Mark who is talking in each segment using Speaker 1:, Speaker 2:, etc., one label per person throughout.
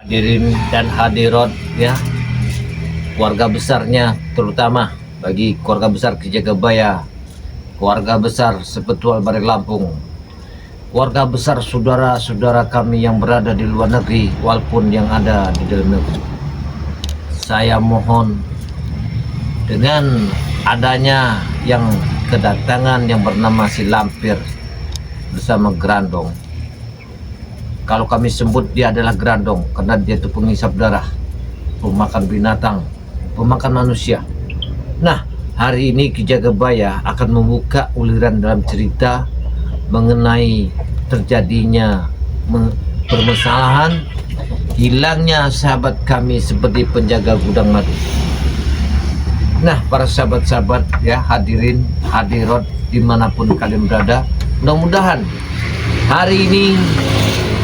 Speaker 1: Hadirin dan hadirat ya, keluarga besarnya, terutama bagi keluarga besar Kijagabaya, keluarga besar Sepetual Bari Lampung, keluarga besar saudara-saudara kami yang berada di luar negeri walaupun yang ada di dalam negeri. Saya mohon dengan adanya yang kedatangan yang bernama si Lampir bersama Grandong, kalau kami sebut dia adalah Grandong karena dia itu penghisap darah, pemakan binatang, pemakan manusia. Nah, hari ini Kijagabaya akan membuka uliran dalam cerita mengenai terjadinya permasalahan hilangnya sahabat kami seperti penjaga gudang madu. Nah, para sahabat-sahabat ya, hadirin hadirat dimanapun kalian berada, mudah-mudahan hari ini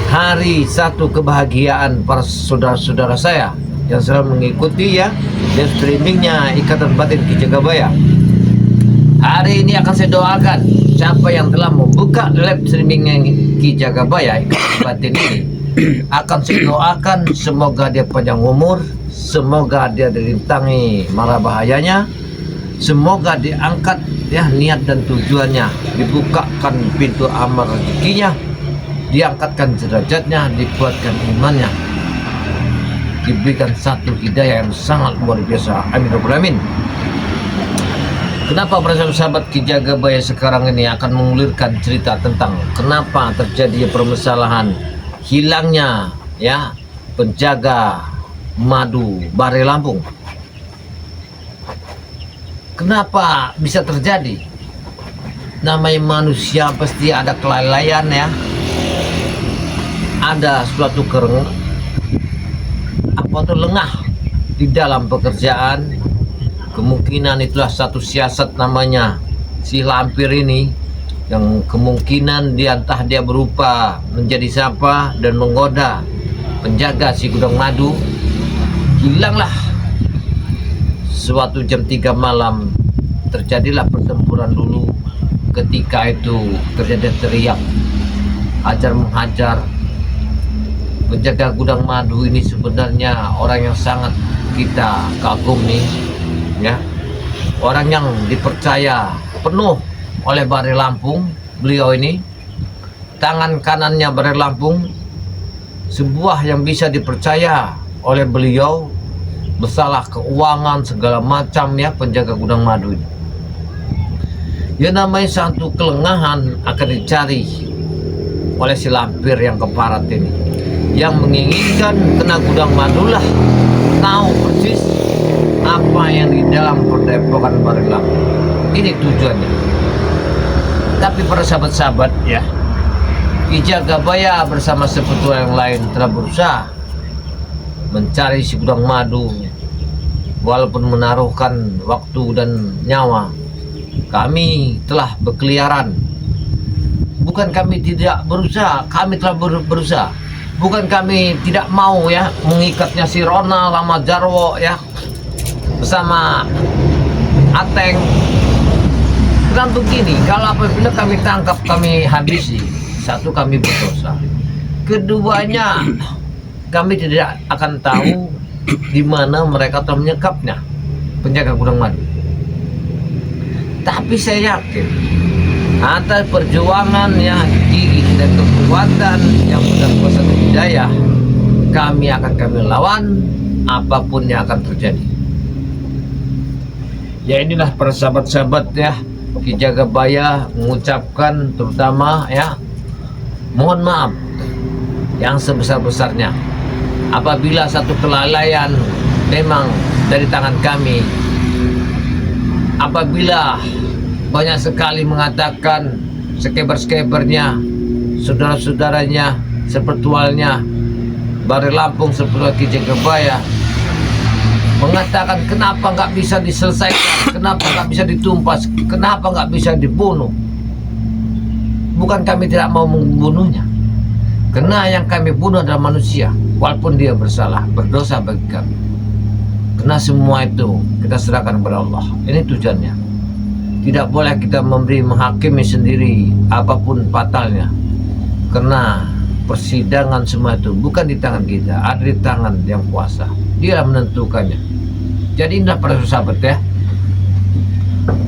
Speaker 1: hari satu kebahagiaan para saudara-saudara saya yang selalu mengikuti ya live streamingnya Ikatan Batin Kijagabaya. Hari ini akan saya doakan siapa yang telah membuka live streamingnya Kijagabaya Ikatan Batin ini, akan saya doakan semoga dia panjang umur, semoga dia dirintangi mara bahayanya, semoga diangkat ya niat dan tujuannya, dibukakan pintu amal rezekinya, diangkatkan derajatnya, dikuatkan imannya, diberikan satu hidayah yang sangat luar biasa. Amin ya rabbal alamin. Kenapa para sahabat Kijagabaya sekarang ini akan mengulirkan cerita tentang kenapa terjadi permasalahan hilangnya ya penjaga madu Bari Lampung. Kenapa bisa terjadi? Namanya manusia pasti ada kelalaian ya, ada suatu lengah di dalam pekerjaan. Kemungkinan itulah satu siasat namanya si Lampir ini, yang kemungkinan entah dia berupa menjadi siapa dan menggoda penjaga si gudang madu. Hilanglah suatu jam 3 malam, terjadilah pertempuran dulu. Ketika itu terjadi teriak hajar menghajar. Penjaga gudang madu ini sebenarnya orang yang sangat kita kagumi ya, orang yang dipercaya penuh oleh Bari Lampung. Beliau ini tangan kanannya Bari Lampung, sebuah yang bisa dipercaya oleh beliau, masalah keuangan segala macam ya, penjaga gudang madu ini. Ya, namanya satu kelengahan akan dicari oleh si Lampir yang keparat ini, yang menginginkan kena gudang madulah tahu persis apa yang di dalam perdepokan Bari Lampung. Ini tujuannya. Tapi para sahabat-sahabat ya, Kijagabaya bersama Sepetual yang lain telah berusaha mencari si gudang madu, walaupun menaruhkan waktu dan nyawa. Kami telah berkeliaran. Bukan kami tidak berusaha, kami telah berusaha. Bukan kami tidak mau ya mengikatnya si Ronald sama Jarwo ya bersama Ateng. Kan begini, kalau apabila kami tangkap, kami habisi, satu kami berdosa, keduanya kami tidak akan tahu di mana mereka telah menyekapnya penjaga gudang madu. Tapi saya yakin atas perjuangan ya, gigih dan kekuatan yang benar kuasa dan hidayah, kami lawan apapun yang akan terjadi. Ya, inilah para sahabat-sahabat ya, Kijagabaya mengucapkan terutama ya, mohon maaf yang sebesar-besarnya apabila satu kelalaian memang dari tangan kami, apabila banyak sekali mengatakan skeber-skebernya, saudara-saudaranya, Sepetualnya Bari Lampung, Sepetual Kijagabaya mengatakan kenapa nggak bisa diselesaikan, kenapa nggak bisa ditumpas, kenapa nggak bisa dibunuh. Bukan kami tidak mau membunuhnya, karena yang kami bunuh adalah manusia, walaupun dia bersalah, berdosa bagi kami. Karena semua itu kita serahkan kepada Allah. Ini tujuannya. Tidak boleh kita memberi menghakimi sendiri apapun fatalnya, karena persidangan semua itu bukan di tangan kita, ada di tangan yang kuasa. Dia menentukannya. Jadi inilah para sahabat ya,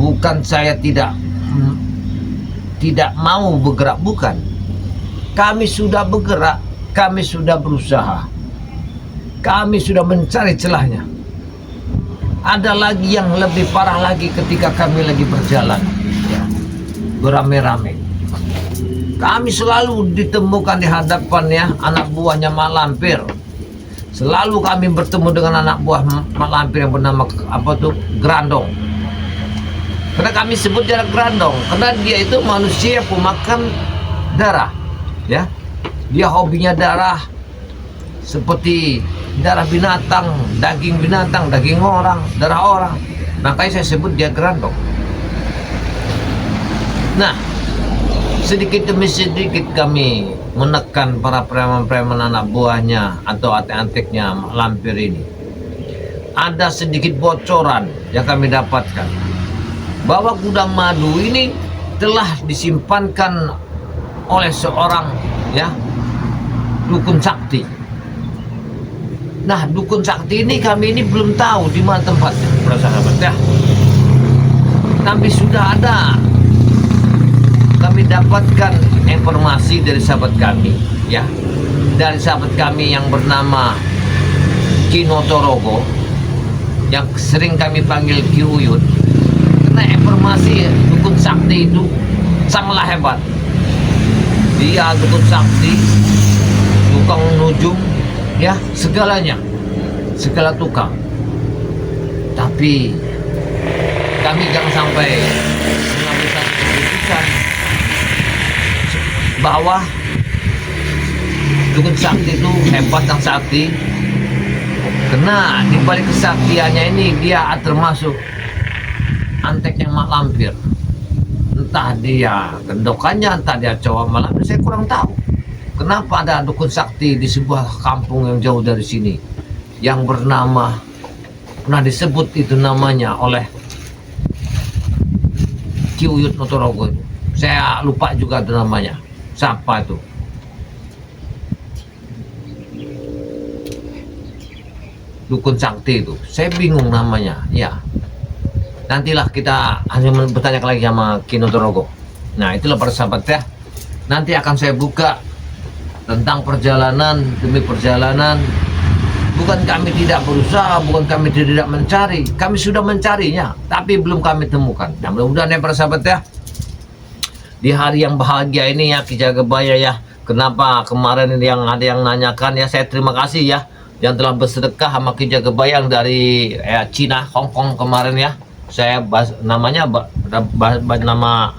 Speaker 1: bukan saya tidak mau bergerak, bukan. Kami sudah bergerak, kami sudah berusaha, kami sudah mencari celahnya. Ada lagi yang lebih parah lagi ketika kami lagi berjalan ya, beramai-ramai. Kami selalu ditemukan di hadapan ya anak buahnya Mak Lampir. Selalu kami bertemu dengan anak buah Mak Lampir yang bernama Grandong. Karena kami sebut dia Grandong karena dia itu manusia pemakan darah ya. Dia hobinya darah, seperti darah binatang, daging orang, darah orang. Makanya saya sebut dia Grandong. Nah, sedikit demi sedikit kami menekan para preman-preman anak buahnya atau antek-anteknya Mak Lampir ini. Ada sedikit bocoran yang kami dapatkan bahwa gudang madu ini telah disimpankan oleh seorang ya dukun sakti. Nah, dukun sakti ini kami ini belum tahu di mana tempatnya, para sahabat ya. Tapi sudah ada, kami dapatkan informasi dari sahabat kami ya, dari sahabat kami yang bernama Kino Torogo, yang sering kami panggil Ki Uyut. Karena informasi dukun sakti itu sangatlah hebat. Dia dukun sakti, tukang nujum ya, segalanya, segala tukang. Tapi kami jangan sampai mengambil satu keputusan bahwa dukun sakti itu hebat dan sakti, karena di balik kesaktiannya ini dia termasuk anteknya Mak Lampir. Entah dia gendokannya, entah dia cowok Mak Lampir, saya kurang tahu. Kenapa ada dukun sakti di sebuah kampung yang jauh dari sini yang bernama, pernah disebut itu namanya oleh Ki Uyut Notorogo itu. Saya lupa juga itu namanya. Siapa itu? Dukun sakti itu. Saya bingung namanya. Ya. Nantilah kita hanya bertanya lagi sama Ki Notorogo. Nah, itulah para sahabat ya. Nanti akan saya buka tentang perjalanan demi perjalanan. Bukan kami tidak berusaha, bukan kami tidak mencari. Kami sudah mencarinya, tapi belum kami temukan. Nah, mudah-mudahan ya para sahabat ya, di hari yang bahagia ini ya Ki Jagabaya ya. Kenapa kemarin yang ada yang nanyakan ya, saya terima kasih ya yang telah bersedekah sama Ki Jagabaya yang dari Cina, Hong Kong kemarin ya. Saya namanya nama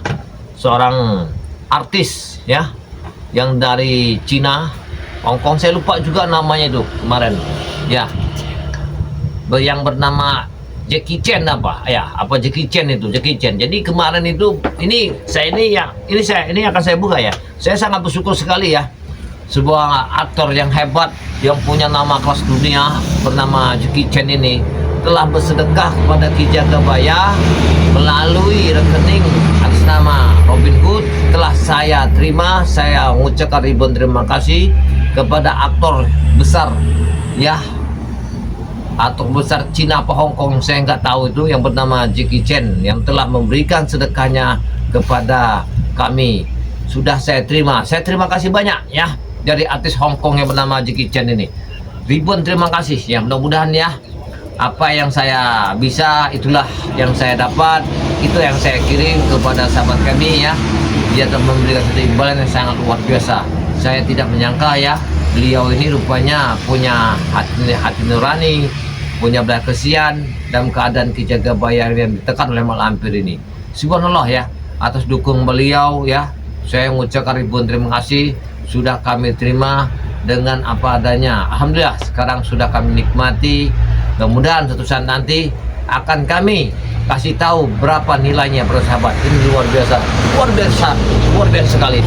Speaker 1: seorang artis ya yang dari Cina, Hong Kong, saya lupa juga namanya itu kemarin ya, yang bernama Jackie Chan Jackie Chan itu, Jackie Chan. Jadi kemarin itu ini akan saya buka ya. Saya sangat bersyukur sekali ya, sebuah aktor yang hebat yang punya nama kelas dunia bernama Jackie Chan ini telah bersedekah kepada Ki Jagabaya melalui rekening atas nama Robin Hood. Telah saya terima, saya mengucapkan ribuan terima kasih kepada aktor besar ya, aktor besar Cina apa Hong Kong saya nggak tahu itu, yang bernama Jackie Chan, yang telah memberikan sedekahnya kepada kami. Sudah saya terima kasih banyak ya dari artis Hong Kong yang bernama Jackie Chan ini. Ribuan terima kasih ya, mudah-mudahan ya apa yang saya bisa itulah yang saya dapat, itu yang saya kirim kepada sahabat kami ya. Dia telah memberikan satu imbalan yang sangat luar biasa. Saya tidak menyangka ya, beliau ini rupanya punya hati nurani, punya belas kesian dalam keadaan Ki Jagabaya yang ditekan oleh Mak Lampir ini. Subhanallah ya, atas dukung beliau ya, saya mengucapkan ribuan terima kasih. Sudah kami terima dengan apa adanya. Alhamdulillah sekarang sudah kami nikmati. Mudah-mudahan suatu saat nanti akan kami kasih tahu berapa nilainya para sahabat. Ini luar biasa sekali.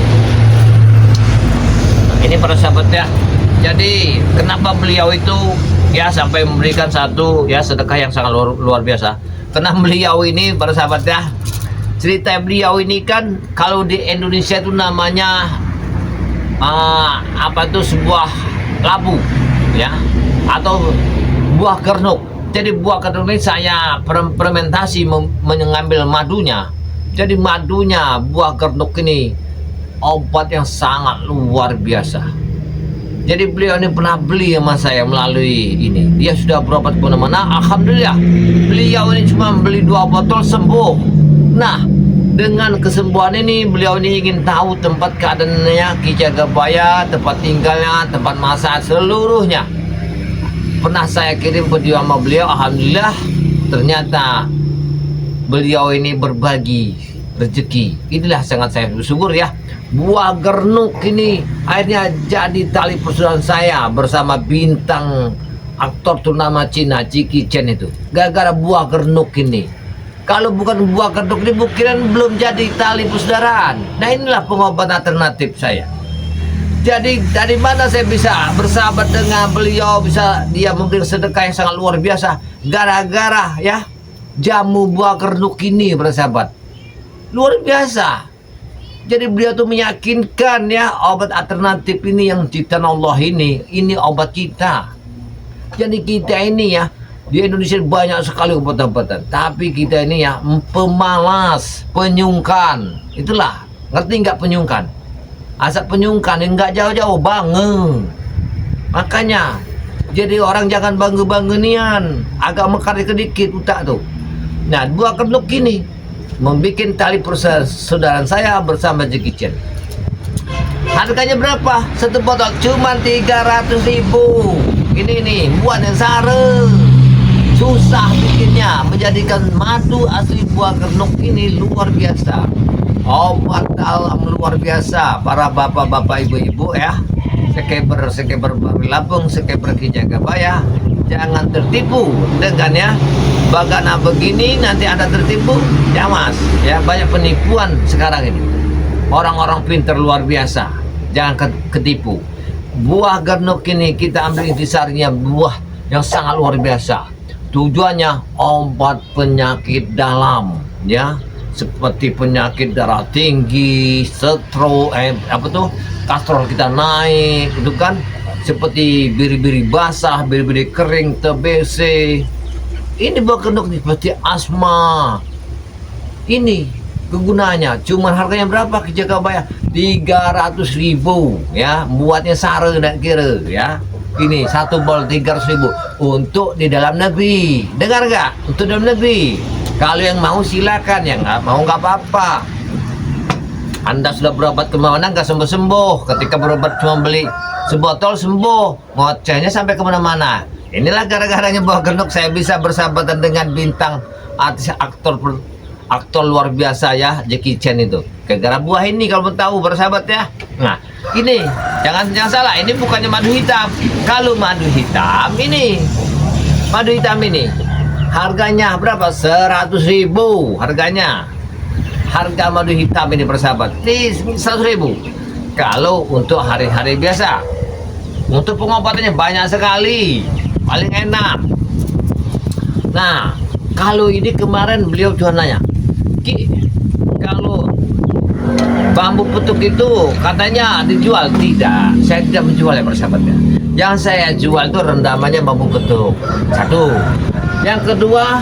Speaker 1: Nah, ini para sahabat ya. Jadi kenapa beliau itu ya sampai memberikan satu ya sedekah yang sangat luar biasa? Karena beliau ini para sahabat ya, cerita beliau ini kan kalau di Indonesia itu namanya apa itu, sebuah labu ya, atau buah gernuk. Jadi buah gernuk ini saya fermentasi mengambil madunya. Jadi madunya buah gernuk ini obat yang sangat luar biasa. Jadi beliau ini pernah beli sama saya melalui ini. Dia sudah berobat kemana-mana. Alhamdulillah, beliau ini cuma beli 2 botol sembuh. Nah, dengan kesembuhan ini beliau ini ingin tahu tempat keadaannya Ki Jagabaya, tempat tinggalnya, tempat masak, seluruhnya. Pernah saya kirim video sama beliau. Alhamdulillah, ternyata beliau ini berbagi rezeki. Inilah sangat saya bersyukur ya. Buah gernuk ini akhirnya jadi tali persaudaraan saya bersama bintang aktor ternama Cina Jackie Chan itu. Gara-gara buah gernuk ini. Kalau bukan buah gernuk ini mungkin belum jadi tali persaudaraan. Nah, inilah pengobatan alternatif saya. Jadi dari mana saya bisa bersahabat dengan beliau, bisa dia memberi sedekah yang sangat luar biasa gara-gara ya jamu buah gernuk ini, bersahabat. Luar biasa. Jadi beliau tuh meyakinkan ya, obat alternatif ini yang ciptaan Allah ini obat kita. Jadi kita ini ya, di Indonesia banyak sekali obat-obatan, tapi kita ini ya pemalas, penyungkan. Itulah, ngerti nggak penyungkan? Asap penyungkan yang nggak jauh-jauh bangen. Makanya jadi orang jangan bangga-banggenian, agak mekar sedikit utak tuh. Nah, buah gernuk ini membuat tali persaudaraan saya bersama Jackie Chan. Harganya berapa? Satu botol cuma 300.000. Ini nih buat yang sare. Susah bikinnya, menjadikan madu asli buah gernuk ini luar biasa. Obat alam luar biasa. Para bapak-bapak, ibu-ibu ya, sekeber Bari Lampung, sekeber Ki Jagabaya, jangan tertipu dengan ya bagana begini nanti Anda tertipu. Ya mas, ya banyak penipuan sekarang ini. Orang-orang pintar luar biasa, jangan ketipu. Buah gernuk ini kita ambil intisarinya, buah yang sangat luar biasa. Tujuannya obat penyakit dalam ya, seperti penyakit darah tinggi, stroke, kolesterol kita naik, itu kan, seperti biri-biri basah, biri-biri kering, TBC. Ini buah gernuk seperti asma. Ini kegunaannya. Cuman harganya berapa Ki Jagabaya? 300.000 ya. Buatnya sare dan kira ya. Ini satu bol 300.000 untuk di dalam negeri. Dengar nggak? Untuk dalam negeri. Kalau yang mau silakan, yang nggak mau nggak apa-apa. Anda sudah berobat kemana nggak sembuh-sembuh. Ketika berobat cuma beli sebotol sembuh, ngocehnya sampai kemana-mana. Inilah gara-garanya buah gernuk saya bisa bersahabatan dengan bintang artis aktor luar biasa ya, Jackie Chan itu. Gara-gara buah ini kalau mau tahu bersahabat ya. Nah, ini jangan salah, ini bukannya madu hitam. Kalau madu hitam ini, harganya berapa? 100.000 harganya. Harga madu hitam ini bersahabat 100.000. Kalau untuk hari-hari biasa, untuk pengobatannya banyak sekali, paling enak. Nah, kalau ini kemarin beliau cuma nanya, Ki, kalau bambu petuk itu katanya dijual. Tidak, saya tidak menjual ya persahabatnya. Yang saya jual itu rendamannya bambu petuk, satu. Yang kedua,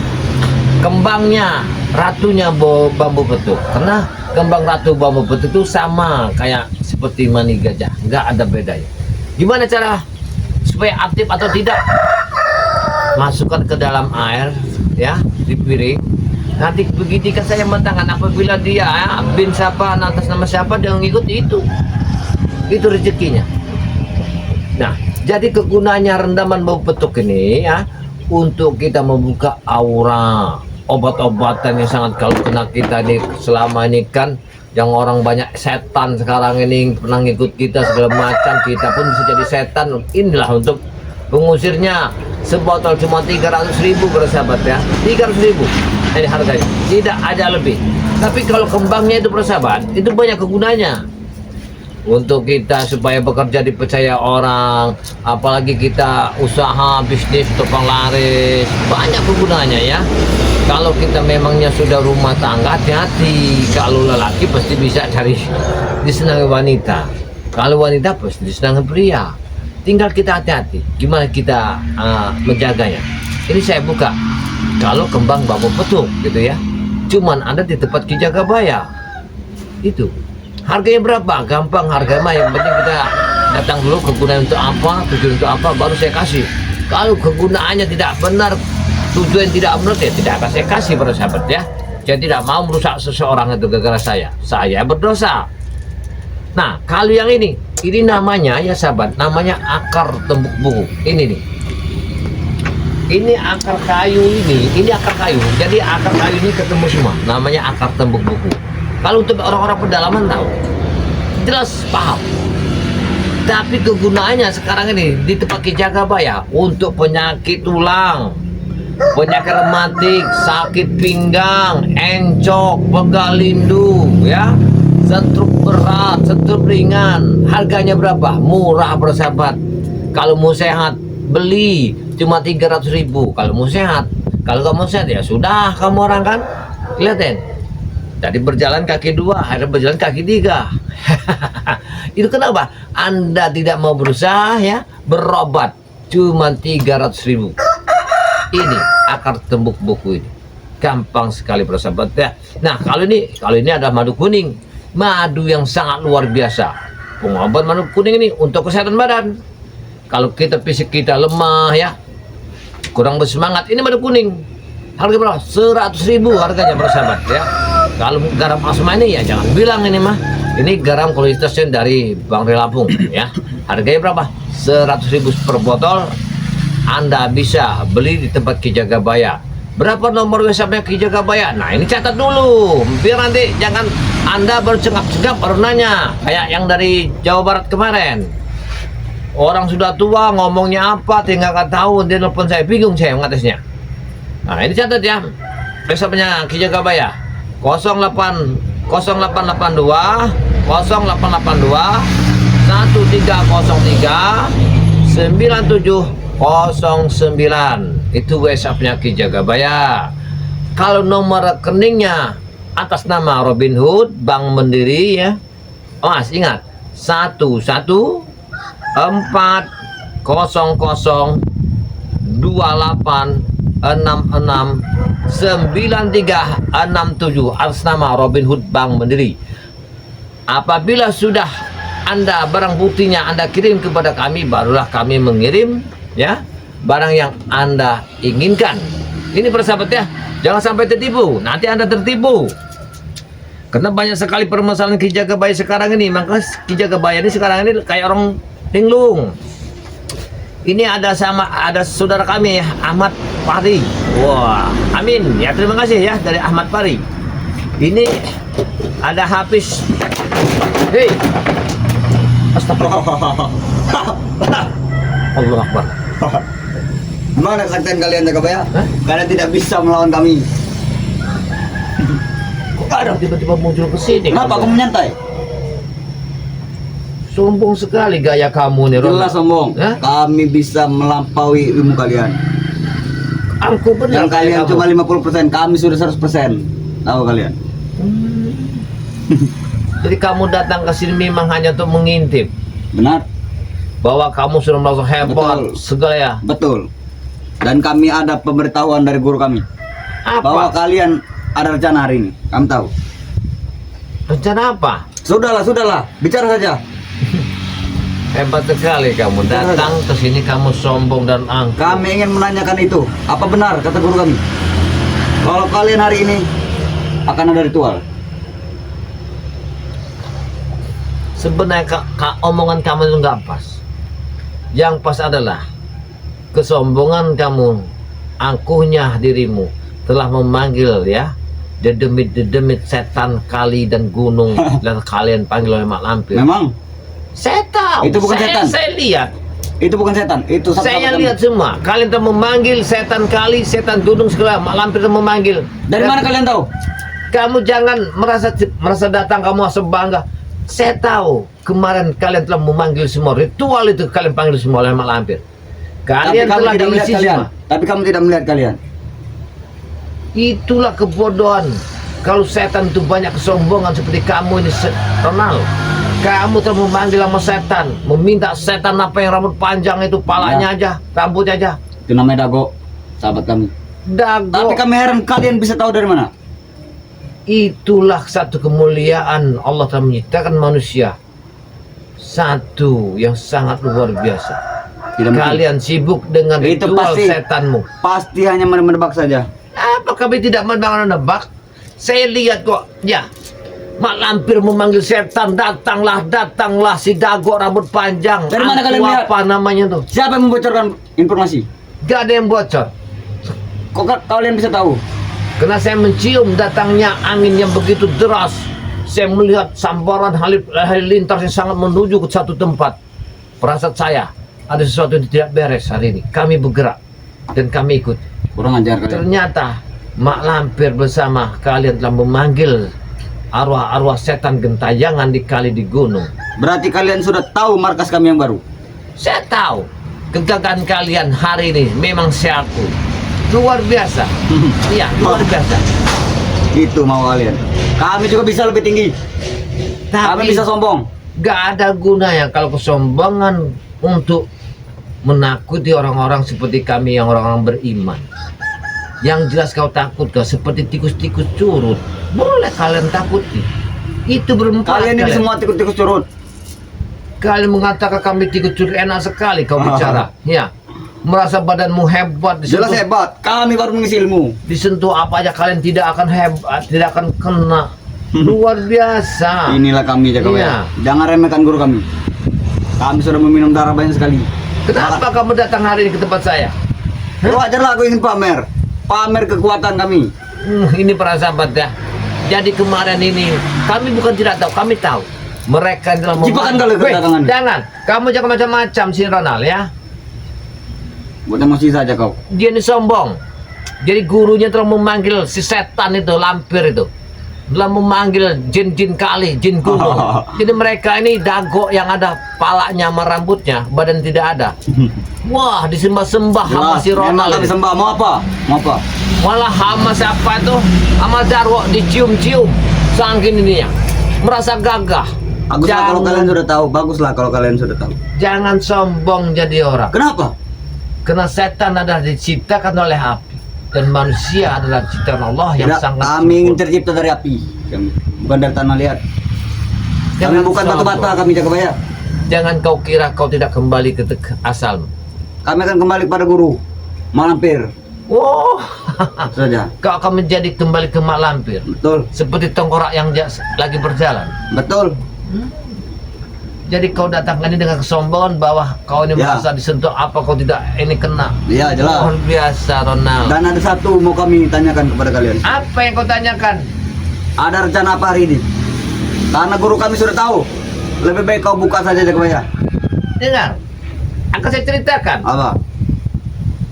Speaker 1: kembangnya, ratunya bambu petuk. Karena kembang ratu bambu petuk itu sama kayak seperti mani gajah, nggak ada bedanya. Gimana cara supaya aktif atau tidak? Masukkan ke dalam air ya, di piring. Nanti begitu saya mentangan, apabila dia ya, bin siapa, atas nama siapa, dia mengikuti itu rezekinya. Nah, jadi kegunaannya rendaman bambu petuk ini ya, untuk kita membuka aura. Obat-obatan yang sangat, kalau kena kita ini selama ini kan, yang orang banyak setan sekarang ini pernah ngikut kita segala macam, kita pun bisa jadi setan. Inilah untuk pengusirnya. Sebotol cuma 300.000 bersahabat ya, 300.000 ini harganya, tidak ada lebih. Tapi kalau kembangnya itu bersahabat, itu banyak kegunanya untuk kita supaya bekerja dipercaya orang, apalagi kita usaha bisnis tukang laris, banyak kegunaannya ya. Kalau kita memangnya sudah rumah tangga, hati-hati. Kalau lelaki pasti bisa cari disenangi wanita. Kalau wanita pasti disenangi pria. Tinggal kita hati-hati. Gimana kita menjaganya. Ini saya buka. Kalau kembang bambu petung gitu ya. Cuman ada di tempat Ki Jagabaya. Itu. Harganya berapa? Gampang harga mah. Yang penting kita datang dulu kegunaan untuk apa, tujuan untuk apa, baru saya kasih. Kalau kegunaannya tidak benar, tujuan tidak benar, ya tidak akan saya kasih para sahabat ya. Saya tidak mau merusak seseorang itu gara-gara saya berdosa. Nah, kalau yang ini namanya ya sahabat, namanya akar tembuk buku. Ini nih. Ini akar kayu ini akar kayu. Jadi akar kayu ini ketemu semua. Namanya akar tembuk buku. Kalau untuk orang-orang pedalaman tahu, jelas paham. Tapi kegunaannya sekarang ini di tempat Ki Jagabaya untuk penyakit tulang, penyakit rematik, sakit pinggang, encok, pegal lindu, ya, stroke berat, stroke ringan. Harganya berapa? Murah bersahabat. Kalau mau sehat beli cuma 300.000. Kalau mau sehat, kalau kamu sehat ya sudah kamu orang kan. Lihatin. Tadi berjalan kaki 2, ada berjalan kaki 3. Itu kenapa? Anda tidak mau berusaha ya, berobat cuma 300.000. Ini akar tembuk buku ini. Gampang sekali bersahabat ya. Nah, kalau ini ada madu kuning. Madu yang sangat luar biasa. Pengobat madu kuning ini untuk kesehatan badan. Kalau kita fisik kita lemah ya, kurang bersemangat, ini madu kuning. Harga berapa? 100.000 harganya bersahabat ya. Kalau garam asma ini ya jangan bilang ini mah. Ini garam kualitasnya dari Bang Ri Lampung ya. Harganya berapa? 100.000 per botol. Anda bisa beli di tempat Ki Jagabaya. Berapa nomor WhatsApp-nya Ki Jagabaya? Nah, ini catat dulu. Biar nanti jangan Anda bercengap-cengap baru nanya. Kayak yang dari Jawa Barat kemarin. Orang sudah tua ngomongnya apa tinggal nggak tahu, dia nelfon saya, bingung saya ngatesnya. Nah, ini catat ya. WhatsApp-nya Ki Jagabaya. 0882 0882 1303 9709. Itu WhatsApp-nya Ki Jagabaya. Kalau nomor rekeningnya atas nama Robin Hood Bank Mandiri ya. Mas ingat 114028669367 atas nama Robin Hood Bank Mandiri. Apabila sudah Anda barang buktinya Anda kirim kepada kami, barulah kami mengirim ya barang yang Anda inginkan. Ini persahabat ya, jangan sampai tertipu. Nanti Anda tertipu. Karena banyak sekali permasalahan Ki Jagabaya sekarang ini. Maka Ki Jagabaya ini sekarang ini kayak orang linglung. Ini ada saudara kami ya, Ahmad Pari. Wah, amin. Ya terima kasih ya dari Ahmad Pari. Ini ada Hafiz. Hei. Astagfirullah. Allah Akbar.
Speaker 2: Gimana kesaktian kalian Jagabaya? Kalian tidak bisa melawan kami.
Speaker 1: Kok ada tiba-tiba muncul ke sini?
Speaker 2: Kenapa kamu menyantai?
Speaker 1: Sombong sekali gaya kamu nih, Ron.
Speaker 2: Jelas sombong.
Speaker 1: Hah?
Speaker 2: Kami bisa melampaui ilmu kalian.
Speaker 1: Aku benar
Speaker 2: Yang kalian
Speaker 1: kayak
Speaker 2: cuma 50%, kami sudah 100%. Tahu kalian?
Speaker 1: Jadi kamu datang ke sini memang hanya untuk mengintip
Speaker 2: Benar?
Speaker 1: bahwa kamu sudah melakukan hebat
Speaker 2: Betul.
Speaker 1: segala ya.
Speaker 2: Betul. Dan kami ada pemberitahuan dari guru kami bahwa
Speaker 1: Apa?
Speaker 2: kalian ada rencana hari ini. Kami tahu.
Speaker 1: Rencana apa?
Speaker 2: Sudahlah, bicara saja.
Speaker 1: Hebat sekali kamu datang ke sini, kamu sombong dan angkuh.
Speaker 2: Kami ingin menanyakan itu. Apa benar kata guru kami? Kalau kalian hari ini akan ada ritual.
Speaker 1: Sebenarnya omongan kamu itu nggak pas. Yang pas adalah kesombongan kamu, angkuhnya dirimu telah memanggil ya dedemit setan kali dan gunung dan kalian panggil oleh Mak Lampir.
Speaker 2: Memang
Speaker 1: Saya tahu.
Speaker 2: Itu bukan setan.
Speaker 1: Saya lihat.
Speaker 2: itu bukan setan, itu
Speaker 1: Saya
Speaker 2: sahabat
Speaker 1: lihat semua. Kalian telah memanggil setan kali, setan gunung segala. Mak Lampir telah memanggil.
Speaker 2: kami. Dari mana kalian tahu?
Speaker 1: Kamu jangan merasa datang kamu merasa bangga. Saya tahu kemarin kalian telah memanggil semua, ritual itu kalian panggil semua oleh Mak Lampir. Kalian
Speaker 2: Tapi kami
Speaker 1: telah
Speaker 2: tidak melihat
Speaker 1: diisi
Speaker 2: kalian.
Speaker 1: semua.
Speaker 2: Tapi kamu tidak melihat kalian.
Speaker 1: Itulah kebodohan. Kalau setan itu banyak kesombongan seperti kamu ini, Ronald. Kamu telah memanggil sama setan, meminta setan apa yang rambut panjang itu, palanya aja, rambutnya aja.
Speaker 2: Itu namanya Dago, sahabat kami.
Speaker 1: Dago.
Speaker 2: Tapi kami heran kalian bisa tahu dari mana?
Speaker 1: Itulah satu kemuliaan Allah telah menciptakan manusia. Satu yang sangat luar biasa.
Speaker 2: Tidak mungkin.
Speaker 1: Kalian sibuk dengan
Speaker 2: Itu
Speaker 1: ritual
Speaker 2: pasti.
Speaker 1: setanmu.
Speaker 2: Pasti hanya menebak saja.
Speaker 1: Apa kami tidak menebak? Saya lihat kok, ya. Mak Lampir memanggil setan, datanglah si Dago rambut panjang.
Speaker 2: Dari mana
Speaker 1: Aku
Speaker 2: kalian lihat?
Speaker 1: apa namanya tuh?
Speaker 2: Siapa yang membocorkan informasi?
Speaker 1: Gak ada yang bocor.
Speaker 2: Kok kalian bisa tahu?
Speaker 1: Karena saya mencium datangnya angin yang begitu deras. Saya melihat sambaran halilintar yang sangat menuju ke satu tempat. Perasaan saya ada sesuatu yang tidak beres hari ini. Kami bergerak dan kami ikut.
Speaker 2: Kurang ajar kalian.
Speaker 1: Ternyata Mak Lampir bersama kalian telah memanggil arwah-arwah setan gentayangan di kali di gunung.
Speaker 2: Berarti kalian sudah tahu markas kami yang baru.
Speaker 1: Saya tahu kegagalan kalian hari ini memang saya akui. Luar biasa. Iya, luar biasa.
Speaker 2: Itu mau kalian. Kami juga bisa lebih tinggi. Kami
Speaker 1: Tapi
Speaker 2: bisa sombong.
Speaker 1: gak ada gunanya kalau kesombongan untuk menakuti orang-orang seperti kami yang orang-orang beriman. Yang jelas kau takut kau seperti tikus-tikus curut. Boleh kalian takuti. Itu berempat.
Speaker 2: Kalian ini semua tikus-tikus curut.
Speaker 1: Kalian mengatakan kami tikus curut, enak sekali kau bicara. Ya. Merasa badanmu hebat,
Speaker 2: Jelas hebat. Kami baru mengisi ilmu.
Speaker 1: disentuh apa aja kalian tidak akan hebat, tidak akan kena. Luar biasa.
Speaker 2: Inilah kami jaga
Speaker 1: Iya.
Speaker 2: Jangan remehkan guru kami. Kami sudah meminum darah banyak sekali.
Speaker 1: Kenapa kamu datang hari ini ke tempat saya?
Speaker 2: Wajarlah aku ingin pamer. Pamer kekuatan kami.
Speaker 1: Ini para sahabat ya. Jadi kemarin ini kami bukan tidak tahu, kami tahu. Mereka telah
Speaker 2: Jebakan kali
Speaker 1: Weh,
Speaker 2: kedatangan.
Speaker 1: jangan. Kamu jangan macam-macam si Ronald ya.
Speaker 2: Buat emosi saja kau.
Speaker 1: Dia ini sombong. Jadi gurunya telah memanggil si setan itu, Lampir itu. Telah memanggil jin-jin kali, jin gunung. Jadi mereka ini Dago yang ada palanya sama rambutnya, badan tidak ada. Wah, disembah-sembah sama si
Speaker 2: Memang
Speaker 1: Ronald.
Speaker 2: kami
Speaker 1: ini.
Speaker 2: sembah. Mau apa? Mau apa?
Speaker 1: Malah sama siapa tuh? Sama Jarwo dicium-cium. Sangkin ininya. Merasa gagah.
Speaker 2: Baguslah kalau kalian sudah tahu. Baguslah kalau kalian sudah tahu.
Speaker 1: Jangan sombong jadi orang.
Speaker 2: Kenapa?
Speaker 1: Karena setan adalah diciptakan oleh api. Dan manusia adalah ciptaan Allah yang
Speaker 2: Tidak,
Speaker 1: sangat
Speaker 2: kami ingin
Speaker 1: sempurna.
Speaker 2: tercipta dari api. Bukan dari tanah liat. Kami
Speaker 1: Jangan
Speaker 2: bukan
Speaker 1: sombong.
Speaker 2: batu bata, kami jaga baya.
Speaker 1: Jangan kau kira kau tidak kembali ke asalmu.
Speaker 2: Kami akan kembali kepada guru. Malampir.
Speaker 1: Oh,
Speaker 2: Saja.
Speaker 1: kau akan menjadi kembali ke Mak Lampir.
Speaker 2: Betul.
Speaker 1: Seperti tengkorak yang lagi berjalan.
Speaker 2: Betul.
Speaker 1: Jadi kau datang ini dengan kesombongan bahwa kau ini
Speaker 2: Ya.
Speaker 1: merasa disentuh apa kau tidak ini kena.
Speaker 2: Iya, jelas.
Speaker 1: Luar biasa Ronald.
Speaker 2: Dan ada satu mau kami tanyakan kepada kalian.
Speaker 1: Apa yang kau tanyakan?
Speaker 2: Ada rencana apa hari ini? Karena guru kami sudah tahu. Lebih baik kau buka saja jaga baya.
Speaker 1: Dengar, akan saya ceritakan.
Speaker 2: Apa?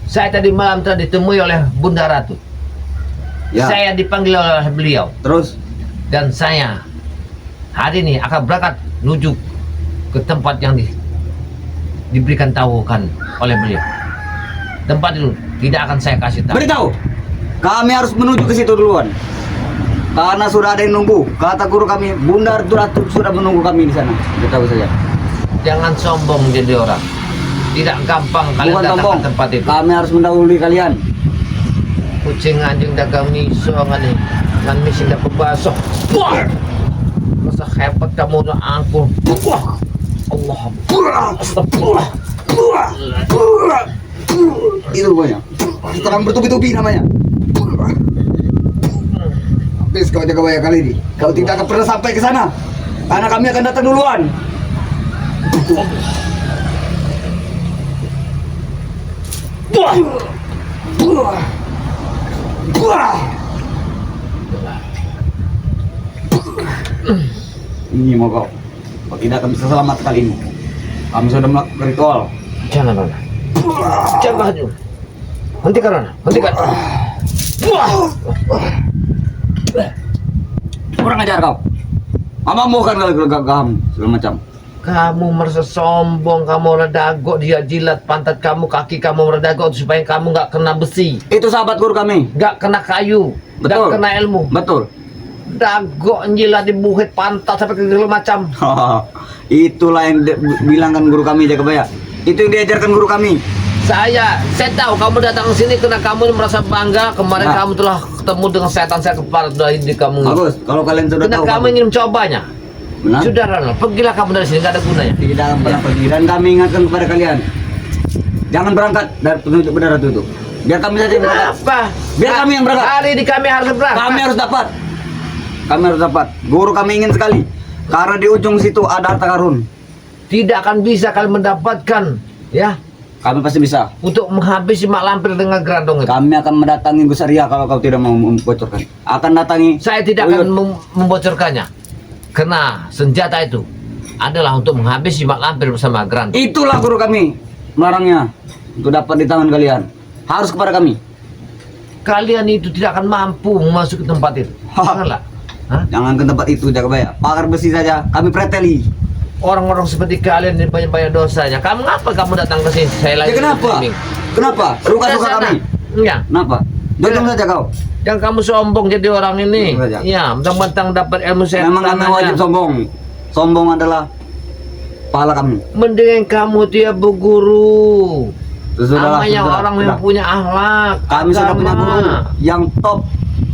Speaker 1: Saya tadi malam telah ditemui oleh Bunda Ratu.
Speaker 2: Ya.
Speaker 1: Saya dipanggil oleh beliau.
Speaker 2: Terus?
Speaker 1: Dan saya hari ini akan berangkat menuju ke tempat yang diberikan tahukan oleh beliau. Tempat itu tidak akan saya kasih tahu.
Speaker 2: Beritahu. Kami harus menuju ke situ duluan. Karena sudah ada yang nunggu. Kata guru kami, Bunda Ratu sudah menunggu kami di sana. Beritahu saja.
Speaker 1: Jangan sombong jadi orang. Tidak gampang kalian
Speaker 2: Bukan
Speaker 1: datang
Speaker 2: sombong.
Speaker 1: ke tempat itu.
Speaker 2: Kami harus mendahului kalian.
Speaker 1: Kucing anjing dagang miso ngani. Ngan misi ndak pebasuh. Wah! Masa hebat kamu udah angkuh. Wah! Allah. Astagfirullah.
Speaker 2: Itu rupanya. Terang bertubi-tubi namanya. Habis kau jaga baya kali ini. Kau tidak akan pernah sampai ke sana. Karena kami akan datang duluan.
Speaker 1: Wah!
Speaker 2: Ini mau kau. Kau tidak akan bisa selamat kali ini. Kami sudah melakukan ritual.
Speaker 1: Jangan Rona. Jangan haju. Hentikan Rona. Hentikan. Wah!
Speaker 2: Kurang ajar kau. Mamamu kan kalau gagam segala macam.
Speaker 1: Kamu merasa sombong, kamu redago, dia jilat pantat kamu, kaki kamu redago supaya kamu nggak kena besi,
Speaker 2: Itu sahabat guru kami.
Speaker 1: nggak kena kayu, nggak
Speaker 2: Betul.
Speaker 1: kena ilmu.
Speaker 2: Betul.
Speaker 1: Dago jilat dibuhit pantat sampai ke segala macam.
Speaker 2: Itulah yang bilangkan guru kami Jagabaya. Itu yang diajarkan guru kami.
Speaker 1: Saya tahu kamu datang ke sini karena kamu merasa bangga kemarin
Speaker 2: Nah.
Speaker 1: kamu telah ketemu dengan setan-setan kepala di kamu.
Speaker 2: Bagus, kalau kalian sudah
Speaker 1: Karena
Speaker 2: tahu.
Speaker 1: kamu ingin mencobanya.
Speaker 2: Benar.
Speaker 1: Sudah Ronald, pergilah kamu dari sini, nggak ada gunanya.
Speaker 2: Tidak akan pernah pergi. Dan kami ingatkan kepada kalian, jangan berangkat dari petunjuk berdarah itu. Biar kami saja yang berangkat.
Speaker 1: Kenapa?
Speaker 2: Biar kami yang berangkat.
Speaker 1: Hari ini kami harus berangkat.
Speaker 2: Kami harus dapat. Kami harus dapat. Guru kami ingin sekali. Karena di ujung situ ada harta karun.
Speaker 1: Tidak akan bisa kalian mendapatkan, ya,
Speaker 2: Kami pasti bisa.
Speaker 1: untuk menghabisi mak lampir dengan gerandong itu.
Speaker 2: Kami akan mendatangi Gusaria kalau kau tidak mau membocorkan. Akan datangi.
Speaker 1: Saya tidak akan membocorkannya. Karena senjata itu adalah untuk menghabisi mak lampir bersama gerandong.
Speaker 2: Itulah guru kami melarangnya untuk dapat di tangan kalian. Harus kepada kami.
Speaker 1: Kalian itu tidak akan mampu masuk ke tempat itu. Janganlah. Hah?
Speaker 2: Jangan ke tempat itu Jagabaya. Pagar besi saja kami preteli.
Speaker 1: Orang-orang seperti kalian ini banyak-banyak dosanya. Kamu ngapa kamu datang ke sini? Saya lagi
Speaker 2: Ya, kenapa?
Speaker 1: streaming.
Speaker 2: Kenapa? Suka-suka
Speaker 1: Udah sana.
Speaker 2: kami.
Speaker 1: Iya.
Speaker 2: Kenapa? Jojong saja kau.
Speaker 1: Yang kamu sombong jadi orang ini.
Speaker 2: Jujur saja.
Speaker 1: Iya, mentang-mentang dapat ilmu setan.
Speaker 2: Memang kami
Speaker 1: aja.
Speaker 2: wajib sombong. Sombong adalah pahala kami.
Speaker 1: Mendingan kamu dia berguru.
Speaker 2: Sudahlah,
Speaker 1: Namanya
Speaker 2: sudah,
Speaker 1: orang
Speaker 2: sudah.
Speaker 1: yang punya akhlak.
Speaker 2: Kami sudah punya
Speaker 1: agama.
Speaker 2: guru yang top,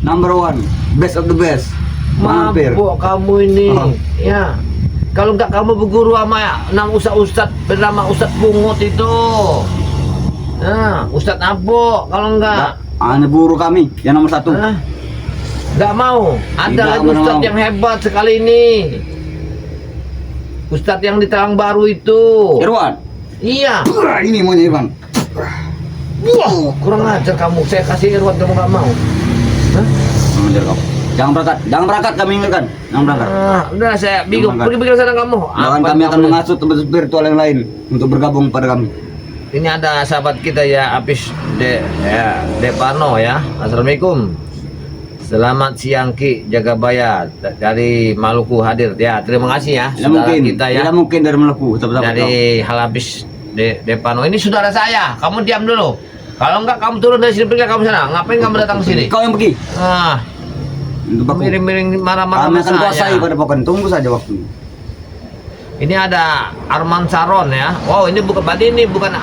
Speaker 2: number one, best of the best. Mampir.
Speaker 1: Mabuk kamu ini.
Speaker 2: Oh.
Speaker 1: Ya. Kalau enggak kamu berguru sama enam ustad bernama Ustad Bungut itu. Nah, Ustad Abo kalau enggak.
Speaker 2: Hanya guru kami yang nomor satu.
Speaker 1: Hah? Enggak mau. Ada
Speaker 2: Tidak
Speaker 1: lagi
Speaker 2: mau.
Speaker 1: Ustad yang hebat sekali ini. Ustad yang di Talang Baru itu.
Speaker 2: Irwan.
Speaker 1: Iya.
Speaker 2: Ini maunya Irwan.
Speaker 1: Wah, kurang ajar kamu. Saya kasih Irwan kamu enggak mau. Hah?
Speaker 2: Mengejar kau. Jangan berangkat kami ingatkan. Jangan berangkat.
Speaker 1: Udah saya bingung.
Speaker 2: Jangan.
Speaker 1: Pergi sana kamu.
Speaker 2: Bahkan
Speaker 1: Apa
Speaker 2: kami akan
Speaker 1: kamu?
Speaker 2: mengasuh tempat spiritual yang lain untuk bergabung pada kami.
Speaker 1: Ini ada sahabat kita ya, Apis De Parno ya. Assalamualaikum. Selamat siang Ki Jagabaya dari Maluku hadir ya. Terima kasih ya
Speaker 2: Tidak
Speaker 1: saudara
Speaker 2: mungkin.
Speaker 1: kita ya.
Speaker 2: Tidak mungkin dari Maluku. Tetap
Speaker 1: Dari Halapis De Parno. Ini saudara saya. Kamu diam dulu. Kalau enggak kamu turun dari sini, pergi kamu sana. Ngapain kamu datang ke sini?
Speaker 2: Kau yang pergi.
Speaker 1: Ah,
Speaker 2: Untuk aku.
Speaker 1: miring-miring marah-marah
Speaker 2: Kami
Speaker 1: sama
Speaker 2: akan kuasai
Speaker 1: saya.
Speaker 2: pada pokoknya. Tunggu saja waktunya.
Speaker 1: Ini ada Arman Saron ya. Wow, ini bukan berarti ini bukan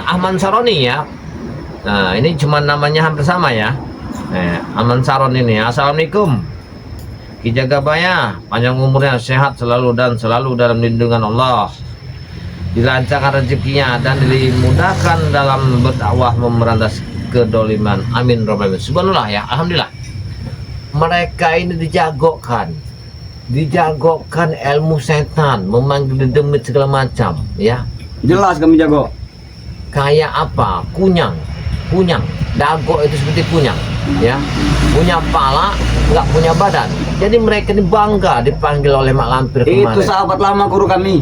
Speaker 1: Ahmad Saroni ya. Nah, ini cuma namanya hampir sama ya. Ahmad Saron ini. Assalamualaikum. Ki Jagabaya, panjang umurnya, sehat selalu dan selalu dalam lindungan Allah. Dilancarkan rezekinya dan dimudahkan dalam berdakwah memberantas kedoliman. Amin robbal alamin. Subhanallah ya. Alhamdulillah. Mereka ini dijagokan ilmu setan, memanggil demit segala macam ya.
Speaker 2: Jelas kami jago.
Speaker 1: Kayak apa? Kunyang dago itu seperti kunyang ya, punya pala nggak punya badan. Jadi mereka ini bangga dipanggil oleh mak lampir
Speaker 2: Itu
Speaker 1: kemarin.
Speaker 2: sahabat lama guru kami.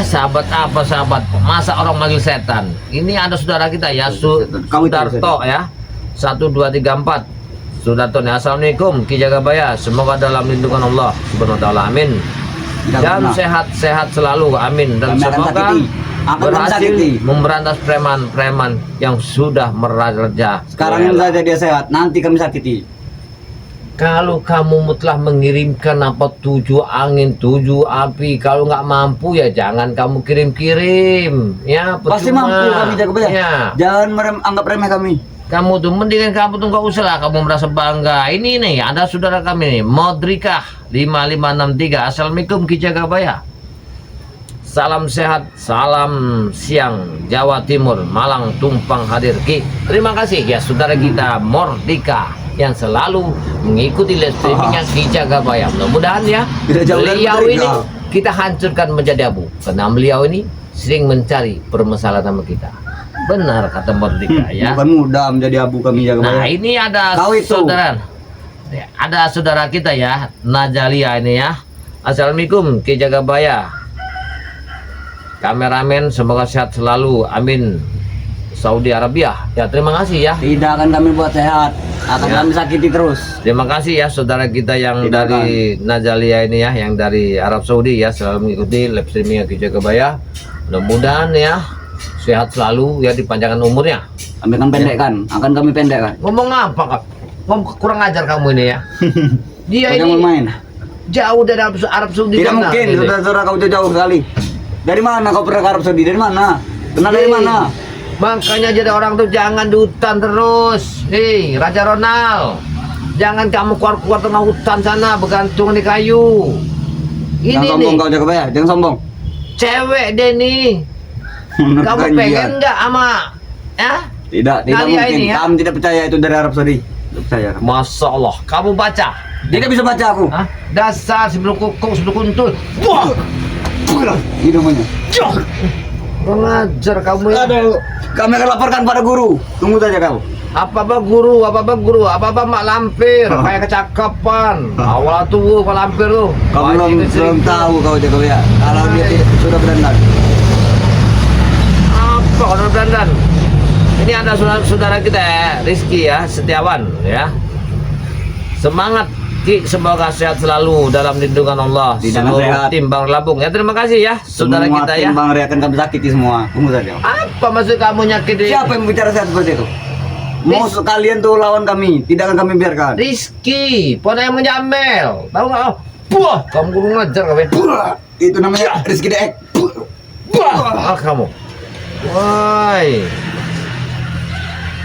Speaker 1: Sahabat apa sahabat? Masa orang manggil setan? Ini ada saudara kita ya,
Speaker 2: Kamu itu
Speaker 1: Sudarto ya, 1 2 3 4. Sudarto nih. Assalamualaikum Ki Jagabaya, semoga dalam lindungan Allah Subhanahu wa taala, amin.
Speaker 2: Tidak
Speaker 1: Dan
Speaker 2: pernah.
Speaker 1: sehat-sehat selalu, amin. Dan
Speaker 2: Kami akan
Speaker 1: semoga
Speaker 2: sakiti. Akan
Speaker 1: berhasil
Speaker 2: sakiti.
Speaker 1: memberantas preman-preman yang sudah meraja.
Speaker 2: Sekarang ini saja dia sehat. Nanti kami sakiti.
Speaker 1: Kalau kamu telah mengirimkan apa 7 angin 7 api, kalau nggak mampu ya jangan kamu kirim-kirim ya.
Speaker 2: Pasti
Speaker 1: percuma.
Speaker 2: mampu kami Jagabaya.
Speaker 1: Ya.
Speaker 2: Jangan anggap remeh kami.
Speaker 1: Kamu tuh mendingan kamu tuh nggak usah lah kamu merasa bangga. Ini nih ada saudara kami nih, Modrika 5563. Assalamualaikum Ki Jagabaya. Salam sehat, salam siang Jawa Timur, Malang Tumpang hadir Ki. Terima kasih ya saudara kita Mordika yang selalu mengikuti live streamingnya Ki Jagabaya. Mudah-mudahan ya
Speaker 2: Tidak jauh dari
Speaker 1: beliau
Speaker 2: Merdeka.
Speaker 1: ini kita hancurkan menjadi abu karena beliau ini sering mencari permasalahan sama kita. Benar kata Mordika ya.
Speaker 2: Bukan mudah menjadi abu kami Jagabaya.
Speaker 1: Nah ini ada
Speaker 2: Kau itu.
Speaker 1: saudara, ya, ada saudara kita ya, Najalia ini ya. Assalamualaikum Ki Jagabaya. Kameramen semoga sehat selalu, amin. Saudi Arabia. Ya terima kasih ya.
Speaker 2: Tidak akan kami buat sehat. Akan
Speaker 1: Ya.
Speaker 2: kami sakiti terus.
Speaker 1: Terima kasih ya saudara kita yang
Speaker 2: Tidak
Speaker 1: dari Najalia ini ya, yang dari Arab Saudi ya, selalu mengikuti live streaming Ki Jagabaya. Mudah-mudahan ya sehat selalu ya, dipanjangkan umurnya.
Speaker 2: Kami akan pendekkan. Akan kami pendekkan.
Speaker 1: Ngomong apa kak? Kurang ajar kamu ini ya. Dia
Speaker 2: Kau jangan
Speaker 1: ini
Speaker 2: main.
Speaker 1: jauh dari Arab Saudi.
Speaker 2: Tidak
Speaker 1: sana,
Speaker 2: mungkin,
Speaker 1: ini.
Speaker 2: saudara kau jauh sekali. Dari mana kau pernah ke Arab Saudi? Dari mana? Kenal dari
Speaker 1: Hei,
Speaker 2: mana?
Speaker 1: Makanya jadi orang tuh jangan di hutan terus. Hei, Raja Ronald. Jangan kamu keluar-keluar tengah hutan sana bergantung di kayu. Ini
Speaker 2: Jangan
Speaker 1: nih,
Speaker 2: sombong kau Jagabaya, jangan sombong.
Speaker 1: cewek deh nih. Kamu
Speaker 2: Menekan
Speaker 1: pengen
Speaker 2: dia.
Speaker 1: nggak sama ya?
Speaker 2: Tidak
Speaker 1: Nadia
Speaker 2: mungkin.
Speaker 1: ini, ya?
Speaker 2: Kamu tidak percaya itu dari Arab Saudi. Tidak percaya. Kamu.
Speaker 1: Masya Allah, kamu baca.
Speaker 2: Tidak bisa baca aku.
Speaker 1: Hah? Dasar sebelum kukuk, sebelum kuntul. Wah,
Speaker 2: Itu namanya.
Speaker 1: kurang ajar kamu ya.
Speaker 2: Aduh, kami akan laporkan pada guru. Tunggu saja kau.
Speaker 1: Apa-apa guru, apa-apa mak lampir, kayak kecakapan. Awal tuh mak lampir tuh.
Speaker 2: Kau
Speaker 1: Wajib
Speaker 2: belum
Speaker 1: sering.
Speaker 2: tahu kau Jagabaya. Kalau dia tidak sudah benar.
Speaker 1: Apa kalau dandan? Ini ada saudara kita ya, Rizky ya, Setiawan ya. Semangat Ki, semoga sehat selalu dalam lindungan Allah.
Speaker 2: Tidak
Speaker 1: Seluruh
Speaker 2: sehat.
Speaker 1: tim Bang Lampung ya, terima kasih ya saudara
Speaker 2: Semua
Speaker 1: kita
Speaker 2: tim
Speaker 1: ya.
Speaker 2: Bang Ria akan kami sakiti semua. Tunggu saja.
Speaker 1: Apa maksud kamu nyakiti?
Speaker 2: Siapa yang bicara sehat seperti itu? Mau sekalian tuh lawan kami, tidak akan kami biarkan.
Speaker 1: Rizky, pona yang menjamel. Tahu nggak? Buah, kamu kurang ngajar kamu.
Speaker 2: Itu namanya Rizky Dek.
Speaker 1: Buah, kamu. Woi.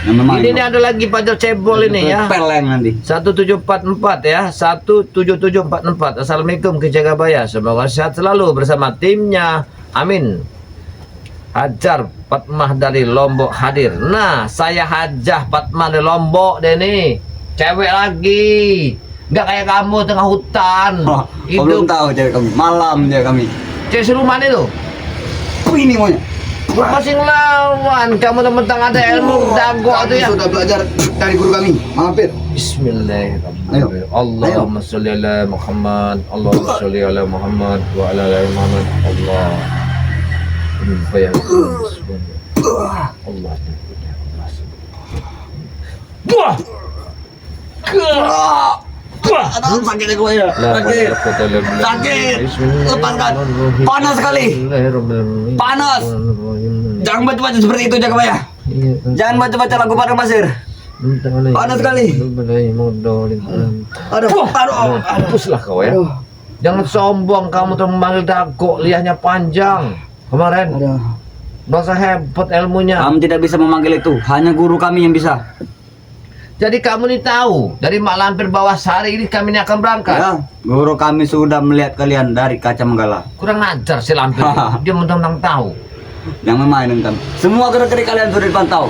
Speaker 1: Ini nih ada lagi pajar cebol ini ya.
Speaker 2: Peleng nanti.
Speaker 1: 1744 ya, 17744. Assalamualaikum ke Jagabaya. Semoga sehat selalu bersama timnya. Amin. Hajar Fatmah dari Lombok hadir. Nah, saya Hajah Fatmah dari Lombok deh nih. Cewek lagi. Nggak kayak kamu tengah hutan.
Speaker 2: Oh, kau belum tahu cewek kami. Malam cewek kami.
Speaker 1: Cewek seruman itu.
Speaker 2: Ini maunya.
Speaker 1: Masih ngelawan. Kamu mentang ada ilmu dago itu ya.
Speaker 2: Sudah belajar dari guru kami. Mampir.
Speaker 1: Bismillahirrahmanirrahim. Allahumma sholli ala Muhammad. Allahumma sholli ala Muhammad wa ala ali Muhammad. Allah. Bayar. Allah. Buah.
Speaker 2: Aduh, sakit gue ya. Sakit. Sakit. Lepaskan. Panas sekali. Panas. Jangan baca-baca seperti itu Jagabaya. Jangan baca-baca lagu pada pasir. Panas sekali. Aduh, aduh.
Speaker 1: Hapuslah kau ya. Jangan sombong kamu tuh memanggil dago, liahnya panjang. Kemarin
Speaker 2: Aduh.
Speaker 1: bahasa hebat ilmunya.
Speaker 2: Kamu tidak bisa memanggil itu. Hanya guru kami yang bisa.
Speaker 1: Jadi kamu nih tahu dari Mak Lampir bawah sehari ini kami ini akan berangkat.
Speaker 2: Ya, guru kami sudah melihat kalian dari kaca Menggala.
Speaker 1: Kurang ajar si Lampir. Dia mentang-mentang tahu.
Speaker 2: Yang memainkan kami. Semua gerak-gerik kalian sudah dipantau.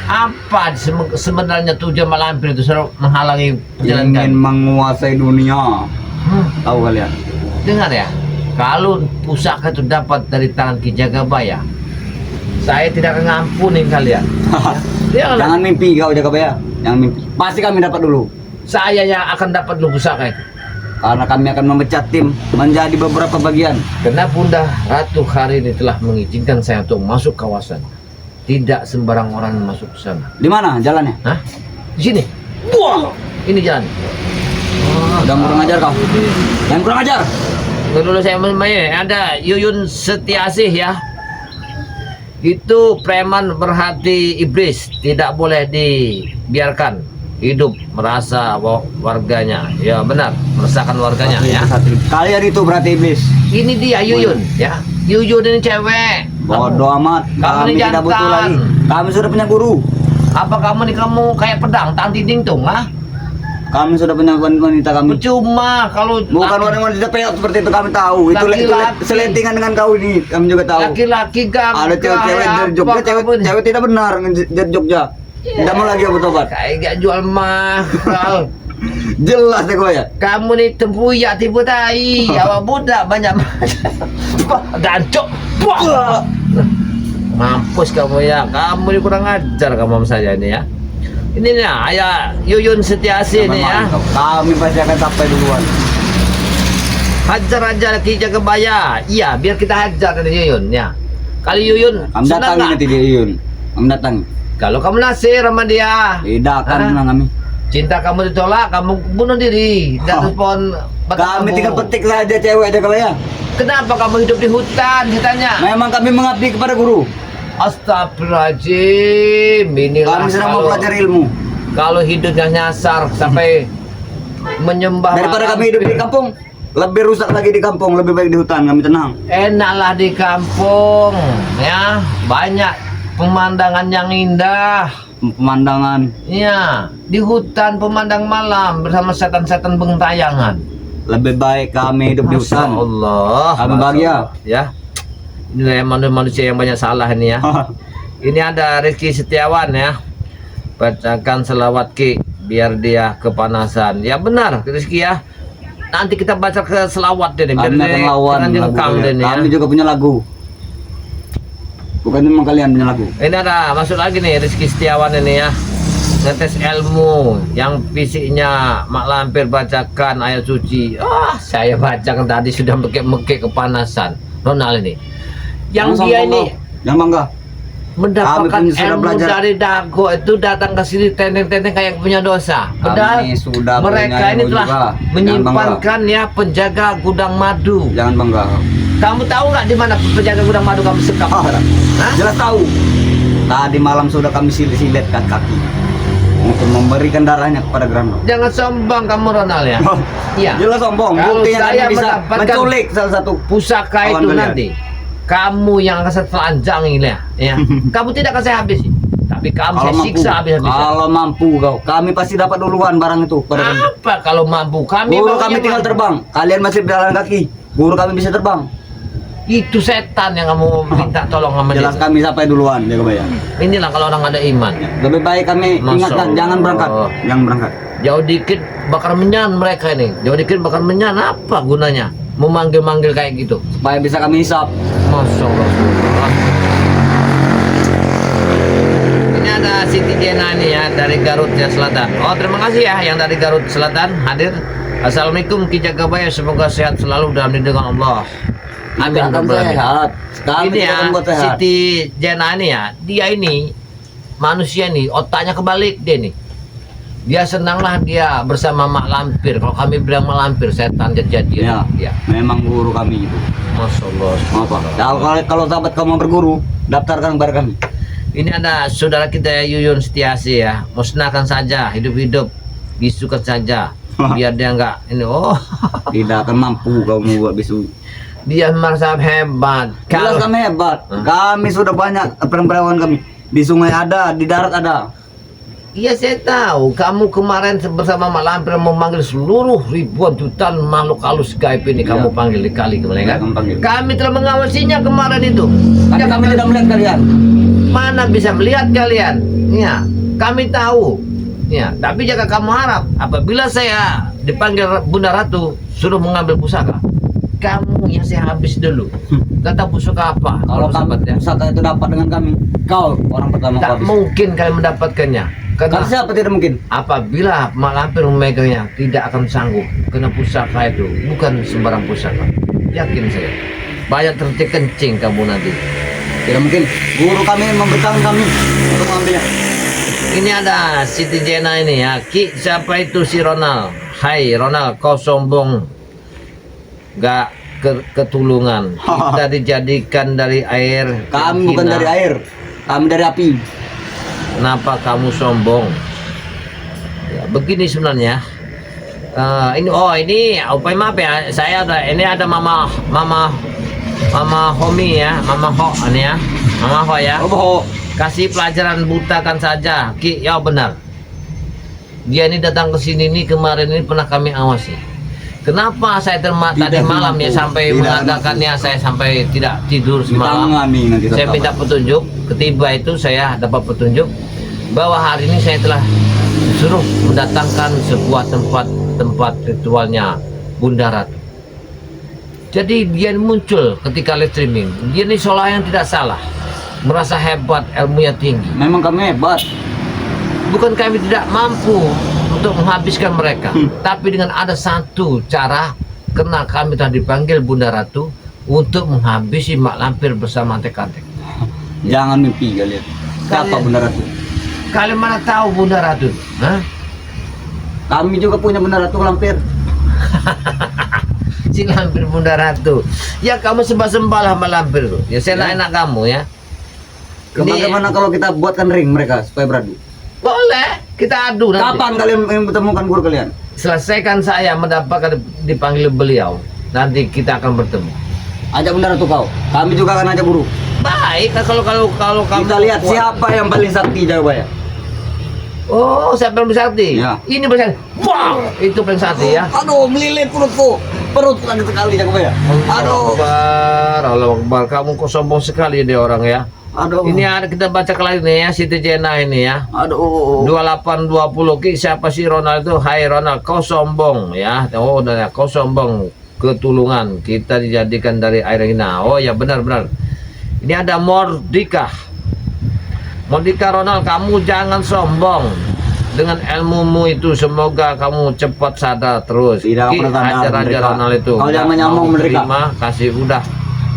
Speaker 1: Apa sebenarnya tujuan Mak Lampir itu suruh menghalangi perjalanan
Speaker 2: Ingin
Speaker 1: kami?
Speaker 2: menguasai dunia. Tahu kalian?
Speaker 1: Dengar ya, kalau pusaka itu dapat dari tangan Ki Jagabaya, saya tidak akan ngampunin kalian. Dia
Speaker 2: Jangan mimpi kau Jagabaya. Jangan mimpi. Pasti kami dapat dulu.
Speaker 1: saya yang akan dapat dulu pusaka itu.
Speaker 2: Karena kami akan memecah tim menjadi beberapa bagian.
Speaker 1: Karena Bunda Ratu hari ini telah mengizinkan saya untuk masuk kawasan. Tidak sembarang orang yang masuk ke sana.
Speaker 2: Di mana jalannya?
Speaker 1: Hah? Di sini. Wah, ini jalan.
Speaker 2: Udah kurang ajar kau. Jangan kurang ajar.
Speaker 1: Dulu saya main ada Yuyun Setiasih ya. Itu preman berhati iblis, tidak boleh dibiarkan hidup merasa warganya. Ya benar, meresahkan warganya ya.
Speaker 2: Kalian itu berarti iblis.
Speaker 1: Ini dia Yuyun ya. Yuyun ini cewek.
Speaker 2: Bodoh amat.
Speaker 1: Kamu
Speaker 2: Kami
Speaker 1: ini
Speaker 2: tidak butuh
Speaker 1: jantan.
Speaker 2: lagi. Kami sudah punya guru.
Speaker 1: Apa kamu nih kamu kayak pedang tang dinding tuh, ah?
Speaker 2: Kami sudah punya wanita kami.
Speaker 1: Percuma kalau
Speaker 2: Bukan wanita peot seperti itu kami tahu. Itu
Speaker 1: Laki-laki.
Speaker 2: selentingan dengan kau ini. Kami juga tahu.
Speaker 1: laki-laki gak
Speaker 2: Ada cewek-cewek dari Jogja, cewek tidak benar dari Jogja. Tidak mau lagi bertobat.
Speaker 1: kayak gak jual mahal.
Speaker 2: Jelas deh gue ya.
Speaker 1: Kamu nih tempuyak tipu tai. Awak budak banyak dancok. Wah. Mampus kamu ya. Kamu ini kurang ajar kamu sama saya ini ya. Ini nih ayah Yuyun Setiasih ini ya.
Speaker 2: Kami pasti akan sampai duluan.
Speaker 1: Hajar aja Ki Jagabaya. Iya, biar kita hajar dari Yuyun ya. Kali Yuyun
Speaker 2: Kami
Speaker 1: senang
Speaker 2: datangi
Speaker 1: nggak?
Speaker 2: nanti dia Yun. Kami datang.
Speaker 1: Kalau kamu nasir sama dia,
Speaker 2: Tidak akan
Speaker 1: Hah?
Speaker 2: menang kami.
Speaker 1: cinta kamu ditolak, kamu bunuh diri. Dan
Speaker 2: Oh.
Speaker 1: respon
Speaker 2: Kami tinggal petik saja cewek aja kalau ya.
Speaker 1: Kenapa kamu hidup di hutan? Ditanya.
Speaker 2: Memang kami mengabdi kepada guru.
Speaker 1: Astagfirullahaladzim. Inilah
Speaker 2: Kami sedang mau
Speaker 1: kalau,
Speaker 2: belajar ilmu.
Speaker 1: kalau hidupnya nyasar sampai menyembah
Speaker 2: Daripada
Speaker 1: mak
Speaker 2: kami hidup di
Speaker 1: lampir.
Speaker 2: kampung, lebih rusak lagi di kampung, lebih baik di hutan, kami tenang.
Speaker 1: Enaklah di kampung ya, banyak pemandangan yang indah.
Speaker 2: Pemandangan
Speaker 1: Ya, di hutan pemandang malam bersama setan-setan bentayangan.
Speaker 2: lebih baik kami hidup di
Speaker 1: Masya
Speaker 2: hutan.
Speaker 1: Allah,
Speaker 2: Kami
Speaker 1: Masya
Speaker 2: bahagia.
Speaker 1: Allah. Ya, ini manusia yang banyak salah ini ya. Ini ada Rizky Setiawan ya. Bacakan selawat Ki biar dia kepanasan. Ya benar Rizky ya. Nanti kita baca ke selawat deh biar
Speaker 2: Kami akan
Speaker 1: dia
Speaker 2: lawan
Speaker 1: jangan
Speaker 2: lagu
Speaker 1: direkam
Speaker 2: kalian.
Speaker 1: deh nih ya.
Speaker 2: Kami juga punya lagu. Bukan memang kalian punya lagu.
Speaker 1: Ini ada masuk lagi nih Rizky Setiawan ini ya. Ngetes ilmu yang fisiknya Mak Lampir bacakan ayat suci. Saya bacakan tadi sudah mekek kepanasan. Ronald ini. Yang
Speaker 2: Jangan
Speaker 1: dia
Speaker 2: sombong
Speaker 1: ini
Speaker 2: kau. Jangan bangga.
Speaker 1: mendapatkan
Speaker 2: Kami pun sudah
Speaker 1: ilmu
Speaker 2: belajar.
Speaker 1: dari dago itu datang ke sini tenteng-tenteng kayak punya dosa. Padahal
Speaker 2: Kami sudah
Speaker 1: mereka
Speaker 2: punya
Speaker 1: ini
Speaker 2: ilmu
Speaker 1: telah
Speaker 2: juga. Jangan
Speaker 1: menyimpankan ya penjaga gudang madu.
Speaker 2: Jangan bangga.
Speaker 1: Kamu tahu nggak di mana penjaga gudang madu kamu sekap?
Speaker 2: Ah,
Speaker 1: Hah?
Speaker 2: jelas tahu. Tadi malam sudah kami silet kaki untuk memberikan darahnya kepada Grano.
Speaker 1: Jangan sombong kamu Ronald ya. Iya.
Speaker 2: Jelas sombong.
Speaker 1: Kalau
Speaker 2: Buktinya
Speaker 1: saya
Speaker 2: kami bisa
Speaker 1: mendapatkan
Speaker 2: menculik salah satu
Speaker 1: Pusaka
Speaker 2: kawan
Speaker 1: itu
Speaker 2: kalian.
Speaker 1: nanti kamu yang akan saya telanjang ini ya. Kamu tidak akan saya habisi. Tapi kamu saya siksa habis-habisan.
Speaker 2: Kalau mampu kau, kami pasti dapat duluan barang itu. Pada kami.
Speaker 1: Apa kalau mampu? Kami
Speaker 2: Guru
Speaker 1: maunya
Speaker 2: kami tinggal
Speaker 1: mampu.
Speaker 2: terbang. Kalian masih berjalan kaki. Guru kami bisa terbang.
Speaker 1: Itu setan yang kamu minta tolong sama dia.
Speaker 2: Jelas kami sampai duluan, jaga bayar.
Speaker 1: Inilah kalau orang ada iman.
Speaker 2: Lebih baik kami
Speaker 1: Masya
Speaker 2: ingatkan,
Speaker 1: Allah.
Speaker 2: jangan berangkat. Jangan berangkat.
Speaker 1: Jauh dikit bakar menyan mereka ini. Jauh dikit bakar menyan apa gunanya? Memanggil-manggil kayak gitu.
Speaker 2: Supaya bisa kami hisap.
Speaker 1: Masya Allah. Ini ada Siti Jena ini ya dari Garut ya Selatan. Oh terima kasih ya yang dari Garut Selatan hadir. Assalamualaikum Ki Jagabaya, semoga sehat selalu dalam lindungan Allah. Amin.
Speaker 2: Kita akan
Speaker 1: Rabbal alamin.
Speaker 2: sehat. Kami
Speaker 1: Ini
Speaker 2: tidak
Speaker 1: ya
Speaker 2: akan buat sehat.
Speaker 1: Siti Jena ini ya, dia ini manusia nih otaknya kebalik dia nih. Dia senanglah dia bersama Mak Lampir. Kalau kami bilang Mak Lampir setan jadi
Speaker 2: Ya,
Speaker 1: ya.
Speaker 2: memang guru kami itu.
Speaker 1: Masya Allah.
Speaker 2: Apa? Kalau sahabat kamu berguru, daftarkan kepada kami.
Speaker 1: Ini ada saudara kita Yuyun Setiasi ya, musnahkan saja hidup-hidup, bisukan saja, biar dia enggak ini. Oh,
Speaker 2: Tidak akan mampu kau membuat bisu.
Speaker 1: dia merasa hebat.
Speaker 2: Jelas kami hebat. Kami sudah banyak perawan kami. Di sungai ada, di darat ada.
Speaker 1: Iya saya tahu, kamu kemarin bersama Mak Lampir memanggil seluruh ribuan jutaan makhluk halus gaib ini kamu
Speaker 2: Iya.
Speaker 1: panggil di kali kemarin kan?
Speaker 2: Kami panggil.
Speaker 1: Kami telah mengawasinya kemarin itu.
Speaker 2: Karena kami tidak melihat kalian.
Speaker 1: Mana bisa melihat kalian? Ya, kami tahu. Ya, tapi jika kamu harap apabila saya dipanggil Bunda Ratu suruh mengambil pusaka, kamu yang saya habis dulu. Kata pusaka apa?
Speaker 2: Kalau
Speaker 1: sahabat
Speaker 2: kamu pusaka itu dapat dengan kami, kau orang pertama
Speaker 1: tak
Speaker 2: kau habis.
Speaker 1: mungkin kalian mendapatkannya. Karena
Speaker 2: Kalau siapa tidak mungkin?
Speaker 1: apabila Mak Lampir memegangnya tidak akan sanggup. Karena pusaka itu bukan sembarang pusaka. Yakin saya. Banyak tertik kencing kamu nanti.
Speaker 2: Tidak mungkin. Guru kami memberitahu kami untuk mengambilnya.
Speaker 1: Ini ada Siti Jena ini ya. Ki, siapa itu si Ronald? Hai Ronald, kau sombong. Gak ketulungan. Kita dijadikan dari air.
Speaker 2: Kami
Speaker 1: yang
Speaker 2: bukan
Speaker 1: hina.
Speaker 2: dari air, kami dari api.
Speaker 1: Kenapa kamu sombong? Ya, begini sebenarnya. Ini maaf ya. Saya ada ini ada Mama Homi ya, Mama Ho ini ya. Mama Ho ya.
Speaker 2: Oh, bohong.
Speaker 1: Kasih pelajaran butakan saja. Ki, ya benar. Dia ini datang ke sini nih kemarin ini pernah kami awasi. Kenapa saya tadi
Speaker 2: Tidak
Speaker 1: malam ya
Speaker 2: mampu.
Speaker 1: sampai
Speaker 2: Tidak
Speaker 1: mengadakannya saya sampai tidak tidur
Speaker 2: Kita
Speaker 1: semalam.
Speaker 2: mengambil nanti
Speaker 1: Saya
Speaker 2: tetap.
Speaker 1: minta petunjuk, ketiba itu saya dapat petunjuk bahwa hari ini saya telah disuruh mendatangkan sebuah tempat ritualnya Bunda Ratu. Jadi dia muncul ketika live streaming. Dia ini seolah yang tidak salah, merasa hebat, ilmunya tinggi.
Speaker 2: Memang kami hebat.
Speaker 1: Bukan kami tidak mampu untuk menghabiskan mereka, tapi dengan ada satu cara, karena kami telah dipanggil Bunda Ratu untuk menghabisi Mak Lampir bersama antek-antek.
Speaker 2: Jangan mimpi kalian. Siapa
Speaker 1: Kalian-
Speaker 2: Bunda Ratu?
Speaker 1: Kalian mana tahu Bunda Ratu? Hah?
Speaker 2: Kami juga punya Bunda Ratu Lampir.
Speaker 1: Si Lampir Bunda Ratu. Ya kamu sembah-sembah lah sama Lampir tuh. Ya saya enak kamu ya.
Speaker 2: Bagaimana kalau kita buatkan ring mereka supaya beradu?
Speaker 1: Boleh, kita adu nanti.
Speaker 2: Kapan kalian temukan guru kalian?
Speaker 1: selesaikan saya mendapatkan dipanggil beliau, nanti kita akan bertemu.
Speaker 2: Ajak benar tuh kau. Kami juga akan ajak guru.
Speaker 1: Baik, kalau kamu
Speaker 2: Kita lihat
Speaker 1: kuat.
Speaker 2: siapa yang paling sakti Jagabaya.
Speaker 1: Oh, siapa yang bersakti?
Speaker 2: Ya.
Speaker 1: Ini bersakti. Wow, itu paling sakti ya.
Speaker 2: Aduh, melilit perutku. Perutku sakit sekali Jagabaya. Aduh.
Speaker 1: Allah Akbar, kamu kok sombong sekali dia orang ya.
Speaker 2: Aduh.
Speaker 1: Ini ada kita baca lagi nih ya, Siti Jena ini ya.
Speaker 2: Aduh.
Speaker 1: 2820 Ki, siapa sih Ronald itu? Hai Ronald, kau sombong ya. Oh, udah ya, kau sombong. Ketulungan kita dijadikan dari air hina. Oh ya, benar-benar. Ini ada Mordika. Mordika Ronald, kamu jangan sombong. Dengan ilmumu itu semoga kamu cepat sadar terus.
Speaker 2: Tidak
Speaker 1: Ki,
Speaker 2: pernah sadar,
Speaker 1: ajar aja
Speaker 2: Merdeka.
Speaker 1: Ronald itu.
Speaker 2: Kau jangan nyamong, Merdeka.
Speaker 1: Terima kasih udah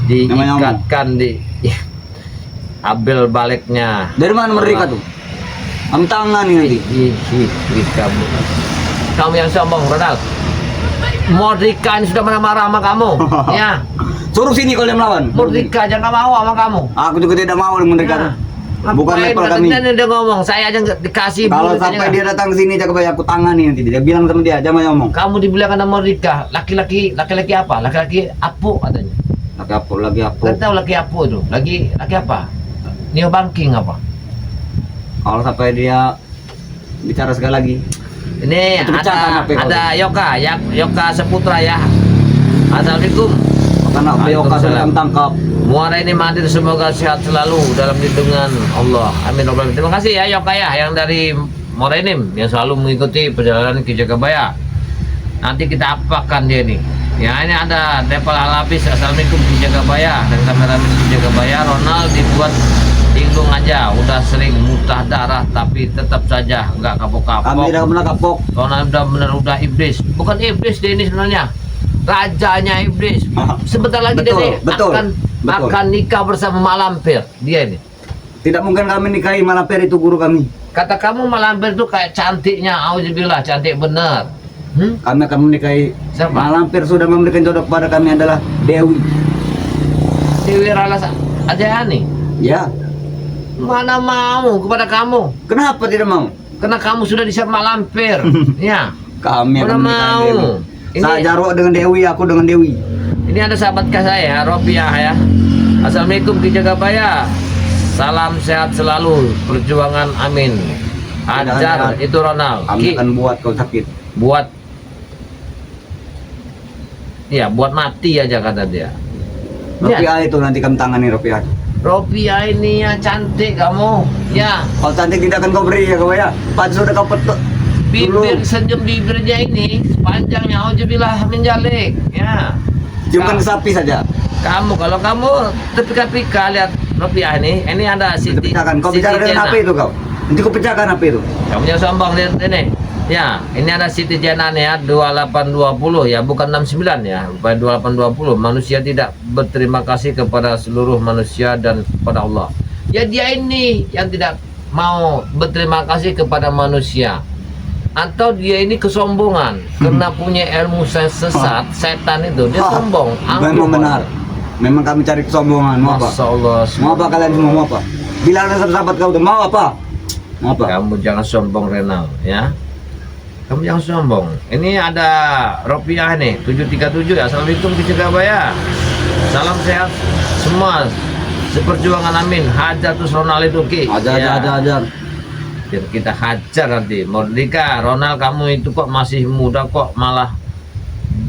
Speaker 1: diikatkan di abel baliknya.
Speaker 2: Dari mana mereka tuh? Am tangan ini nanti.
Speaker 1: Ih, kamu yang sombong Ronald. Mordika ini sudah marah-marah sama kamu. Ya,
Speaker 2: Suruh sini kalau dia melawan.
Speaker 1: Mordika jangan mau sama kamu.
Speaker 2: Aku juga tidak mau dengan mereka.
Speaker 1: Nah,
Speaker 2: Bukan
Speaker 1: ngapain
Speaker 2: level kami.
Speaker 1: Dia udah ngomong, saya aja nggak dikasih.
Speaker 2: Kalau
Speaker 1: mulut
Speaker 2: sampai
Speaker 1: aja.
Speaker 2: dia datang ke sini Jagabaya aku tangani nanti. Dia bilang sama dia, jangan ngomong.
Speaker 1: Kamu dibilang sama Mordika, laki-laki apa? Laki-laki apu katanya.
Speaker 2: Lagi apa?
Speaker 1: Nggak tahu laki apu itu. Laki apa? Neo banking apa?
Speaker 2: Kalau sampai dia bicara sekali lagi.
Speaker 1: Ini
Speaker 2: Itu pecahkan HP kau.
Speaker 1: ada Yoka Seputra ya. Assalamualaikum.
Speaker 2: Karena Yoka sudah tangkap.
Speaker 1: Muara ini Madir semoga sehat selalu dalam lindungan Allah. Amin. Terima kasih ya Yoka ya yang dari Morenim yang selalu mengikuti perjalanan ke Jagabaya. Nanti kita apakan dia nih. Ya ini ada Depal Halapis. Assalamualaikum ke Jagabaya dan kameramen ke Jagabaya. Ronald dibuat linglung aja, udah sering muntah darah tapi tetap saja nggak kapok-kapok.
Speaker 2: Kami tidak pernah kapok.
Speaker 1: Ronald udah iblis. Bukan iblis dia ini sebenarnya. Rajanya iblis. Sebentar lagi
Speaker 2: Betul,
Speaker 1: dia nih
Speaker 2: betul,
Speaker 1: akan
Speaker 2: betul.
Speaker 1: akan nikah bersama Malampir. Dia ini.
Speaker 2: Tidak mungkin kami nikahi Malampir itu guru kami.
Speaker 1: Kata kamu Malampir itu kayak cantiknya, auzubillah, cantik bener.
Speaker 2: Kami akan menikahi.
Speaker 1: Siapa?
Speaker 2: Malampir sudah memberikan jodoh kepada kami adalah Dewi.
Speaker 1: Dewi Ralas Ajayani.
Speaker 2: Ya.
Speaker 1: Mana mau kepada kamu?
Speaker 2: Kenapa tidak mau?
Speaker 1: Karena kamu sudah disiap Malampir. Ya.
Speaker 2: Kami
Speaker 1: Mana
Speaker 2: akan menikahi
Speaker 1: mau?
Speaker 2: Dewi.
Speaker 1: Ini-
Speaker 2: Saya Jarwo dengan Dewi, aku dengan Dewi.
Speaker 1: Ini ada sahabat saya, Robiah ya. Assalamualaikum Ki Jagabaya. Salam sehat selalu, perjuangan amin. Ajar
Speaker 2: Tidak,
Speaker 1: itu Ronald.
Speaker 2: Kami
Speaker 1: Ki,
Speaker 2: akan buat kau sakit.
Speaker 1: buat ya buat mati aja kata dia. Ya,
Speaker 2: Ropiah itu nanti kami tangani Ropiah.
Speaker 1: Robiah ini ya cantik kamu. Ya,
Speaker 2: Kalau cantik tidak akan kau beri ya kau ya. Pas sudah kau petuk.
Speaker 1: bibir senyum bibirnya ini panjangnya auzubillah menjalik. Ya.
Speaker 2: Ciumkan sapi saja.
Speaker 1: Kalau kamu pika-pika lihat Robiah ini ada
Speaker 2: Itu
Speaker 1: Siti.
Speaker 2: pecahkan. Kau
Speaker 1: Siti
Speaker 2: bicara dengan
Speaker 1: Jena.
Speaker 2: HP itu kau. Nanti kau pecahkan HP itu.
Speaker 1: Kamu jangan sombong lihat ini. Ya, ini ada Siti Jena nih ya 2820 ya, bukan 69 ya, bukan 2820. Manusia tidak berterima kasih kepada seluruh manusia dan kepada Allah. Ya dia ini yang tidak mau berterima kasih kepada manusia. Atau dia ini kesombongan karena punya ilmu sesat, setan itu dia sombong.
Speaker 2: Memang benar. Memang kami cari kesombongan. Mau apa?
Speaker 1: Masya Allah.
Speaker 2: Mau apa kalian semua? Mau apa? Bilang dengan sahabat kau tuh. Mau apa? Mau apa?
Speaker 1: Kamu jangan sombong Renal ya. Kamu jangan sombong. Ini ada Ropiah nih 737 ya. Assalamualaikum Ki Jagabaya. Salam sehat semua. Seperjuangan amin. Hajar terus Ronald itu Ki.
Speaker 2: Ajar.
Speaker 1: Biar kita hajar nanti. Mordika, Ronald kamu itu kok masih muda kok malah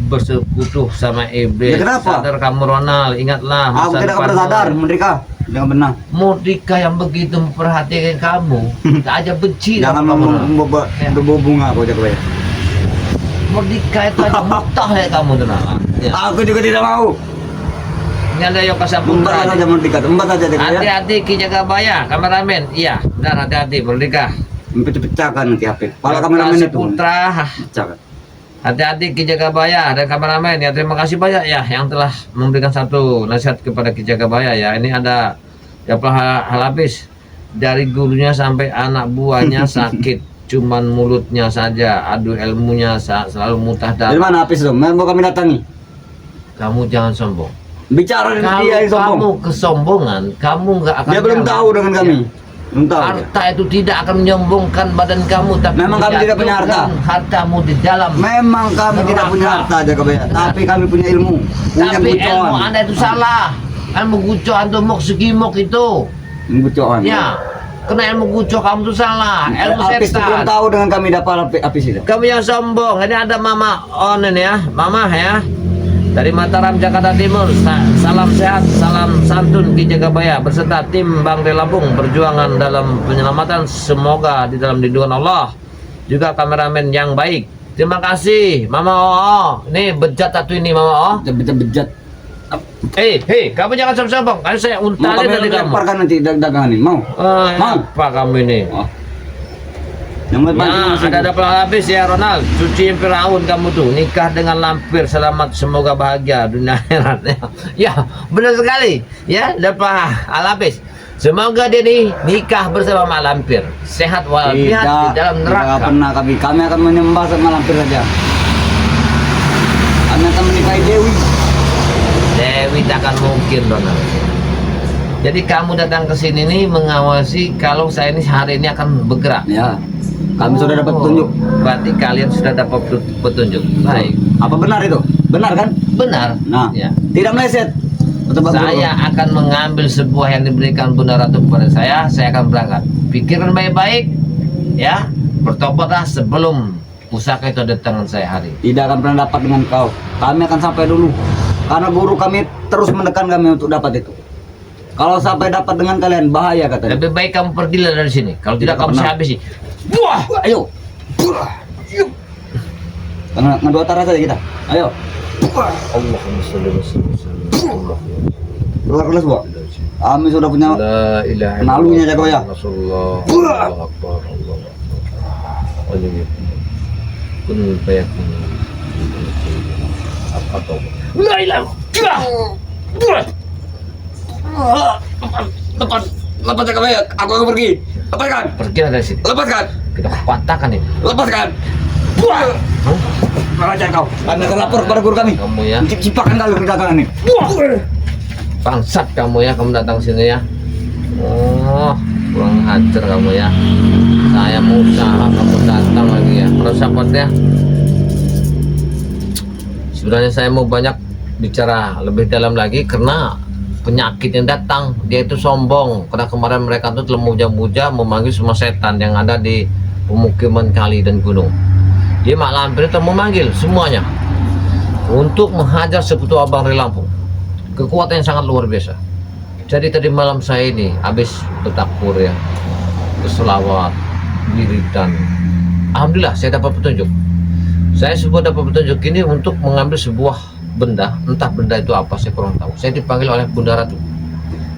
Speaker 1: bersekutu sama iblis.
Speaker 2: Ya, kenapa?
Speaker 1: Sadar kamu Ronald, ingatlah
Speaker 2: Aku tidak pernah sadar, mereka. Jangan benar.
Speaker 1: Mordika yang begitu memperhatikan kamu, tak aja benci.
Speaker 2: Jangan
Speaker 1: sama kamu.
Speaker 2: berbau bunga kau jaga ya.
Speaker 1: Mordika itu aja mutah ya kamu tuh Nala. Ya.
Speaker 2: Aku juga tidak mau.
Speaker 1: Ini ada Yoka
Speaker 2: Empat
Speaker 1: Saputra.
Speaker 2: saja Merdeka, empat saja jaga ya.
Speaker 1: Hati-hati Ki Jagabaya, kameramen. Iya, benar hati-hati Mordika.
Speaker 2: Pecahkan nanti HP. Kepala kameramen itu.
Speaker 1: Saputra.
Speaker 2: Pecahkan.
Speaker 1: Hati-hati Ki Jagabaya dan kameramen ya. Terima kasih banyak ya yang telah memberikan satu nasihat kepada Ki Jagabaya ya. Ini ada Depal Halapis, dari gurunya sampai anak buahnya sakit. Cuman mulutnya saja, adu ilmunya selalu muntah
Speaker 2: Dari
Speaker 1: darah.
Speaker 2: mana HP itu? Mau kami datangi.
Speaker 1: Kamu jangan sombong.
Speaker 2: Bicara dengan
Speaker 1: Kalau
Speaker 2: dia yang sombong.
Speaker 1: kamu kesombongan, kamu nggak akan
Speaker 2: Dia belum
Speaker 1: jalan.
Speaker 2: tahu dengan kami.
Speaker 1: Ya.
Speaker 2: Entah.
Speaker 1: Harta itu tidak akan menyombongkan badan kamu, tapi
Speaker 2: Memang kami tidak punya harta.
Speaker 1: menjatuhkan hartamu di dalam.
Speaker 2: Memang kami tidak
Speaker 1: Neraka.
Speaker 2: punya harta Jagabaya, tapi kami punya ilmu, punya
Speaker 1: Tapi ilmu
Speaker 2: gucoan.
Speaker 1: Anda itu salah. Ilmu guco antum mok segimok itu.
Speaker 2: Gucoan.
Speaker 1: Ya. Kena ilmu guco kamu itu salah. Ilmu
Speaker 2: Apis itu belum
Speaker 1: setan.
Speaker 2: tahu dengan kami dapat apis itu.
Speaker 1: Kamu yang sombong. Ini ada Mama On ini ya. Mama ya. Dari Mataram, Jakarta Timur. Salam sehat, salam santun Ki Jagabaya beserta tim Bang de Lampung perjuangan dalam penyelamatan, semoga di dalam lindungan Allah. Juga kameramen yang baik. Terima kasih Mama Oo. Ini bejat satu ini Mama Oo.
Speaker 2: Bejat.
Speaker 1: Hei, kamu jangan sombong. Kan saya
Speaker 2: Mau
Speaker 1: untalin
Speaker 2: kami
Speaker 1: dari kamu.
Speaker 2: lemparkan nanti dagangan ini, mau? Mau?
Speaker 1: Apa kamu ini?
Speaker 2: Oh. Yang
Speaker 1: Ya, ada pelan habis ya Ronald. Cuci Firaun kamu tuh, nikah dengan lampir, selamat semoga bahagia dunia akhirat. Ya, benar sekali. Ya, dapat alapis. Semoga dia nih nikah bersama mak lampir, sehat walafiat di dalam
Speaker 2: Tidak
Speaker 1: neraka.
Speaker 2: pernah kami akan menyembah sama lampir saja. Kami akan menikahi Dewi.
Speaker 1: Dewi takkan mungkin Ronald. Jadi kamu datang ke sini nih mengawasi kalau saya ini hari ini akan bergerak.
Speaker 2: Ya, kami sudah dapat petunjuk.
Speaker 1: Berarti kalian sudah dapat petunjuk. Baik.
Speaker 2: Apa benar itu? Benar kan?
Speaker 1: Benar.
Speaker 2: Nah,
Speaker 1: Ya.
Speaker 2: tidak meleset.
Speaker 1: Saya akan mengambil sebuah yang diberikan Bunda Ratu kepada saya akan berangkat. Pikirkan baik-baik, ya. Bertobatlah sebelum pusaka itu ada di tangan saya hari.
Speaker 2: Tidak akan pernah dapat dengan kau. Kami akan sampai dulu. Karena guru kami terus menekan kami untuk dapat itu. Kalau sampai dapat dengan kalian bahaya katanya.
Speaker 1: Lebih baik kamu pergilah dari sini. Kalau tidak kamu
Speaker 2: pernah.
Speaker 1: saya habisi. Buah!
Speaker 2: Ayo. Karena ngadu utara saja kita. Ayo.
Speaker 1: Allahumma sholli wa sallim.
Speaker 2: Keluar kelas, Bu. Kami sudah punya
Speaker 1: La ilaha
Speaker 2: Nalunya jago ya.
Speaker 1: Rasulullah.
Speaker 2: Buah!
Speaker 1: Allahu Akbar. Allahu Akbar. Allahu kun fayakun. Apa tau? La ilaha illallah.
Speaker 2: Lepas Jagabaya, aku akan pergi. Lepaskan.
Speaker 1: Pergilah dari sini.
Speaker 2: Lepaskan.
Speaker 1: Kita patahkan ini.
Speaker 2: Lepaskan. Buah. Raja kau. Kami akan lapor kepada guru kami.
Speaker 1: Kamu ya,
Speaker 2: Cipakan kali kedatangan ini.
Speaker 1: bangsat kamu ya, kamu datang sini ya. Oh, kurang ajar kamu ya. Saya mau usaha, kamu datang lagi ya. Kalau sahabat ya, sebenarnya saya mau banyak bicara lebih dalam lagi karena penyakit yang datang, dia itu sombong. Karena kemarin mereka tuh telah muja-muja memanggil semua setan yang ada di pemukiman kali dan gunung. Dia mak lampir itu memanggil semuanya untuk menghajar sekutu Abang dari Lampung. Kekuatan yang sangat luar biasa. Jadi tadi malam saya ini habis bertakbur ya, berselawat, wiridan. Alhamdulillah saya dapat petunjuk. Saya dapat petunjuk ini untuk mengambil sebuah benda, entah benda itu apa saya kurang tahu. Saya dipanggil oleh Bunda Ratu.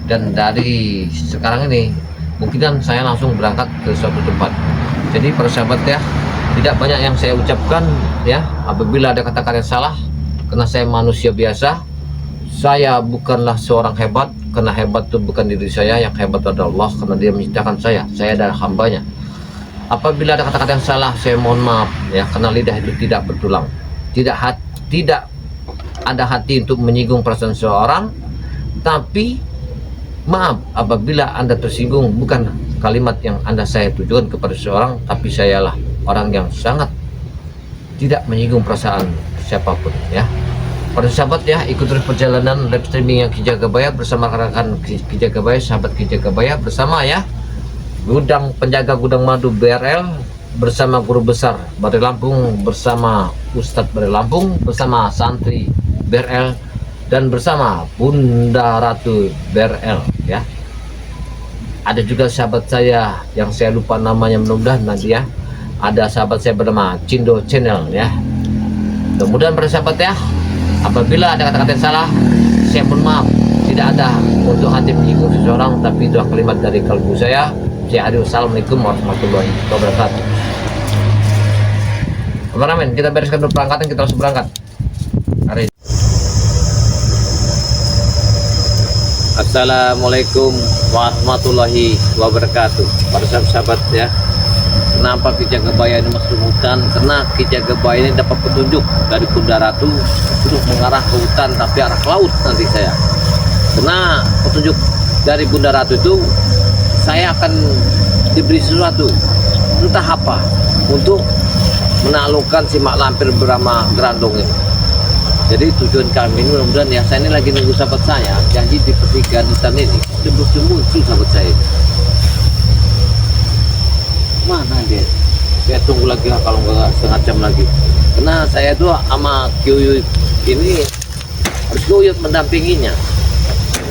Speaker 1: Dan dari sekarang ini mungkin saya langsung berangkat ke suatu tempat. Jadi para sahabat ya, tidak banyak yang saya ucapkan ya. Apabila ada kata-kata yang salah, karena saya manusia biasa, saya bukanlah seorang hebat, karena hebat itu bukan diri saya, yang hebat adalah Allah, karena dia menciptakan saya adalah hambanya. Apabila ada kata-kata yang salah, saya mohon maaf ya, karena lidah itu tidak bertulang, tidak ada hati untuk menyinggung perasaan seorang. Tapi maaf apabila Anda tersinggung, bukan kalimat yang saya tujukan kepada seseorang, tapi sayalah orang yang sangat tidak menyinggung perasaan siapapun ya. Para sahabat ya, ikut terus perjalanan live streaming yang Ki Jagabaya bersama rekan Ki Jagabaya, sahabat Ki Jagabaya bersama ya, gudang penjaga gudang madu BRL, bersama guru besar Bari Lampung, bersama Ustadz Bari Lampung, bersama santri BRL, dan bersama Bunda Ratu BRL ya. Ada juga sahabat saya yang saya lupa namanya, mudah-mudahan nanti ya. Ada sahabat saya bernama Cindo Channel ya. Mudah-mudahan para sahabat ya, apabila ada kata-kata yang salah, saya mohon maaf. Tidak ada untuk hati menyinggung seseorang, tapi itu kalimat dari kalbu saya. Assalamualaikum warahmatullahi wabarakatuh. Kameramen, kita bereskan dulu perangkatan, kita langsung berangkat hari ini. Assalamualaikum warahmatullahi wabarakatuh. Para sahabat ya, kenapa Ki Jagabaya ini masuk hutan? Karena Ki Jagabaya ini dapat petunjuk dari Bunda Ratu untuk mengarah ke hutan, tapi arah ke laut nanti saya. Karena petunjuk dari Bunda Ratu itu saya akan diberi sesuatu, entah apa, untuk menaklukkan si mak lampir bernama Grandong ini. Jadi tujuan kami ini mudah-mudahan ya, saya ini lagi nunggu sahabat saya, janji di pertigaan hutan ini, muncul sahabat saya. Mana dia? Saya tunggu lagi lah, kalau nggak setengah jam lagi. Karena saya tuh sama Kyuyut ini harus Kyuyut mendampinginya.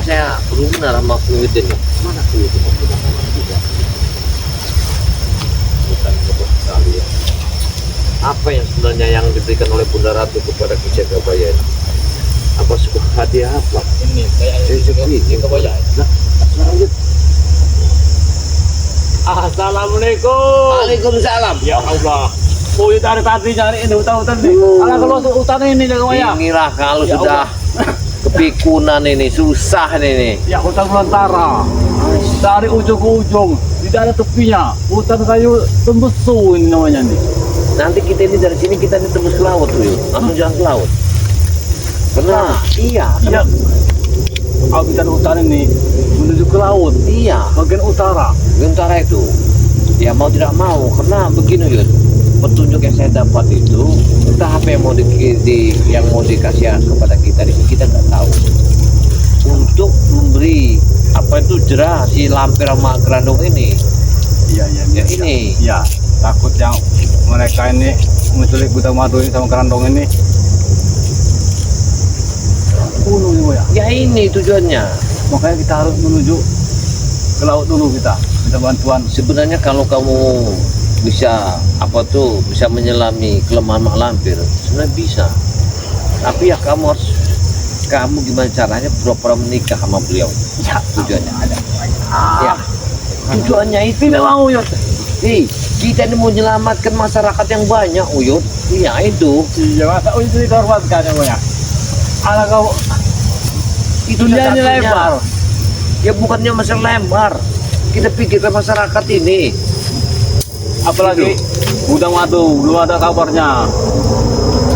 Speaker 1: Saya benar sama Kyuyut ini. Mana Kyuyut ini? Bukan sekali ya. Apa yang sebenarnya yang diberikan oleh Bunda Ratu kepada Ki Jagabaya ini? Apa sebuah hadiah apa?
Speaker 2: Ini kayak
Speaker 1: Ki Jagabaya. Nah, lanjut.
Speaker 2: Assalamualaikum.
Speaker 1: Waalaikumsalam.
Speaker 2: Ya Allah. Oh, itu dari tadi nyari ini hutan-hutan nih. Alah kalau hutan ini Jagabaya.
Speaker 1: Inilah kalau
Speaker 2: Ya
Speaker 1: sudah kepikunan ini, susah ini.
Speaker 2: Ya hutan belantara. Dari ujung ke ujung, tidak ada tepinya. Hutan kayu tembesu ini namanya nih.
Speaker 1: Nanti kita ini dari sini kita ini tembus ke laut tuh, langsung jalan ke laut. Karena iya,
Speaker 2: Ya. Habitat hutan ini menuju ke laut,
Speaker 1: iya,
Speaker 2: bagian utara.
Speaker 1: Utara itu. Ya mau tidak mau, karena begini Yud, petunjuk yang saya dapat itu, entah apa yang mau dikasih kepada kita, kita nggak tahu. Untuk memberi apa itu jerah si lampir sama Grandong ini.
Speaker 2: Iya,
Speaker 1: Ya ini.
Speaker 2: Ya, takut yang mereka ini menculik buta madu ini sama kerandong ini. Bunuh ya.
Speaker 1: Ya ini tujuannya.
Speaker 2: Makanya kita harus menuju ke laut dulu kita. Minta bantuan.
Speaker 1: Sebenarnya kalau kamu bisa bisa menyelami kelemahan mak lampir, sebenarnya bisa. Tapi ya kamu gimana caranya pura-pura menikah sama beliau.
Speaker 2: Ya,
Speaker 1: Tujuannya ada.
Speaker 2: Ah.
Speaker 1: Ya. Tujuannya itu
Speaker 2: Tidak mau ya.
Speaker 1: kita ini mau menyelamatkan masyarakat yang banyak, Uyut. Iya itu.
Speaker 2: Iya, masa itu dikorbankan ya, Boya. Alah kau
Speaker 1: Itu
Speaker 2: dunianya
Speaker 1: satunya.
Speaker 2: lebar.
Speaker 1: Ya bukannya masalah lebar. Kita pikirkan masyarakat ini.
Speaker 2: Apalagi gudang madu belum ada kabarnya.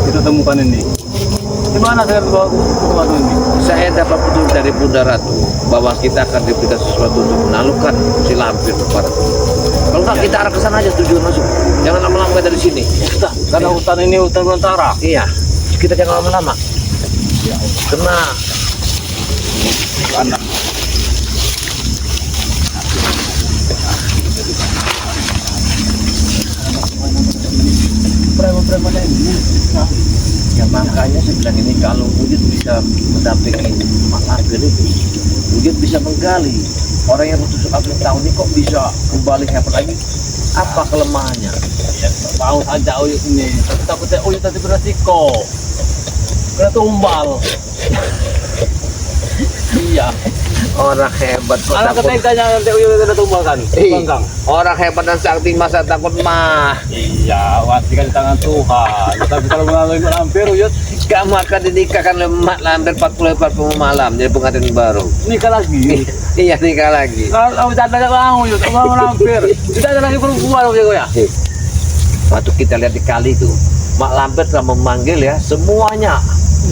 Speaker 2: Kita temukan ini. Di mana saya gudang madu ini?
Speaker 1: Saya dapat petunjuk dari Bunda Ratu bahwa kita akan diberikan sesuatu untuk menaklukkan si lampir kepada. Kalau enggak kita arah ke sana aja, tujuan masuk. Jangan lama-lama dari sini.
Speaker 2: Sudah, karena hutan ini hutan belantara.
Speaker 1: Iya, kita jangan lama-lama.
Speaker 2: Ya Allah.
Speaker 1: Karena
Speaker 2: Anak. Preman-preman ini.
Speaker 1: ya makanya saya bilang ini, kalau Wujud bisa mendampingi mak lampir itu, Wujud bisa menggali orang yang putus abis tahun ini kok bisa kembali hebat lagi. Apa kelemahannya?
Speaker 2: Ya, tahu aja Uyut ini. Tapi takutnya Uyut tadi beresiko. Kena tumbal. Iya.
Speaker 1: Orang hebat kok
Speaker 2: Anak
Speaker 1: takut.
Speaker 2: ketiganya nanti Uyut kena tumbal kan? Bangkang.
Speaker 1: Orang hebat dan sakti masa takut mah.
Speaker 2: Iya, wati kan di tangan Tuhan. Tapi kalau melalui lampir Uyut,
Speaker 1: Kamu akan dinikahkan oleh mak lampir 40 malam jadi pengantin baru.
Speaker 2: nikah lagi.
Speaker 1: Iya, nikah lagi.
Speaker 2: Kalau tidak ada mau Uyut, mau lampir. Tidak ada lagi perempuan Uyut ya.
Speaker 1: Waktu kita lihat di kali itu, mak lampir telah memanggil ya semuanya.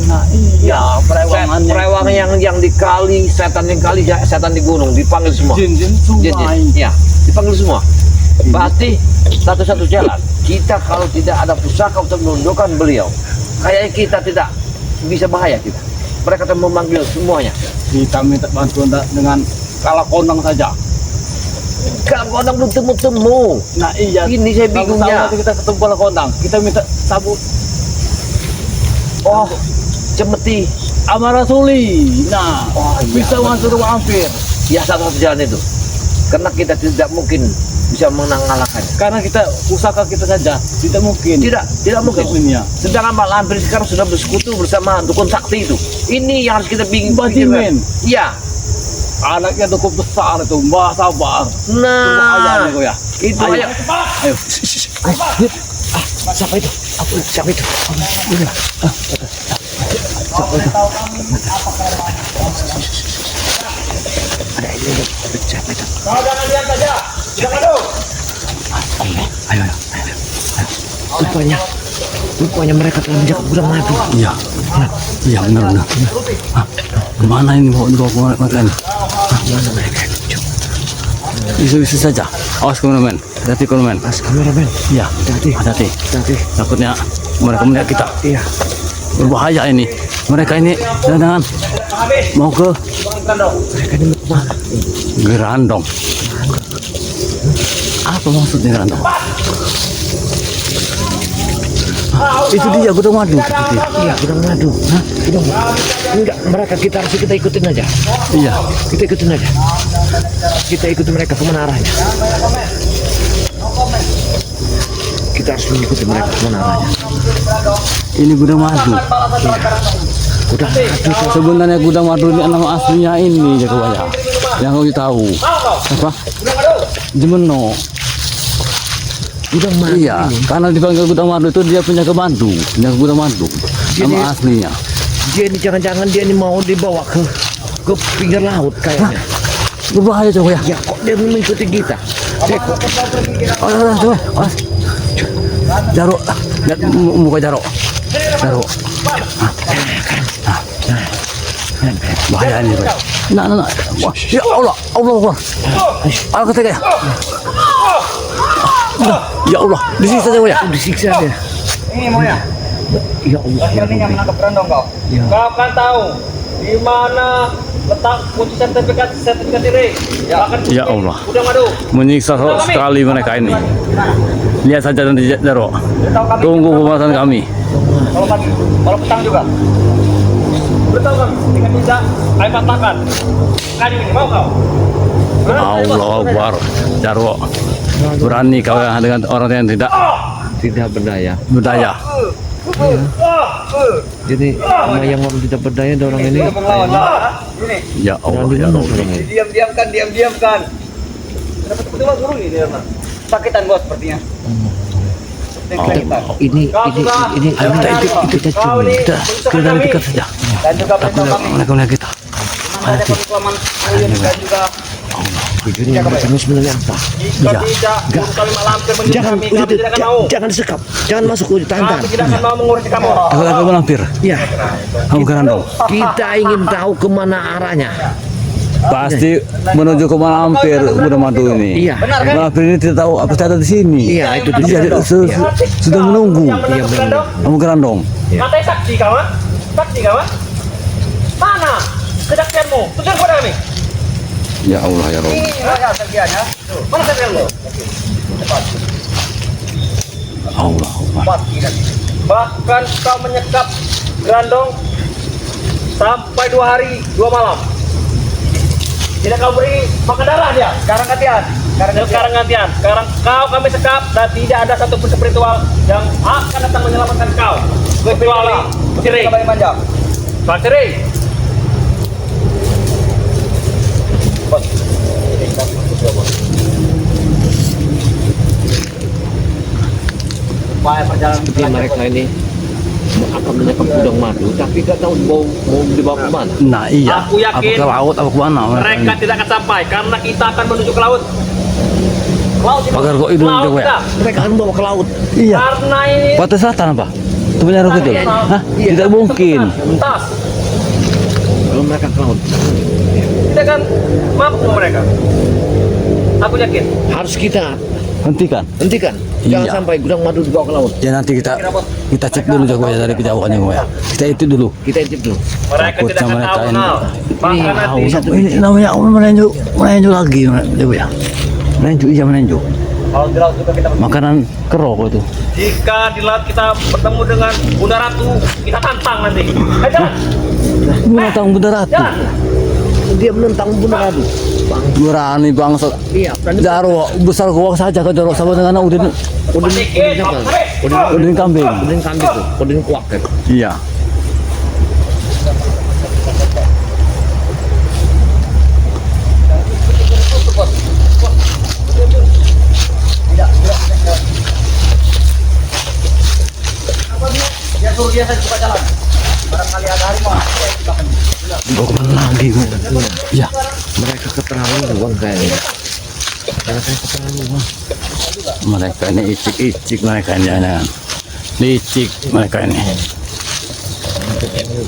Speaker 2: Nah iya, perewangannya.
Speaker 1: Perewang yang di kali, setan yang kali, setan di gunung dipanggil semua.
Speaker 2: Jin-jin sungai.
Speaker 1: Ya, dipanggil semua. Pasti satu-satu jalan. Kita kalau tidak ada pusaka untuk menundukkan beliau, kayaknya kita tidak bisa bahaya kita. Mereka akan memanggil semuanya.
Speaker 2: Kita minta bantuan dengan kala kondang saja.
Speaker 1: Kalau orang belum temu-temu.
Speaker 2: Nah iya.
Speaker 1: Ini saya bingungnya.
Speaker 2: Nanti kita ketemu kala kondang. Kita minta sabut
Speaker 1: Oh, cemeti.
Speaker 2: Amarasuli. Nah,
Speaker 1: Oh, iya,
Speaker 2: bisa masuk rumah hampir.
Speaker 1: Ya, satu-satu jalan itu. Karena kita tidak mungkin bisa mengalahkannya.
Speaker 2: Karena kita pusaka kita saja tidak mungkin.
Speaker 1: Tidak mungkin.
Speaker 2: Ya.
Speaker 1: Sedangkan mak lampir sekarang sudah bersekutu bersama dukun sakti itu. Ini yang harus kita
Speaker 2: Bajingan.
Speaker 1: Iya.
Speaker 2: Anaknya cukup besar itu, Mbah Sabar.
Speaker 1: Nah,
Speaker 2: Ayahnya kok ya.
Speaker 1: itu
Speaker 2: Ayo.
Speaker 1: ayo.
Speaker 2: Ayo.
Speaker 1: Siapa itu? Siapa itu? Ada ini. Siapa itu?
Speaker 2: Kau jangan lihat saja. Tidak ada.
Speaker 1: Ayo. Rupanya mereka telah menjaga gudang madu.
Speaker 3: Iya, iya benar. Kemana ini mau dibawa ke mana?
Speaker 1: Mana mereka?
Speaker 3: Isu-isu saja. Awas kameramen. Hati kameramen.
Speaker 2: Mas kameramen.
Speaker 3: Iya.
Speaker 2: Hati.
Speaker 3: Hati. Takutnya mereka melihat kita.
Speaker 2: Iya.
Speaker 3: Berbahaya ini. Mereka ini jangan mau ke Gerandong. Apa maksudnya Gerandong? Itu dia gudang madu.
Speaker 2: Iya, gudang madu. Hah? Gudang madu. Enggak, mereka kita harus kita ikutin aja.
Speaker 3: Iya.
Speaker 2: Kita ikutin aja. Kita ikutin mereka kemana arahnya. Kita harus mengikuti mereka kemana arahnya.
Speaker 3: Ini gudang madu.
Speaker 2: Gudang madu.
Speaker 3: Sebenarnya gudang madu ini nama aslinya ini Jakabaya. Yang kau tahu. Apa? Jemeno.
Speaker 2: Gudang madu.
Speaker 3: Iya,
Speaker 2: Ini.
Speaker 3: karena dipanggil gudang madu itu dia punya ke Bandung, punya ke gudang madu. Nama aslinya.
Speaker 2: Dia ini jangan-jangan dia ini mau dibawa ke pinggir laut kayaknya.
Speaker 3: Berbahaya coba ya.
Speaker 2: Ya kok dia mengikuti kita?
Speaker 3: Oh, Jaro, lihat muka Jaro. Jaro. Bahaya ini. Nah. Wah, ya Allah. Aku kata ya. Ya Allah, disiksa saja ya.
Speaker 2: Disiksa dia.
Speaker 4: Ini mau ya?
Speaker 2: Ya Allah. Ya
Speaker 4: Ini yang
Speaker 2: Rabbi.
Speaker 4: menangkap Brandong kau.
Speaker 2: Ya.
Speaker 4: Kau kan tahu di mana letak kunci sertifikat diri. Bahkan
Speaker 3: Ya Allah.
Speaker 4: udah madu.
Speaker 3: Menyiksa sekali mereka ini. Lihat saja nanti Jaro.
Speaker 4: Udah tahu kami.
Speaker 3: Tunggu pembahasan kami.
Speaker 4: Kalau petang juga. Udah tahu kan? Dengan bisa ayo patahkan. Kayu ini mau kau?
Speaker 3: Allah Akbar. Jaro. Berani kau ya dengan orang yang
Speaker 2: Tidak berdaya.
Speaker 3: berdaya.
Speaker 2: Jadi sama yang orang tidak berdaya ada orang ini.
Speaker 4: Ini.
Speaker 3: Ya Allah, ya Allah.
Speaker 4: Diam-diamkan. Kenapa tiba-tiba turun ini dia? Sakitan bos sepertinya. Sakitan.
Speaker 2: Ini
Speaker 3: Ayo kita cium, kita dari dekat saja.
Speaker 4: Dan juga
Speaker 3: Takut
Speaker 4: perintah kami.
Speaker 3: mereka melihat kita.
Speaker 4: Ada kelaman dan juga
Speaker 2: tujuannya mereka ini sebenarnya apa?
Speaker 4: jika tidak guru kami malampir menyuruh
Speaker 2: Jangan
Speaker 4: kami tidak akan mau.
Speaker 2: jangan disekap, jangan masuk ke tahan.
Speaker 4: Kami tidak akan mau mengurusi kamu.
Speaker 3: Takut aku melampir.
Speaker 2: Ya,
Speaker 3: Kamu Gerandong.
Speaker 2: kita ingin tahu kemana arahnya.
Speaker 3: Pasti menuju ke Malampir gudang madu ini.
Speaker 2: Iya.
Speaker 3: Malampir ini tidak tahu apa ada di sini.
Speaker 2: Iya, itu
Speaker 3: Dia
Speaker 2: dia.
Speaker 3: sudah menunggu.
Speaker 4: Iya benar.
Speaker 3: Kamu Gerandong.
Speaker 4: Katanya saksi kawan, saksi kawan. Mana kesaksianmu? Tunjukkan kepada kami.
Speaker 3: Ya Allah ya Rabb.
Speaker 4: Ini saya saksiannya. Mana saksianmu?
Speaker 3: Allah Akbar.
Speaker 4: Bahkan kau menyekap Gerandong sampai 2 hari 2 malam. Tidak kau beri makan darah dia. Sekarang gantian. Sekarang kau kami sekap dan tidak ada satupun spiritual yang akan datang menyelamatkan kau. Kecuali Siri. Pak Siri. Bos. Upaya perjalanan
Speaker 2: Seperti mereka ini akan menyekap gudang madu, tapi gak tahu mau dibawa kemana.
Speaker 3: Nah iya.
Speaker 4: Aku yakin
Speaker 3: Apa ke laut apa ke mana?
Speaker 4: mereka tidak akan sampai karena kita akan menuju ke laut. Laut ini.
Speaker 3: Pagar kok itu
Speaker 4: Laut
Speaker 3: juga ya?
Speaker 4: kita.
Speaker 2: Mereka akan bawa ke laut.
Speaker 3: Iya.
Speaker 4: Karena ini
Speaker 3: Pantai Selatan apa? Itu punya Roket itu? Hah? Tidak mungkin.
Speaker 4: tas.
Speaker 2: Kalau mereka ke laut,
Speaker 4: Tidak akan mampu mereka. Aku yakin.
Speaker 2: harus kita
Speaker 3: Hentikan.
Speaker 2: hentikan. Jangan
Speaker 3: Iya.
Speaker 2: sampai gudang madu dibawa ke laut.
Speaker 3: Ya nanti kita cek dulu Jagoya dari kejauhannya Jagoya. Kita itu dulu.
Speaker 2: Kita intip dulu.
Speaker 4: Mereka
Speaker 3: Takut
Speaker 4: tidak
Speaker 3: sama
Speaker 4: akan tahu
Speaker 3: mereka ini.
Speaker 4: kenal. Bahkan nanti
Speaker 3: Ini namanya menenjuk lagi Jagoya. Menenjuk iya menenjuk.
Speaker 4: kalau di laut juga kita
Speaker 3: Makanan kero itu.
Speaker 4: jika di laut kita bertemu dengan Bunda Ratu, kita tantang nanti. Ayo jalan.
Speaker 3: Menentang Bunda Ratu.
Speaker 4: Jalan.
Speaker 2: Dia menentang Bunda Ratu.
Speaker 3: Berani bangsa.
Speaker 2: Iya,
Speaker 3: Jaro besar gua saja ke Jaro sama dengan Udin
Speaker 4: Sedikit,
Speaker 2: apa?
Speaker 4: apa?
Speaker 3: Udin kambing.
Speaker 2: Udin kambing tuh, udin kuak kan.
Speaker 3: Iya.
Speaker 4: Dia suruh dia saja buka jalan. Barangkali ada harimau.
Speaker 3: Gua kemana lagi gua? Iya.
Speaker 2: Mereka keterlaluan kayaknya. Mereka keterlaluan.
Speaker 3: Mereka ini icik mereka ini jangan. Licik mereka ini.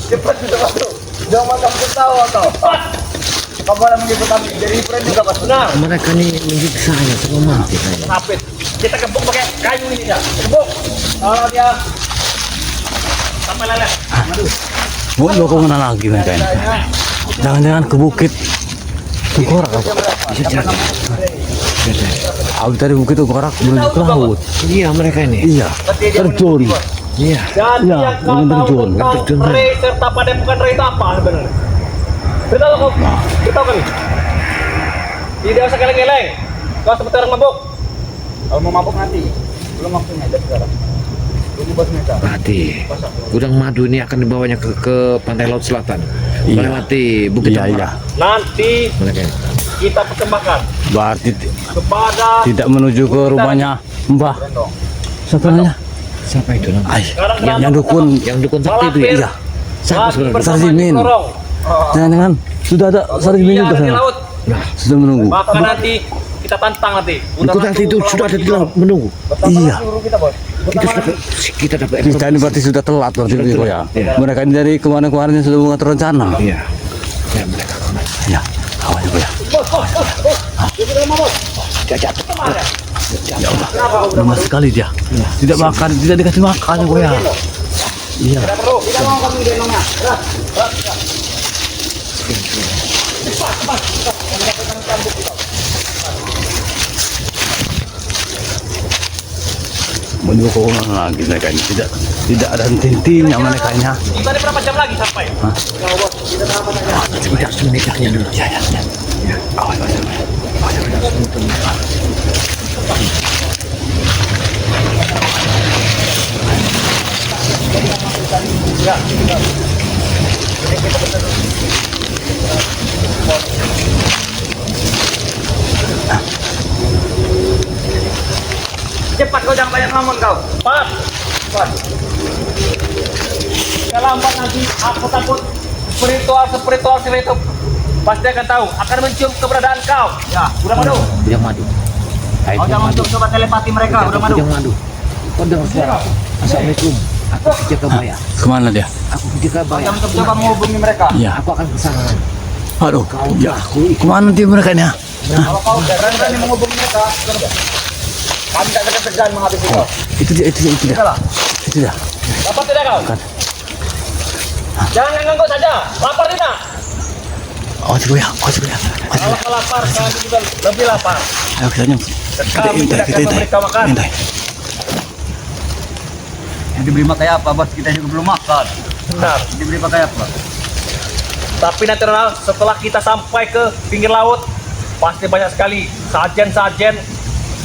Speaker 4: Cepat sudah masuk. Jangan macam ketawa kau. Kamu malah menyebut kami jadi friend juga bos. Benar.
Speaker 1: Mereka nih menyiksa saya semua mati saya.
Speaker 4: Sapit. Kita kebuk pakai kayu ini ya. Kebuk. Kalau dia sampai lelet. Aduh.
Speaker 3: Mau ke mana lagi mereka ini? Jangan-jangan ke bukit Tengkorak apa?
Speaker 1: Bisa jadi.
Speaker 3: Habis dari bukit Tengkorak menuju ke laut.
Speaker 1: Iya mereka ini.
Speaker 3: Iya, terjun.
Speaker 1: Iya.
Speaker 4: Dan
Speaker 3: Iya,
Speaker 4: yang kau
Speaker 3: yang
Speaker 4: tahu
Speaker 3: terjun,
Speaker 4: tentang
Speaker 1: terjun.
Speaker 4: Ray serta padepokan Ray itu apa sebenarnya? Beritahu kau, beritahu kami. Tidak usah geleng-geleng. Kau seperti orang mabuk. Kalau mau mabuk nanti, belum waktunya dari sekarang. Tunggu bos minta.
Speaker 1: Berarti gudang madu ini akan dibawanya ke pantai laut selatan.
Speaker 3: Iya.
Speaker 1: Melewati Bukit
Speaker 3: Iya, iya.
Speaker 1: Tengkorak.
Speaker 4: Nanti
Speaker 1: Mereka ini.
Speaker 4: kita persembahkan
Speaker 3: Berarti
Speaker 4: kepada
Speaker 3: tidak menuju ke rumahnya Mbah.
Speaker 4: Rendong.
Speaker 3: Siapa namanya?
Speaker 1: Siapa itu namanya?
Speaker 3: Ay,
Speaker 4: Sekarang
Speaker 3: yang dukun.
Speaker 1: Yang dukun sakti itu ya?
Speaker 3: Iya.
Speaker 1: Siapa
Speaker 4: Lagi
Speaker 1: sebenarnya?
Speaker 4: bersama
Speaker 3: Sarjimin.
Speaker 4: Korong.
Speaker 3: Jangan-jangan sudah ada sarjimin
Speaker 4: Iya,
Speaker 3: juga
Speaker 4: ada di
Speaker 3: sana.
Speaker 4: laut.
Speaker 3: Sudah menunggu.
Speaker 4: Maka nanti kita tantang nanti.
Speaker 1: Dukun sakti itu sudah ada di laut menunggu.
Speaker 3: Iya.
Speaker 4: Kita bos.
Speaker 1: Kita dapat
Speaker 3: Kita ini berarti sudah telat berarti Biko ya. Mereka ini dari kemarin-kemarin sudah mengatur rencana.
Speaker 1: Iya. Ya mereka.
Speaker 3: Ya, awalnya Biko ya. Ya Allah, lama sekali dia. Tidak makan, tidak dikasih makan Biko ya. Iya.
Speaker 4: Perlu, tidak mau kami gendongnya.
Speaker 3: Menuju ke rumah lagi mereka ini. Tidak ada henti-hentinya mereka ini. Ya.
Speaker 4: Kita ini berapa jam lagi sampai?
Speaker 3: Hah?
Speaker 4: Ya bos, kita berapa lagi?
Speaker 1: Tidak semenitnya dulu.
Speaker 3: Ya, ya, ya. Awas, awas, awas.
Speaker 4: Cepat kau jangan banyak ngomong kau. Cepat. Cepat. Kalau lambat nanti aku takut spiritual itu pasti akan tahu, akan mencium keberadaan kau. Ya, udah madu.
Speaker 1: Yang madu.
Speaker 4: Kau jangan coba telepati mereka, udah madu.
Speaker 1: Yang madu. Kau dengar suara. Assalamualaikum. Aku Kijaka Baya.
Speaker 3: Kemana dia?
Speaker 1: Aku Kijaka
Speaker 4: Kau
Speaker 1: Baya.
Speaker 4: jangan coba menghubungi mereka.
Speaker 3: Iya.
Speaker 1: Aku akan ke sana.
Speaker 3: Aduh, ya. Kemana dia mereka ini? Ya?
Speaker 4: Kalau kau berani menghubungi mereka, kami tak akan segan menghabisi kau.
Speaker 3: Itu dia.
Speaker 4: Salah.
Speaker 3: Itu dia.
Speaker 4: Dapat tidak kau?
Speaker 3: Kan.
Speaker 4: Jangan ganggu saja. Lapar tidak?
Speaker 3: Oh, Biko ya.
Speaker 4: Kalau kau lapar, kami juga lebih lapar.
Speaker 3: Ayo kita nyem.
Speaker 4: Kami tidak akan memberikan makan.
Speaker 3: Kita.
Speaker 2: Yang diberi makan apa bos? Kita juga belum makan.
Speaker 4: Benar.
Speaker 2: Diberi makan apa?
Speaker 4: Tapi nanti Ronald, setelah kita sampai ke pinggir laut, pasti banyak sekali sajen-sajen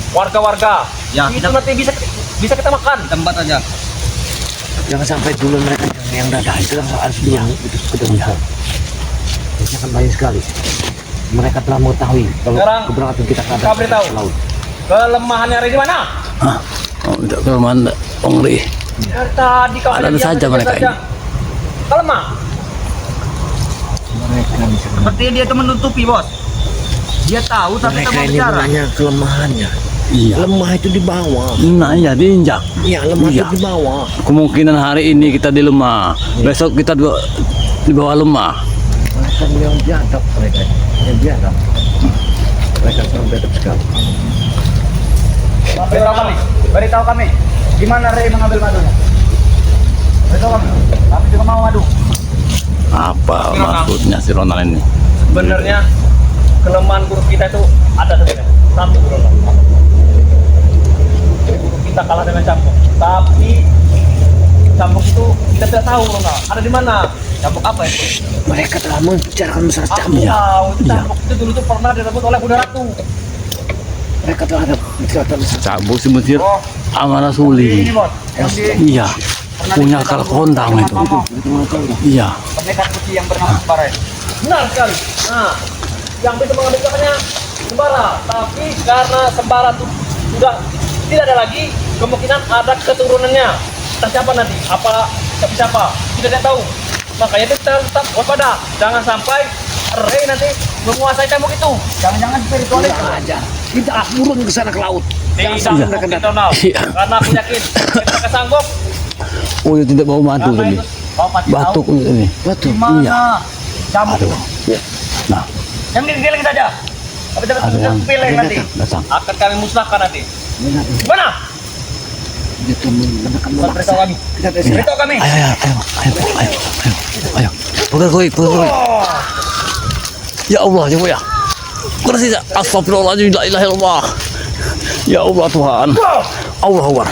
Speaker 4: warga-warga.
Speaker 2: Ya,
Speaker 4: Itu
Speaker 2: kita-
Speaker 4: nanti bisa kita makan.
Speaker 2: Tempat aja.
Speaker 1: Jangan sampai dulu mereka yang dadah itu harus dulu itu kedengaran. Ini akan banyak sekali. Mereka telah mengetahui kalau
Speaker 4: Sekarang,
Speaker 1: keberangkatan kita ke
Speaker 4: kau beritahu.
Speaker 1: laut.
Speaker 4: Kelemahannya ada di mana?
Speaker 3: Hah? Oh, tidak ke mana? Ongri.
Speaker 4: Dari tadi kau
Speaker 3: Ada
Speaker 4: diam
Speaker 3: saja mereka
Speaker 4: saja. Kau lemah.
Speaker 1: Mereka bisa.
Speaker 2: Seperti dia itu menutupi bos. Dia tahu tapi tak
Speaker 1: Mereka
Speaker 2: mau
Speaker 1: ini
Speaker 2: bicara.
Speaker 1: hanya kelemahannya.
Speaker 3: Iya.
Speaker 1: Lemah itu di bawah.
Speaker 3: Nah, iya diinjak.
Speaker 1: Iya, lemah
Speaker 3: Iya.
Speaker 1: itu di bawah.
Speaker 3: Kemungkinan hari ini kita di lemah, besok kita di bawah lemah.
Speaker 1: Mereka yang biadab mereka. Yang biadab. Mereka sangat biadab sekali.
Speaker 2: Beritahu kami. Gimana Ray mengambil madunya? Beritahu kami. Kami juga mau madu.
Speaker 3: Apa maksudnya si Ronald ini?
Speaker 4: Sebenarnya kelemahan guru kita itu ada sebenarnya. Satu guru. Jadi guru kita kalah dengan Cambuk. Tapi Cambuk itu kita tidak tahu Ronald. Ada di mana? Cambuk apa itu?
Speaker 1: Mereka telah membicarakan masalah
Speaker 4: Aku
Speaker 1: Cambuk.
Speaker 4: tahu itu
Speaker 3: Iya.
Speaker 4: Cambuk itu dulu tuh pernah direbut oleh Bunda Ratu.
Speaker 1: Mereka telah ada bicarakan masalah
Speaker 3: Cabut si Mesir
Speaker 4: Oh,
Speaker 3: Amanah
Speaker 4: ini
Speaker 3: Suli.
Speaker 4: bos. Yang di
Speaker 3: Iya. Punya kalkondang itu. Iya.
Speaker 2: Pendekar putih yang bernama Sembara.
Speaker 4: benar sekali. Nah, yang bisa mengambilkannya Sembara. Tapi karena Sembara itu sudah tidak ada lagi, kemungkinan ada keturunannya. Entah siapa nanti, apa siapa, kita tidak tahu. Makanya kita tetap waspada, jangan sampai Ray nanti menguasai Cambuk itu.
Speaker 2: Jangan-jangan spiritualis.
Speaker 1: aja. Kita turun ke sana ke laut.
Speaker 4: Tidak
Speaker 1: sampai
Speaker 4: sanggup
Speaker 1: mereka
Speaker 4: kita
Speaker 1: datang.
Speaker 4: Ronald.
Speaker 3: Iya.
Speaker 4: Karena aku yakin kita sanggup.
Speaker 3: Oh, dia tidak bawa madu
Speaker 4: Karena
Speaker 3: tadi.
Speaker 4: itu kau pasti tahu
Speaker 3: Batuk ini.
Speaker 1: Betul.
Speaker 2: Mana?
Speaker 3: Iya.
Speaker 2: Cambuk.
Speaker 3: Aduh. Nah,
Speaker 4: Yang ini giling saja. Tapi dapat
Speaker 3: Ada yang
Speaker 4: pilih nanti.
Speaker 3: datang.
Speaker 4: Akan kami musnahkan nanti. Mana? Beritahu kami. Beritahu kami.
Speaker 3: Ayo. Pegang koi. Ya Allah, ya Allah. Kursi astagfirullahaladzim, la ilaha illallah. Ya Allah Tuhan. Allah Akbar.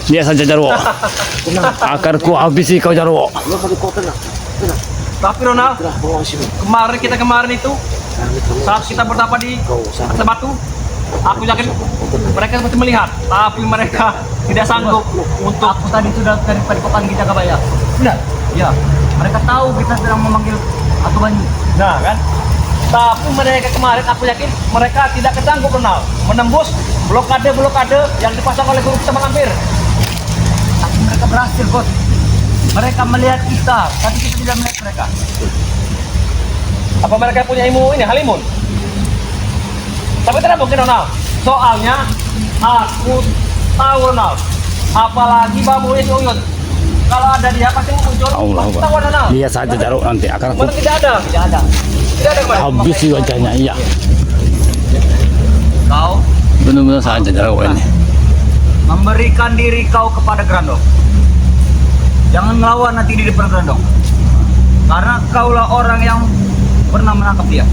Speaker 3: Dia saja Jarwo. Akan ku habisi kau Jarwo.
Speaker 4: Tapi Ronald, kemarin itu saat kita bertapa di atas batu, aku yakin mereka pasti melihat, tapi mereka tidak sanggup untuk. Aku tadi sudah dari padepokan kita Kabaya. Benar? Ya. Mereka tahu kita sedang memanggil Atu Banyu. Nah kan? Tapi mereka kemarin aku yakin mereka tidak kesanggup Ronald menembus blokade yang dipasang oleh guru kita Malampir. Tapi mereka berhasil, Bos. Mereka melihat kita, tapi kita tidak melihat mereka. Apa mereka punya ilmu ini, halimun? Tapi tidak mungkin Ronald. Soalnya aku tahu Ronald. Apalagi bambu itu Uyut. Kalau ada dia pasti muncul.
Speaker 3: Allah
Speaker 4: Pasti tahu Ronald.
Speaker 3: Lihat saja Jarwo nanti akan aku
Speaker 4: Mana tidak ada. Tidak ada. Tidak ada kemarin.
Speaker 3: habisi wajahnya. Iya.
Speaker 4: Kau
Speaker 3: Benar-benar saja Jarwo ini.
Speaker 4: memberikan diri kau kepada Grandong. Jangan melawan nanti di depan Grandong. Karena kaulah orang yang pernah menangkap dia.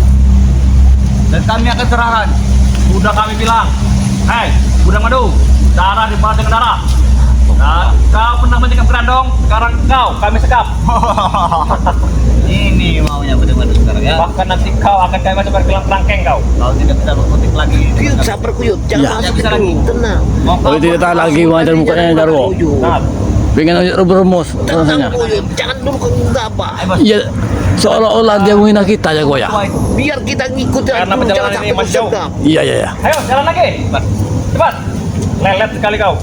Speaker 4: Dan kami akan serahkan. Sudah kami bilang, hei, Budang Madu, darah dibalas dengan darah. Nah, kau pernah menyekap Grandong, sekarang kami sekap. Ini maunya Budang Madu sekarang ya. Bahkan nanti kau akan kami masukkan ke dalam kerangkeng kau. Kau tidak bisa berkutik lagi.
Speaker 2: Kuyut, sabar Kuyut. Jangan
Speaker 4: Tidak bisa lagi.
Speaker 2: Tenang.
Speaker 3: Oh tidak tahan lagi wajar mukanya Jarwo.
Speaker 4: Nah,
Speaker 3: Pengen beremos rasanya.
Speaker 2: Kuyut, jangan dulu kau gegabah.
Speaker 3: Iya, seolah-olah dia menghina kita ya Goya.
Speaker 2: Biar kita ngikut
Speaker 4: Karena
Speaker 2: dulu,
Speaker 4: perjalanan
Speaker 2: jangan
Speaker 4: ini
Speaker 2: sampai
Speaker 4: masih jauh.
Speaker 2: bersedap.
Speaker 3: Iya.
Speaker 4: ayo jalan lagi. Cepat. Lelet sekali kau.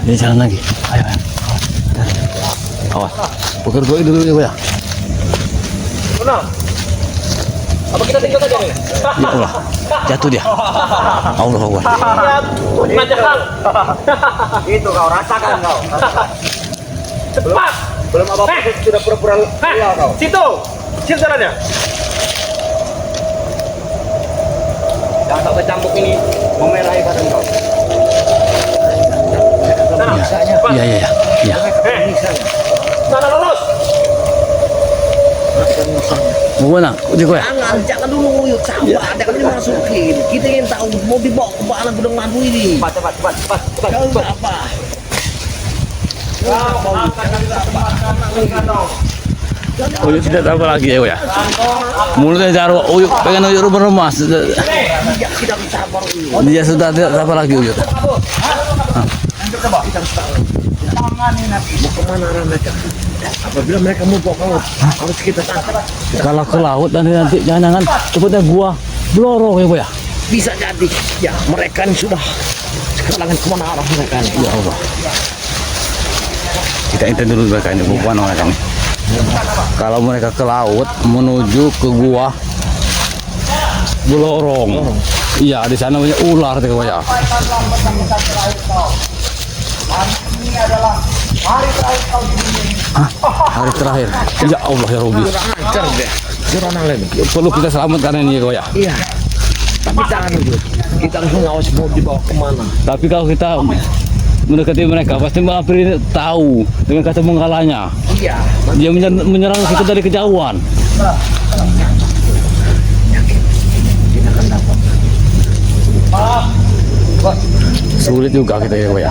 Speaker 3: Dia jalan lagi. Ayo. Awas. Pukul Goy dulu ya Goya.
Speaker 4: Benar. Apa kita tinggal saja nih?
Speaker 3: Ya Allah. Jatuh dia. Allah Akbar.
Speaker 4: Macam itu kau rasakan kau. Cepat. Belum apa-apa sudah pura-pura lelah kau. Situ jalannya. Jangan sampai cambuk ini memerahi badan kau. Sana. Cepat.
Speaker 3: Iya.
Speaker 4: Sana lurus.
Speaker 3: Mau mana? Dia Goya.
Speaker 2: Jangan dulu Kuyut, sabar. Jangan dimasukin. Kita ingin tahu mau dibawa ke mana Budang Madu ini.
Speaker 4: Cepat.
Speaker 2: Jangan apa.
Speaker 4: Kau akan kami tempatkan Grandong.
Speaker 3: Uyuk tidak apa lagi ya Goya. Mulutnya Jarwo. Uyuk pengen Uyuk remas.
Speaker 2: Kita sabar Kuyut.
Speaker 3: Dia sudah tidak apa lagi Uyuk.
Speaker 2: Mau kemana arah mereka? Apabila mereka mau bawa ke laut, harus kita tangkap.
Speaker 3: Kalau ke laut nanti jangan cepatnya gua blorong ya Goya.
Speaker 2: Bisa jadi, ya mereka ini sudah kehilangan kemana arah mereka ini.
Speaker 3: Ya Allah. Kita intip dulu mereka ini, bukan mereka ini. Kalau mereka ke laut menuju ke gua Blorong. Iya, di sana banyak ular tuh ya.
Speaker 4: Ini adalah hari terakhir kau di dunia ini.
Speaker 3: Hari terakhir. Ya Allah ya Robi.
Speaker 2: Lancar deh. Kurang lagi.
Speaker 3: Perlu kita selamatkan ini ya.
Speaker 2: Iya. Tapi jangan dulu. Kita harus mengawasi mau dibawa kemana.
Speaker 3: Tapi kalau kita mendekati mereka pasti Mbak Apri tahu dengan kata menghalanya.
Speaker 2: Iya.
Speaker 3: Dia menyerang kita dari kejauhan.
Speaker 2: Kita akan dapat.
Speaker 3: Sulit juga kita ya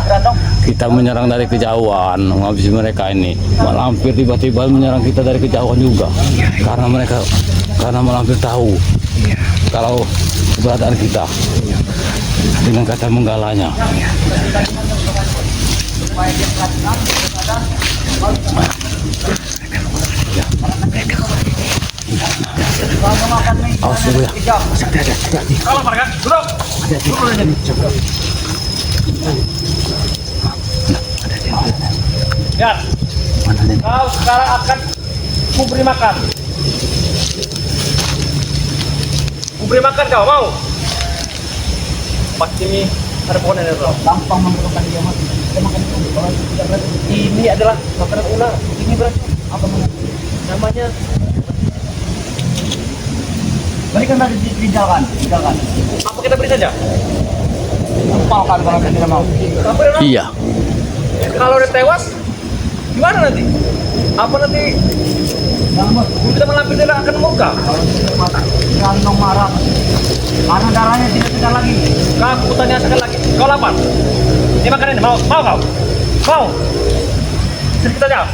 Speaker 3: kita menyerang dari kejauhan menghabisi mereka ini. Malampir tiba-tiba menyerang kita dari kejauhan juga karena Malampir tahu kalau keberadaan kita dengan kata menggalanya. Awas dulu ya.
Speaker 4: Kalau mereka duduk. Ya, kau sekarang akan kuberi makan. Kuberi makan kau mau? Pasti ini ada pohon yang ada. Gampang memerlukan dia mati. Kita makan itu. Kalau tidak beracun. Ini adalah makanan ular. Ini beracun. Apa namanya?
Speaker 2: Berikan lagi tinggalkan.
Speaker 4: Apa kita beri saja?
Speaker 2: Empalkan kalau tidak mau.
Speaker 4: Apa dia?
Speaker 3: Iya.
Speaker 4: Kalau dia tewas, gimana nanti? Apa nanti kita melampir dia akan muka?
Speaker 2: Kantong marah. Karena darahnya tidak tegar lagi.
Speaker 4: Kamu tanya sekali lagi. Kau lapar? Ini makan ini. Mau kau? Mau? Sedikit aja.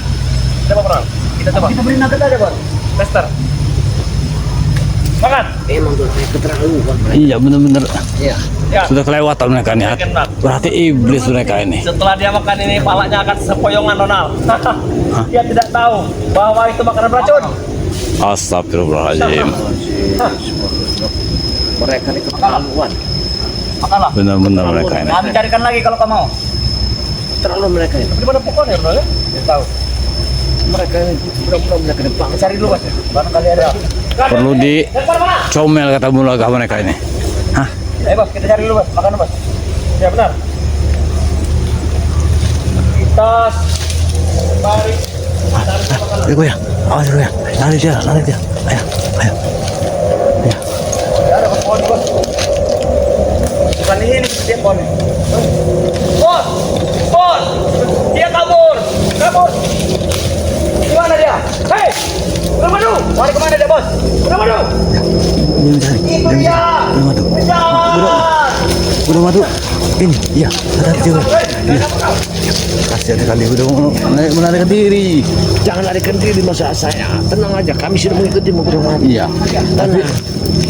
Speaker 4: Coba pernah. Kita coba.
Speaker 2: Kita beri nugget aja, Bos.
Speaker 4: Tester. Makan.
Speaker 2: Emang tuh keterlaluan.
Speaker 3: Iya benar-benar.
Speaker 2: Iya.
Speaker 4: Ya.
Speaker 3: Sudah kelewatan mereka nih. Berarti iblis mereka ini.
Speaker 4: Setelah dia makan ini, palanya akan sepoyongan Ronald. Dia tidak tahu bahwa itu makanan beracun.
Speaker 3: Astagfirullahaladzim.
Speaker 2: Mereka ini keterlaluan. Makanlah.
Speaker 3: Benar-benar mereka ini.
Speaker 2: Kami carikan lagi kalau kamu mau. Terlalu mereka ini.
Speaker 4: Di mana pokoknya Ronald?
Speaker 2: Dia tahu. Mereka ini budak-budak mereka ini. Bang, cari dulu, Mas. Barangkali ada.
Speaker 3: Perlu dicomel kata mulaga mereka ini. Hah?
Speaker 2: Ayo, Bos, kita cari dulu, Bos. Makan, Bos.
Speaker 4: Ya benar. Kita tarik.
Speaker 3: Ayo ya, awas dulu ya. Lari dia. Ayo. Ya.
Speaker 2: Ya, ada pohon, Bos. Bukan ini, dia pohon.
Speaker 4: Bos! Dia kabur! Di mana dia? Hei! Udah madu!
Speaker 2: Lari kemana dia, Bos?
Speaker 4: Udah madu! Itu dia! Kejar!
Speaker 3: Udah madu. Ini, iya, ada juga. Iya. Kasihan sekali udah melarikan diri.
Speaker 5: Jangan larikan diri masa saya. Tenang aja, kami sudah mengikuti mobil mati.
Speaker 3: Iya. Tapi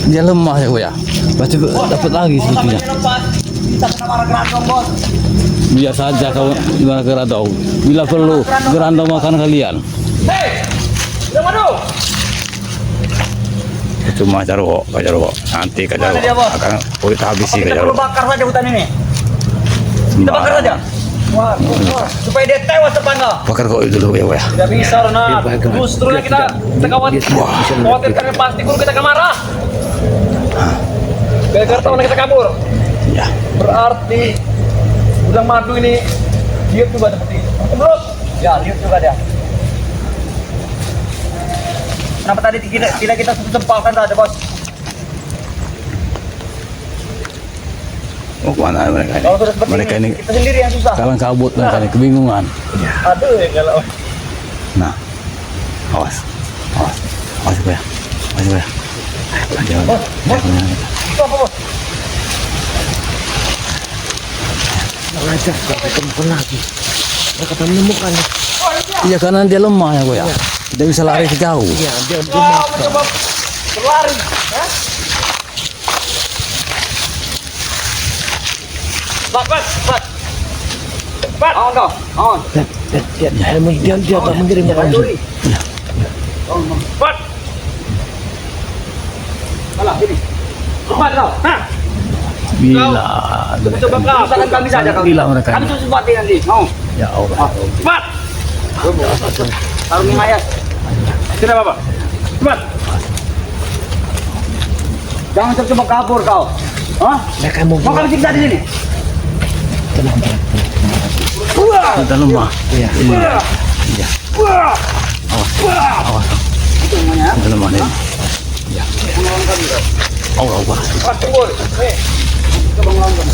Speaker 3: dia lemah ya. Pasti dapat lagi sebetulnya.
Speaker 2: Kita kena marah gerandong, Bos.
Speaker 3: Biar saja kau gimana gerandong. Bila perlu gerandong makan kalian.
Speaker 4: Hei! Udah madu!
Speaker 3: Cuma Jarwo. Nanti
Speaker 2: Mana dia, Bos?
Speaker 3: akan kita habisi
Speaker 2: Kita
Speaker 3: Jarwo.
Speaker 2: perlu bakar saja hutan ini. Kita bakar saja. Wah, supaya dia tewas depannya.
Speaker 3: Bakar kau itu dulu ya.
Speaker 4: Tidak bisa, Ronald. Justru kita khawatir karena pasti guru kita akan marah. Gara-gara tahu kita kabur.
Speaker 3: Ya.
Speaker 4: Berarti udang madu ini lihat juga seperti itu. Terus,
Speaker 2: Ya, lihat juga dia. Kenapa tadi kita sempalkan saja, Bos?
Speaker 3: Mau kemana mereka ini?
Speaker 2: Kalau sudah seperti
Speaker 3: Mereka ini
Speaker 2: kita sendiri yang susah.
Speaker 3: kalang kabut mereka ini kebingungan.
Speaker 4: aduh ya kalau
Speaker 3: Nah, awas ya. Jangan.
Speaker 2: Itu apa, Bos?
Speaker 5: Mengajak mereka temukan lagi. Mereka tak menemukan.
Speaker 3: Iya karena dia lemah ya ya. Tidak bisa lari sejauh.
Speaker 5: Iya, dia
Speaker 4: mencoba berlari, ya? Bat.
Speaker 2: Awan kau, awan.
Speaker 5: dia tak mengirim makanan.
Speaker 4: Bat.
Speaker 2: Alah, ini. Cepat kau. Nah,
Speaker 3: Bila.
Speaker 4: Coba kau.
Speaker 2: usahakan kami saja kau.
Speaker 3: Gila mereka
Speaker 2: Kami
Speaker 3: ini.
Speaker 2: susu mati nanti. Mau.
Speaker 3: Ya Allah.
Speaker 4: Bat.
Speaker 2: Taruh minyak ayat.
Speaker 4: Tidak apa-apa. Cepat.
Speaker 2: Jangan coba kabur kau. Hah?
Speaker 5: Mereka mau
Speaker 2: Mau kami siksa di sini?
Speaker 3: Kita lemah.
Speaker 5: Iya.
Speaker 3: Awas.
Speaker 2: Semuanya.
Speaker 3: Kita lemah nih. Ya. Allah Akbar.
Speaker 4: Bat tunggu. Nih.
Speaker 2: Coba ngelawan kau.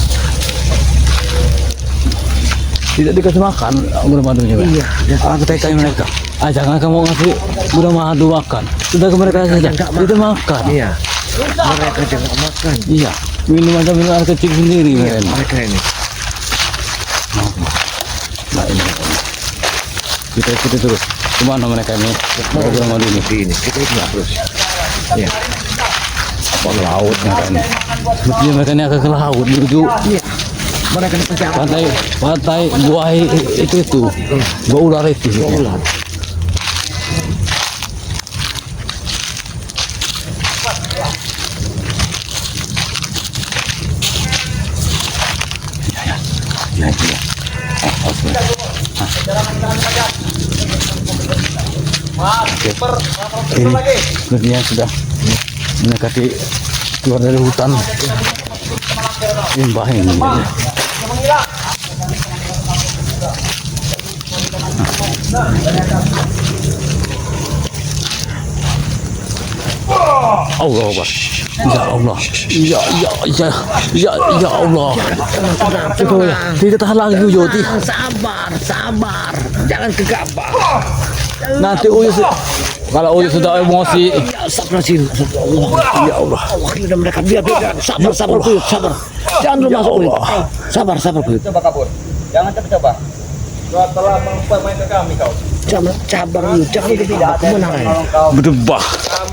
Speaker 3: Tidak dikasih makan gula madunya. Iya. Aku tekai mereka. Jangan kamu ngasih gula madu makan. Sudah ke mereka saja. Kita makan.
Speaker 5: Iya. Mereka jangan makan.
Speaker 3: Iya. Minum aja minum air kecil sendiri
Speaker 5: Iya,
Speaker 3: mereka.
Speaker 5: mereka ini.
Speaker 3: Nah ini. Kita ikuti terus. Kemana mereka ini? Gula madu ini.
Speaker 5: Di ini kita itu terus. Iya.
Speaker 3: Apa laut mereka ini? Sepertinya mereka ini akan ke laut menuju
Speaker 5: Mereka ini pasti akan
Speaker 3: pantai buah itu buah ular itu.
Speaker 5: ular.
Speaker 3: Ya, ya. Ini sepertinya sudah mendekati keluar dari hutan. Limbah ini. Allah Akbar. Ya Allah. Ya Allah. Tidak tahan lagi Uyut.
Speaker 5: Sabar. Jangan gegabah.
Speaker 3: Nanti Uyut kalau Uyut sudah emosi.
Speaker 5: Sabar sih.
Speaker 3: Ya Allah.
Speaker 5: Allah sudah mereka biar. Sabar Uyut, sabar. Jangan dulu masuk Uyut. Sabar Uyut.
Speaker 4: Coba kabur. Jangan coba. Kau telah mempermainkan kami kau.
Speaker 5: Sabar Uyut, jangan gegabah. Kemenangan.
Speaker 3: Berdebah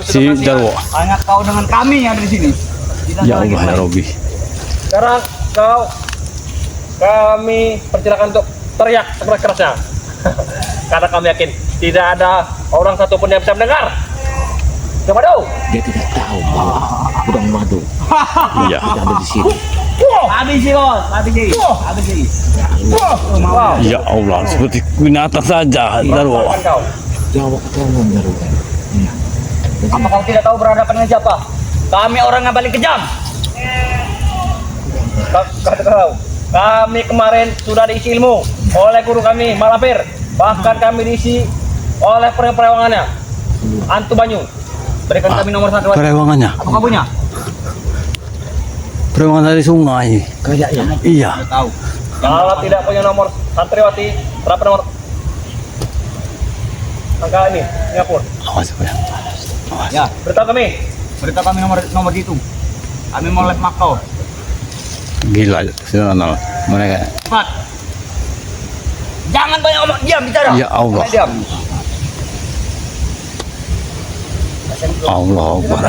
Speaker 3: si Jarwo.
Speaker 2: Hanya kau dengan kami yang ada di sini. Tidak
Speaker 3: Ya
Speaker 2: ada lagi
Speaker 3: Allah ya
Speaker 2: yang lain.
Speaker 3: Robi.
Speaker 4: Sekarang kami persilakan untuk teriak sekeras-kerasnya. Karena kami yakin tidak ada orang satupun yang bisa mendengar. Coba dong.
Speaker 5: Dia tidak tahu bahwa Gudang Madu
Speaker 3: Iya.
Speaker 5: ada di sini.
Speaker 2: Habis sih, Bos. Habis sih.
Speaker 4: Wow.
Speaker 3: Ya Allah, seperti binatang saja Jarwo.
Speaker 4: Maafkan kau.
Speaker 5: Jawab tolong Jarwo.
Speaker 2: Apa kau tidak tahu berhadapan dengan siapa? Kami orang yang paling kejam.
Speaker 4: Kau tahu. Kami kemarin sudah diisi ilmu oleh guru kami Malampir. Bahkan kami diisi oleh perewangannya Antu Banyu. Berikan kami nomor 1.
Speaker 3: Kerewangannya.
Speaker 2: Apa kau punya?
Speaker 3: Perewangan dari sungai.
Speaker 5: Kayaknya.
Speaker 3: Iya.
Speaker 2: Tahu.
Speaker 4: Kalau tidak punya nomor santriwati, berapa nomor? Angka ini, Singapura.
Speaker 3: Awas ya. Awas.
Speaker 2: Ya,
Speaker 4: Beritahu kami.
Speaker 2: beritahu kami nomor itu. Kami mau live Makau.
Speaker 3: Gila, senang mereka.
Speaker 2: Cepat. Jangan banyak omong, diam bicara.
Speaker 3: Ya Allah.
Speaker 2: Diam.
Speaker 3: Allah Akbar.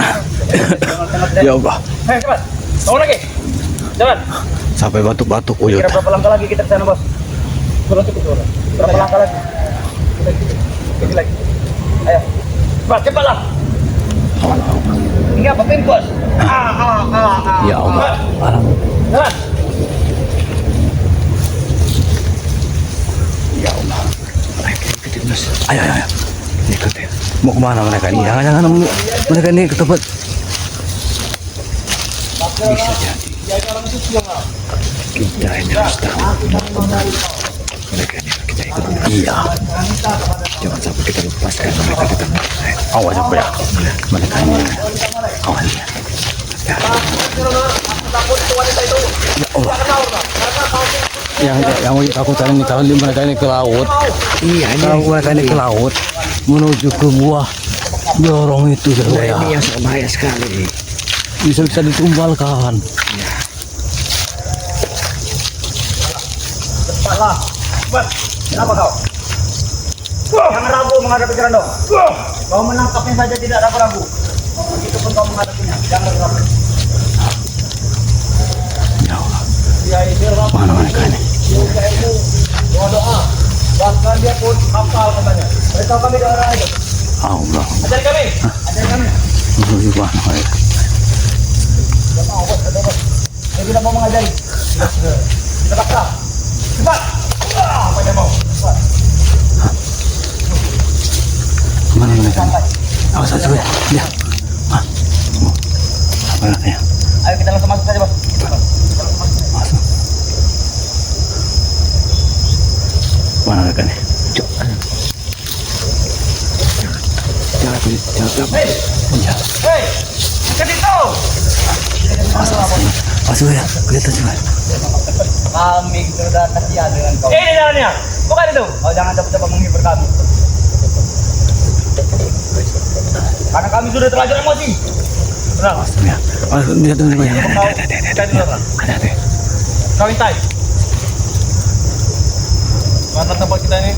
Speaker 3: Ya Allah.
Speaker 4: Hei, cepat. Bangun lagi. Jalan.
Speaker 3: Sampai batuk-batuk Uyut.
Speaker 4: Kira berapa langkah lagi kita ke sana, Bos? Turun. Berapa langkah lagi? Sedikit lagi. Ayo. Cepatlah.
Speaker 2: Ini apa pimpos?
Speaker 3: Ya Allah.
Speaker 4: Jalan.
Speaker 3: Ya Allah. Ayo. Ikutin. Mau kemana mereka ini? Jangan mereka ini ke tempat. Bisa jadi. Kita ini harus tahu. Mereka ini kita ikut. Iya. Jangan sampai kita lepaskan mereka di tengah. Awas ya. Mereka ini. Awas ya. Ya Allah. Yang aku tadi ini kalau mereka ini ke laut.
Speaker 5: Iya,
Speaker 3: Kalau mereka ini ke laut menuju ke buah jorong itu ya.
Speaker 5: ini yang berbahaya sekali.
Speaker 3: Bisa ditumbalkan.
Speaker 2: Cepatlah. Cepat. Kenapa kau? Jangan ragu menghadapi Gerandong. Kau menangkapnya saja tidak ragu-ragu. Begitupun kau menghadapinya. Jangan ragu.
Speaker 3: Ya Allah. Mana mereka ini?
Speaker 4: Doa. Bahkan dia pun hafal katanya. Beritahu kami doa itu.
Speaker 3: Allah.
Speaker 4: Ajari kami.
Speaker 3: Menuju mana mereka?
Speaker 2: Dia tidak mau mengajari. Cepat. Cepat. Apa dia mau? Cepat.
Speaker 3: Mana mereka? Awas aja ya. Ya. Apa ya?
Speaker 2: Ayo kita langsung masuk saja, Bos.
Speaker 3: Masuk. Mana mereka nih? Jangan. Ya.
Speaker 2: Hei, dekat itu.
Speaker 3: Masuk ya. Kelihatan juga.
Speaker 2: Kami sudah kasihan dengan kau.
Speaker 4: Ini jalannya. Bukan itu.
Speaker 2: Kau jangan coba-coba menghibur kami. Karena kami sudah terlanjur emosi.
Speaker 4: Tenang.
Speaker 3: Masuk ya. Masuk lihat dulu ya. Hati-hati.
Speaker 4: Kau intai. Mana tempat kita ini?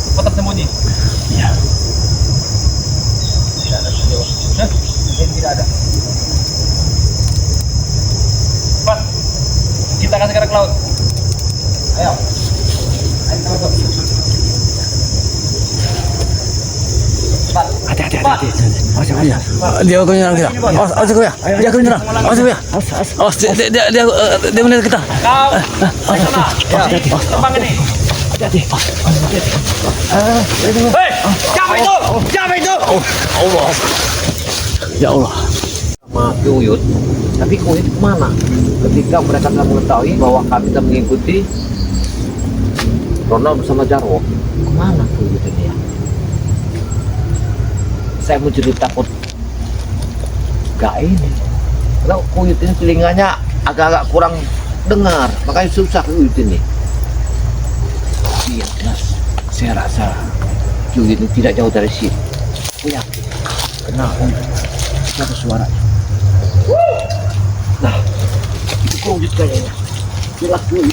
Speaker 4: Tempat tersembunyi.
Speaker 3: Ya.
Speaker 4: Tidak ada sejauh.
Speaker 2: Mungkin tidak ada.
Speaker 4: Cepat. Kita akan segera ke laut.
Speaker 2: Ayo. Ayo kita masuk. Cepat.
Speaker 3: Hati-hati. Awas ya. Dia akan menyerang kita. Awas ya. Dia akan menyerang. Awas ya. Awas dia melihat kita.
Speaker 4: Kau. Sana. Terbang ini.
Speaker 3: Hati-hati.
Speaker 4: Hei, siapa itu? Siapa itu?
Speaker 3: Allah. Ya Allah.
Speaker 1: Sama Uyut. Tapi Uyut kemana? Ketika mereka telah mengetahui bahwa kami telah mengikuti Ronald bersama Jarwo, kemana Uyut ini ya? saya mau jadi takut. Gak ini. Kalau kuyut ini telinganya agak-agak kurang dengar, makanya susah kuyut ini. Iya, Mas. Saya rasa kuyut ini tidak jauh dari sini. Saya yakin. Kenapa? Ada suara. Nah, itu kuyut kayaknya. Jelas kuyut.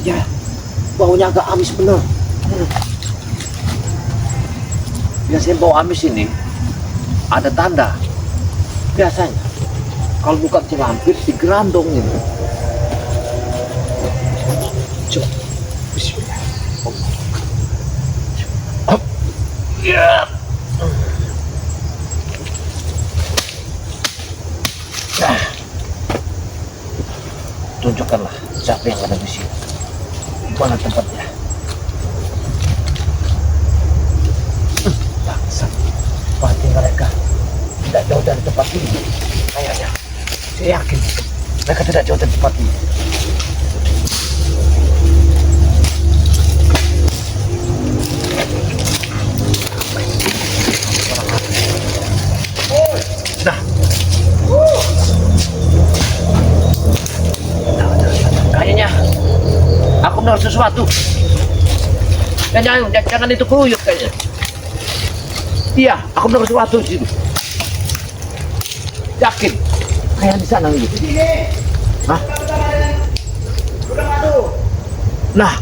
Speaker 1: Ya, baunya agak amis bener. Biasanya bau amis ini ada tanda. Biasanya kalau bukan celampir di gerandong ini. Coba. Bismillah. Ya. Nah. Tunjukkanlah siapa yang ada di sini. Mana tempatnya? Bangsat. Pasti mereka tidak jauh dari tempat ini. Kayaknya. Saya yakin mereka tidak jauh dari tempat ini. Nah. Kayaknya aku mendengar sesuatu. Jangan itu kuyuk kayaknya. Iya, aku mendengar sesuatu di situ. Yakin? Kayak di sana gitu. Hah? Nah.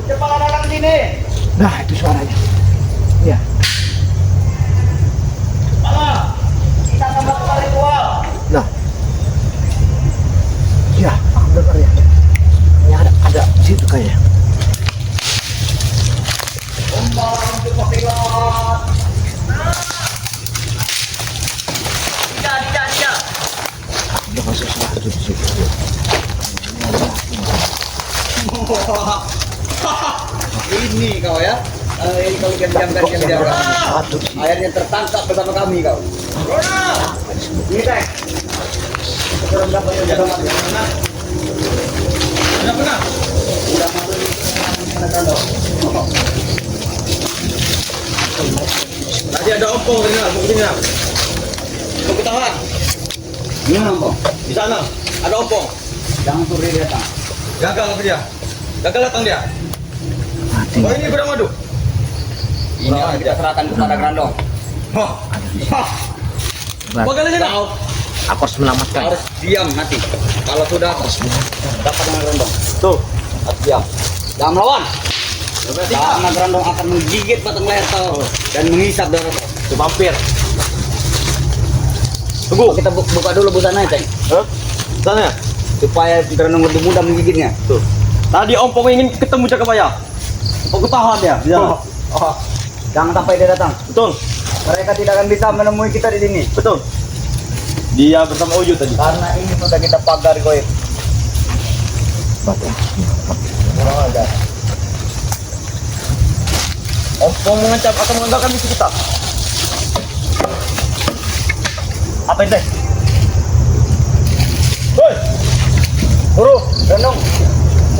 Speaker 4: Cepat datang sini.
Speaker 1: Nah, itu suaranya. Iya.
Speaker 4: Malah. Kita sama ritual.
Speaker 1: Nah. Ya, aku dengar ya. Ini ada di situ kayaknya.
Speaker 4: Tidak.
Speaker 1: Aku dengar sesuatu di situ.
Speaker 2: Ini kau ya. Ini kau diam-diam. Akhirnya tertangkap bersama kami kau. Ini Teng. Sudah berapa yang sudah masuk ke sana? Sudah pernah? Sudah masuk ke sana. Tadi ada ompong buktinya. Mau ketahuan? Ini ompong. Di sana ada ompong. Jangan suruh dia datang. Gagal apa dia? Gagal datang dia. Oh ini gudang madu. Ini kita serahkan kepada Grandong. Bagaimana kau?
Speaker 1: Aku harus menyelamatkan.
Speaker 2: Harus diam nanti. Kalau sudah dapat dengan Grandong. Tuh, harus diam. Jangan melawan. Karena Grandong akan menggigit batang leher kau dan menghisap darah kau.
Speaker 1: Itu vampir.
Speaker 2: Tunggu, kita buka dulu busananya, Ceng.
Speaker 4: Sana.
Speaker 2: Supaya Grandong lebih mudah menggigitnya.
Speaker 4: Tuh. Tadi ompong ingin ketemu Jakabaya. Aku tahan ya.
Speaker 2: Jangan sampai dia datang.
Speaker 4: Betul.
Speaker 2: Mereka tidak akan bisa menemui kita di sini.
Speaker 4: Betul. Dia bersama Uyu tadi.
Speaker 2: Karena ini sudah kita pagar goib.
Speaker 4: Ompong mengancam akan menggagalkan misi kita. Apa itu? Woi. Guru, Grandong.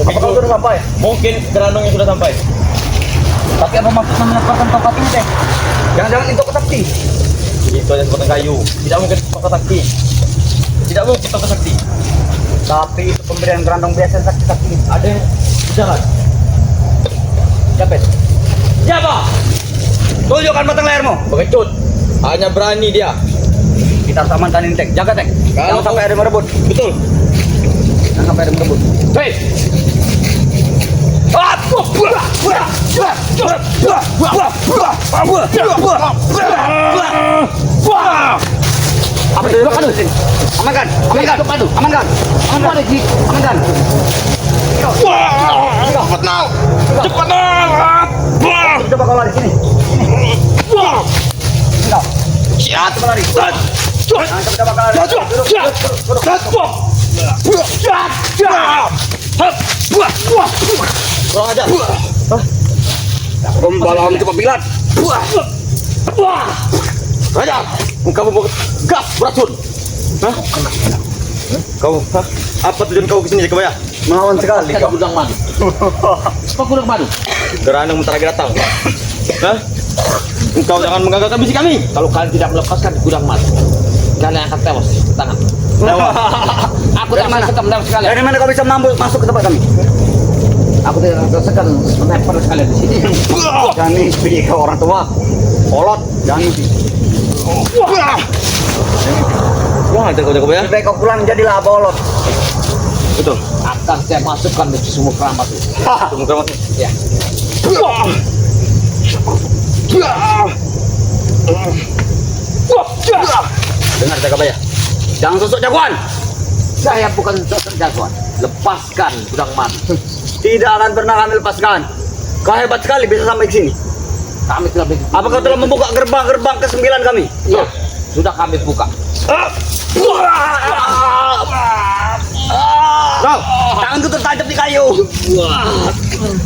Speaker 4: Apa kau sudah sampai? Mungkin Grandong yang sudah sampai.
Speaker 2: Tapi apa maksudnya melepaskan tongkat ini, Teng? Jangan-jangan itu sakti.
Speaker 4: Itu hanya sepotong kayu. Tidak mungkin tongkat sakti. Tidak mungkin tongkat sakti.
Speaker 2: Tapi itu pemberian Grandong biasa sakti-sakti.
Speaker 4: Ada yang berjalan.
Speaker 2: Siapa itu?
Speaker 4: Siapa?
Speaker 2: Tunjukkan batang lehermu.
Speaker 4: Pengecut. Hanya berani dia.
Speaker 2: Kita harus amankan ini, Teng. Jaga, Teng. Jangan sampai ada yang merebut.
Speaker 4: Betul.
Speaker 2: Jangan sampai ada yang merebut.
Speaker 4: Hei.
Speaker 2: Apa itu? Aduh, sini. Amankan. Amankan. Cepat now. Coba kau lari sini. Kau. Siap. Coba lari. Jangan coba lari.
Speaker 4: Kurang ajar.
Speaker 2: Pembalaan cepat bilat.
Speaker 4: Raja, kamu mau gas beracun? Hah? Kau, hah? Apa tujuan kau kesini Jakabaya?
Speaker 2: Melawan sekali
Speaker 1: Kan gudang madu. Apa gudang madu?
Speaker 4: Geranang bentar lagi datang. Hah? Engkau jangan menggagalkan misi kami.
Speaker 1: Kalau kalian tidak melepaskan gudang madu, kalian akan tewas di tangan. Aku
Speaker 2: Dari
Speaker 1: tidak
Speaker 2: mana?
Speaker 1: sesekam dalam sekalian.
Speaker 2: Dari mana kau bisa masuk ke tempat kami?
Speaker 1: Aku tidak sesekam menempel sekalian di sini.
Speaker 2: Jangan mimpi kau orang tua. Kolot, jangan mimpi.
Speaker 4: Wah, ada kau Jakabaya.
Speaker 2: Lebih baik kau pulang jadilah bolot.
Speaker 4: Betul.
Speaker 1: Akan saya masukkan di semua keramat itu.
Speaker 4: Tunggu kamu.
Speaker 1: Ya.
Speaker 2: Dengar Jakabaya. Jangan sosok jagoan.
Speaker 1: Saya bukan sosok jagoan. Lepaskan gudang madu.
Speaker 2: Tidak akan pernah kami lepaskan. Kau hebat sekali bisa sampai ke sini.
Speaker 1: Kami telah begitu.
Speaker 2: Apa kau telah membuka gerbang-gerbang ke-9 kami?
Speaker 1: Ya, sudah kami buka.
Speaker 2: Kau, tanganku tertancap di kayu.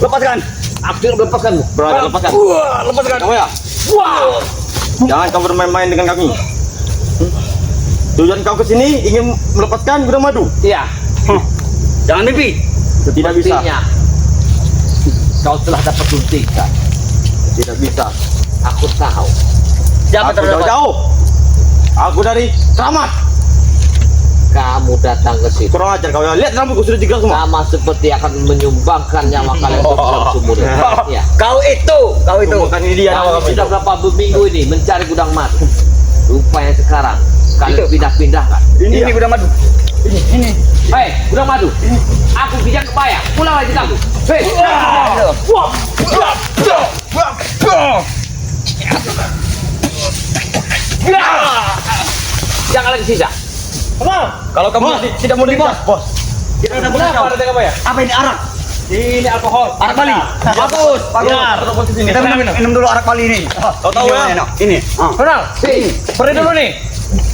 Speaker 2: Lepaskan.
Speaker 1: Aku tidak melepaskanmu.
Speaker 4: Berani lepaskan.
Speaker 2: Lepaskan.
Speaker 4: Jakabaya. Jangan kau bermain-main dengan kami. Tujuan kau kesini ingin melepaskan gudang madu.
Speaker 1: Iya.
Speaker 2: Jangan mimpi.
Speaker 4: Tidak bisa.
Speaker 1: Sepertinya kau telah dapat suntikan.
Speaker 4: Tidak bisa.
Speaker 1: Aku tahu.
Speaker 2: Siapa
Speaker 4: Aku
Speaker 2: terdapat?
Speaker 4: jauh-jauh. Aku dari Keramat.
Speaker 1: Kamu datang ke sini.
Speaker 4: Kurang ajar kau ya. Lihat rambutku sudah jegrak semua.
Speaker 1: Sama seperti akan menyumbangkan nyawa kalian ke dalam sumur. Ya.
Speaker 2: Kau itu.
Speaker 4: Bukan ini dia nama
Speaker 1: Kami
Speaker 4: kami.
Speaker 1: sudah berapa minggu ini mencari gudang madu. Rupanya sekarang kalian pindah-pindahkan.
Speaker 2: Ini udah madu. Ini.
Speaker 1: Hei, gudang madu. Aku bijak kebaya. Pulang lagi kamu. Hei. Jangan lagi sisa.
Speaker 4: Kalau kamu tidak mau digas, bos.
Speaker 2: Kita udah
Speaker 4: Kenapa ada Jakabaya?
Speaker 2: Apa ini arak?
Speaker 4: Ini alkohol.
Speaker 2: Arak Bali. Bagus.
Speaker 4: Benar.
Speaker 2: Kita minum dulu arak Bali ini.
Speaker 4: Kau tahu ya?
Speaker 2: Ini.
Speaker 4: Kenal? Beri dulu nih.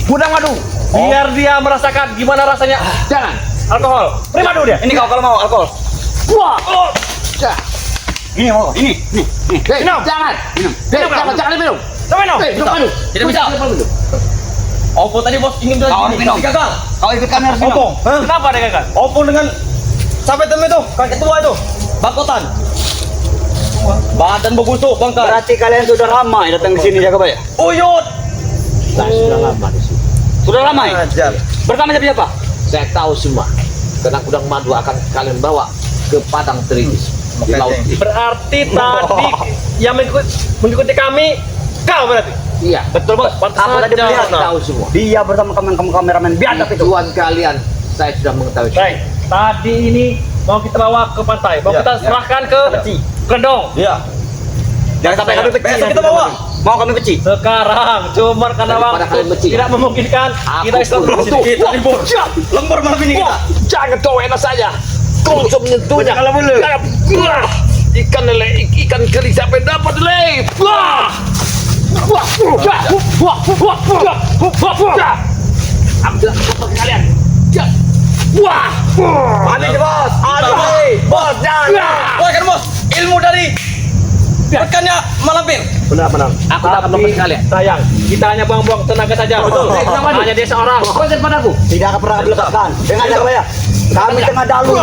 Speaker 4: Gudang madu. Biar dia merasakan gimana rasanya
Speaker 1: Jangan.
Speaker 4: alkohol. Beri madu dia.
Speaker 2: Ini kau kalau mau alkohol.
Speaker 1: Wah. Ya.
Speaker 2: Ini mau. Ini.
Speaker 1: Hei,
Speaker 4: Minum.
Speaker 1: jangan.
Speaker 4: Minum.
Speaker 1: Hei, jangan diminum.
Speaker 4: Sampai no.
Speaker 1: Hei, gudang madu.
Speaker 4: Tidak bisa. Oppo tadi bos ingin bilang
Speaker 2: Kau harus
Speaker 4: gini,
Speaker 2: minum.
Speaker 4: gagal.
Speaker 2: Kau ikut kami harus minum.
Speaker 4: Oppo, kenapa ada gagal? Oppo dengan sampai temu itu, kakek tua itu, Bakotan. Badan berbusuk, bangkai.
Speaker 2: Berarti kalian sudah lama ya datang ke sini Jakabaya.
Speaker 4: Uyut.
Speaker 1: Saya sudah lama di sini.
Speaker 2: Sudah lama ya?
Speaker 4: Ajar.
Speaker 2: Bersama siapa?
Speaker 1: Saya tahu semua. Karena gudang madu akan kalian bawa ke padang teriris di laut.
Speaker 4: Berarti tadi yang mengikuti kami, kau berarti.
Speaker 1: Iya.
Speaker 4: Betul bos.
Speaker 2: Aku tadi melihat.
Speaker 1: Tahu semua.
Speaker 2: Dia bersama kameramen biadab itu.
Speaker 1: Tujuan kalian saya sudah mengetahui.
Speaker 4: Baik. Tadi ini mau kita bawa ke pantai, mau kita serahkan ke Gendong.
Speaker 3: Iya.
Speaker 2: Jangan sampai kami pecah.
Speaker 4: Besok kita bawa.
Speaker 2: Mau kami pecah.
Speaker 4: Sekarang cuma karena
Speaker 1: Daripada
Speaker 4: waktu
Speaker 1: kalian becik.
Speaker 4: tidak memungkinkan
Speaker 1: Aku
Speaker 4: kita istirahat
Speaker 1: pun
Speaker 4: dulu.
Speaker 1: butuh.
Speaker 4: Kita libur. Lembur malam ini kita.
Speaker 1: Jangan kau enak saja. Kau bisa menyentuhnya.
Speaker 4: Kalau boleh.
Speaker 1: Ikan lele, ikan keri siapa yang dapat lele? Wah! Wah! Wah! Wah! Wah! Wah! Wah! Ambil kotor kalian. Ya. Wah!
Speaker 2: Ambil bos. Ambil. Bos jangan.
Speaker 4: Wah kan bos, ilmu dari rekannya Malampir.
Speaker 1: Benar-benar. Aku tak akan lepas kalian.
Speaker 4: Sayang, kita hanya buang-buang tenaga saja.
Speaker 1: Betul.
Speaker 4: Hanya dia seorang.
Speaker 1: Kau daripada aku.
Speaker 2: Tidak akan pernah kami lepaskan. Dengar Jakabaya. Kami tengah dalu.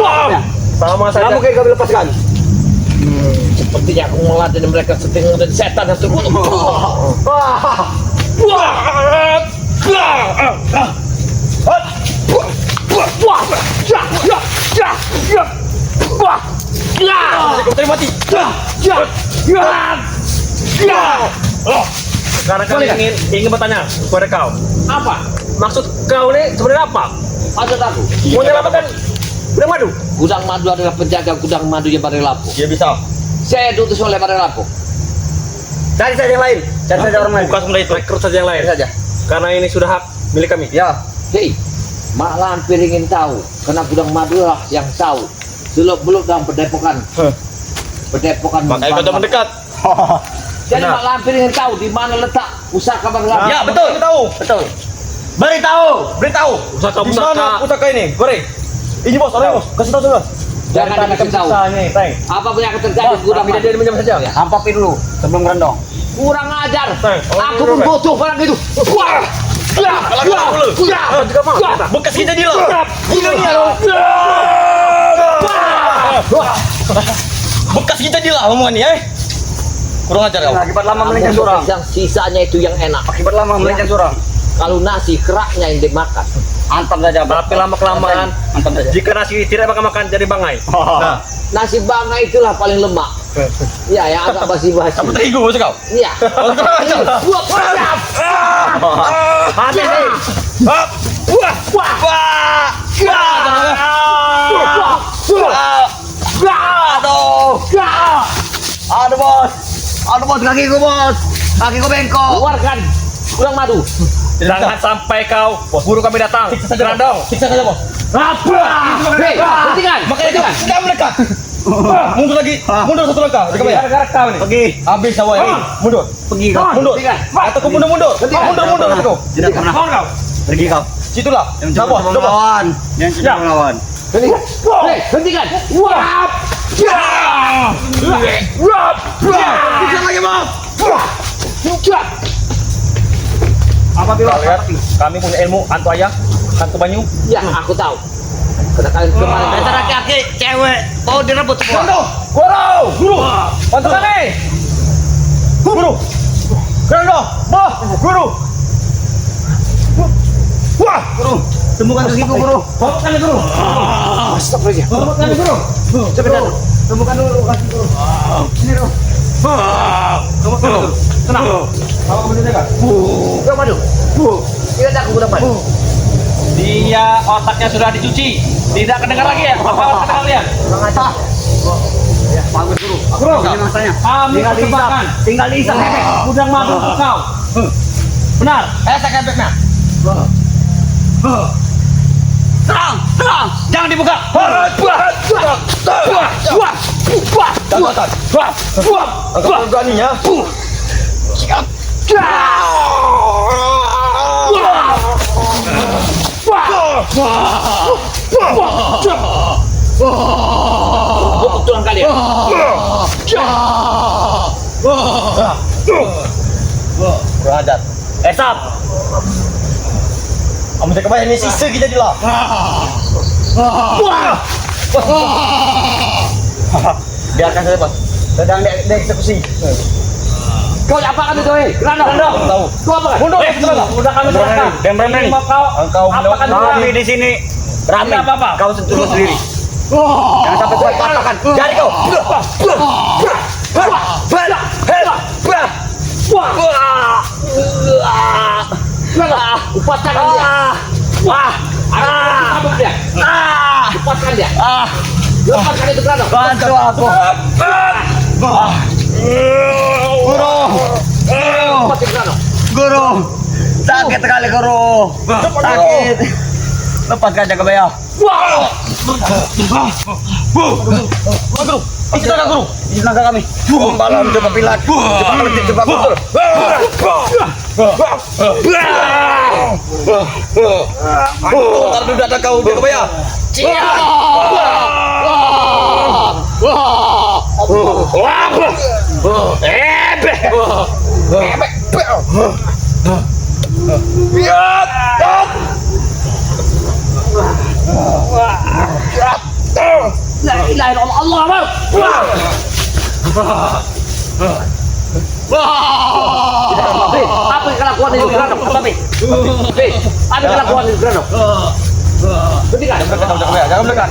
Speaker 4: Sama
Speaker 2: Tidak
Speaker 4: saja.
Speaker 2: mungkin kami lepaskan.
Speaker 1: Sepertinya aku meladeni mereka setengah dan setan yang terkutuk.
Speaker 4: Terima mati. Sekarang kami ingin bertanya kepada kau.
Speaker 1: Apa?
Speaker 4: Maksud kau ini sebenarnya apa?
Speaker 1: Maksud aku?
Speaker 4: Mau menyelamatkan gudang madu?
Speaker 1: Gudang madu adalah penjaga gudang madu yang Bari Lampung.
Speaker 4: Iya bisa.
Speaker 1: Saya diutus oleh Bari Lampung.
Speaker 2: Cari saja yang lain. Cari saja orang lain.
Speaker 4: Bukan sebenarnya itu. Rekrut saja yang lain.
Speaker 2: Cari saja.
Speaker 4: Karena ini sudah hak milik kami.
Speaker 2: Ya.
Speaker 1: Hei, Mak Lampir ingin tahu. Karena gudang madu lah yang tahu. Seluk-beluk dalam perdepokan. Perdepokan.
Speaker 4: Makanya kau jangan mendekat.
Speaker 1: Jadi Mak Lampir ingin tahu di mana letak pusaka Bari Lampung.
Speaker 4: Ya betul. Tahu.
Speaker 2: Betul. Beritahu.
Speaker 4: Beritahu. Pusaka di mana pusaka ini? Beri. Ini bos, orang bos. Kasih tahu bos.
Speaker 1: Jangan dikasih tahu.
Speaker 4: Ini, Teng.
Speaker 1: Apa yang akan terjadi di gudang madu?
Speaker 4: Dia minum saja.
Speaker 1: Ya.
Speaker 2: Hampapi dulu sebelum rendong.
Speaker 1: Kurang ajar. Aku pun butuh barang itu.
Speaker 4: Bekas kita di lo. Bekas kita di lah omongan ya. Kurang ajar kau.
Speaker 2: Akibat lama melenceng surang.
Speaker 1: Yang sisanya itu yang enak.
Speaker 2: Akibat lama melenceng surang.
Speaker 1: Kalau nasi keraknya yang dimakan.
Speaker 2: Antam saja.
Speaker 4: Tapi lama kelamaan,
Speaker 2: Antam saja.
Speaker 4: jika nasi tidak makan jadi bangai. Nah,
Speaker 1: Nasi bangga itulah paling lemak. Ya, yang agak basi-basi.
Speaker 4: kamu terigu maksud kau?
Speaker 1: Iya.
Speaker 4: Hati nih.
Speaker 2: Aduh bos. Aduh bos, kakiku bos. Kakiku bengkok.
Speaker 1: Keluarkan. Kurang madu.
Speaker 4: Jangan sampai kau buru kami datang. Gerandong.
Speaker 2: Siksa saja bos.
Speaker 1: Hei, hentikan.
Speaker 4: Makanya sudah mendekat. Mundur lagi. Mundur satu langkah. Gara-gara kau nih.
Speaker 2: Pergi.
Speaker 4: Habis kau ini. Mundur.
Speaker 2: Pergi kau.
Speaker 4: Mundur. Atau kau mundur. Mundur kau.
Speaker 2: Tidak pernah.
Speaker 4: Kau.
Speaker 2: Pergi kau.
Speaker 4: Situlah.
Speaker 2: Yang coba melawan. Yang coba melawan.
Speaker 1: Hentikan. Hei, hentikan. Wah.
Speaker 2: Siksa lagi bos.
Speaker 4: Apabila lihat kami punya ilmu hantu ayah, hantu banyu.
Speaker 1: Ya, aku tahu. Karena kalian kemarin
Speaker 2: Antara laki cewek mau direbut semua.
Speaker 4: Guru. Bantu kami. Guru. Gerandong. Bah. Guru. Wah.
Speaker 2: Guru, temukan kakiku guru.
Speaker 4: Bawa kami guru.
Speaker 1: stop aja.
Speaker 4: Bawa kami guru.
Speaker 2: Cepetan. Temukan dulu kaki guru. Ini guru.
Speaker 4: Tenang. Bawa kami dekat.
Speaker 1: Kurang madu. Tidak ada aku dapat.
Speaker 4: Dia otaknya sudah dicuci. Tidak kedengar lagi ya. Apa kata kalian?
Speaker 1: Kurang ajar.
Speaker 2: Ya, bagus guru.
Speaker 4: Guru.
Speaker 2: Ini masanya.
Speaker 4: Kami
Speaker 2: Tinggal diisap.
Speaker 4: persembahkan.
Speaker 2: Tinggal diisap.
Speaker 4: Udang madu untuk kau. Benar. Saya kebeknya. Terang. Jangan dibuka. Angkat beraninya.
Speaker 1: Untuk tulang kalian.
Speaker 4: Beradat. Esap. Kamu cakap apa ini sisa kita di lah. Biarkan saja Pak. Sedang dieksekusi.
Speaker 1: Kau apa kan itu, hei? Gerandong.
Speaker 4: Tahu.
Speaker 1: Kau apa kan?
Speaker 4: Mundur. Sudah kami serahkan.
Speaker 2: Berani.
Speaker 4: Engkau
Speaker 2: Kami
Speaker 4: kami
Speaker 2: di sini. Rame.
Speaker 4: Tidak apa-apa.
Speaker 2: Kau sentuh sendiri. Jangan sampai kuat patahkan. Jari kau.
Speaker 1: Lepaskan dia. Sabuk dia. Lepaskan dia. Lepaskan itu Gerandong.
Speaker 2: Bantu aku. Guru.
Speaker 1: Lepaskan Gerandong.
Speaker 2: Guru. Sakit sekali guru. Sakit. Lepaskan jaga baya.
Speaker 4: Guru. Isi tenaga guru.
Speaker 2: Isi tenaga kami. Pembalam coba pilat. Coba kelentik coba kutul. Ntar dulu ada kau jaga baya.
Speaker 1: La ilaha illallah. Allah Akbar. Hei, apa kelakuan itu Gerandong? Hei, apa kelakuan itu Gerandong? Hentikan.
Speaker 4: Jangan mendekat.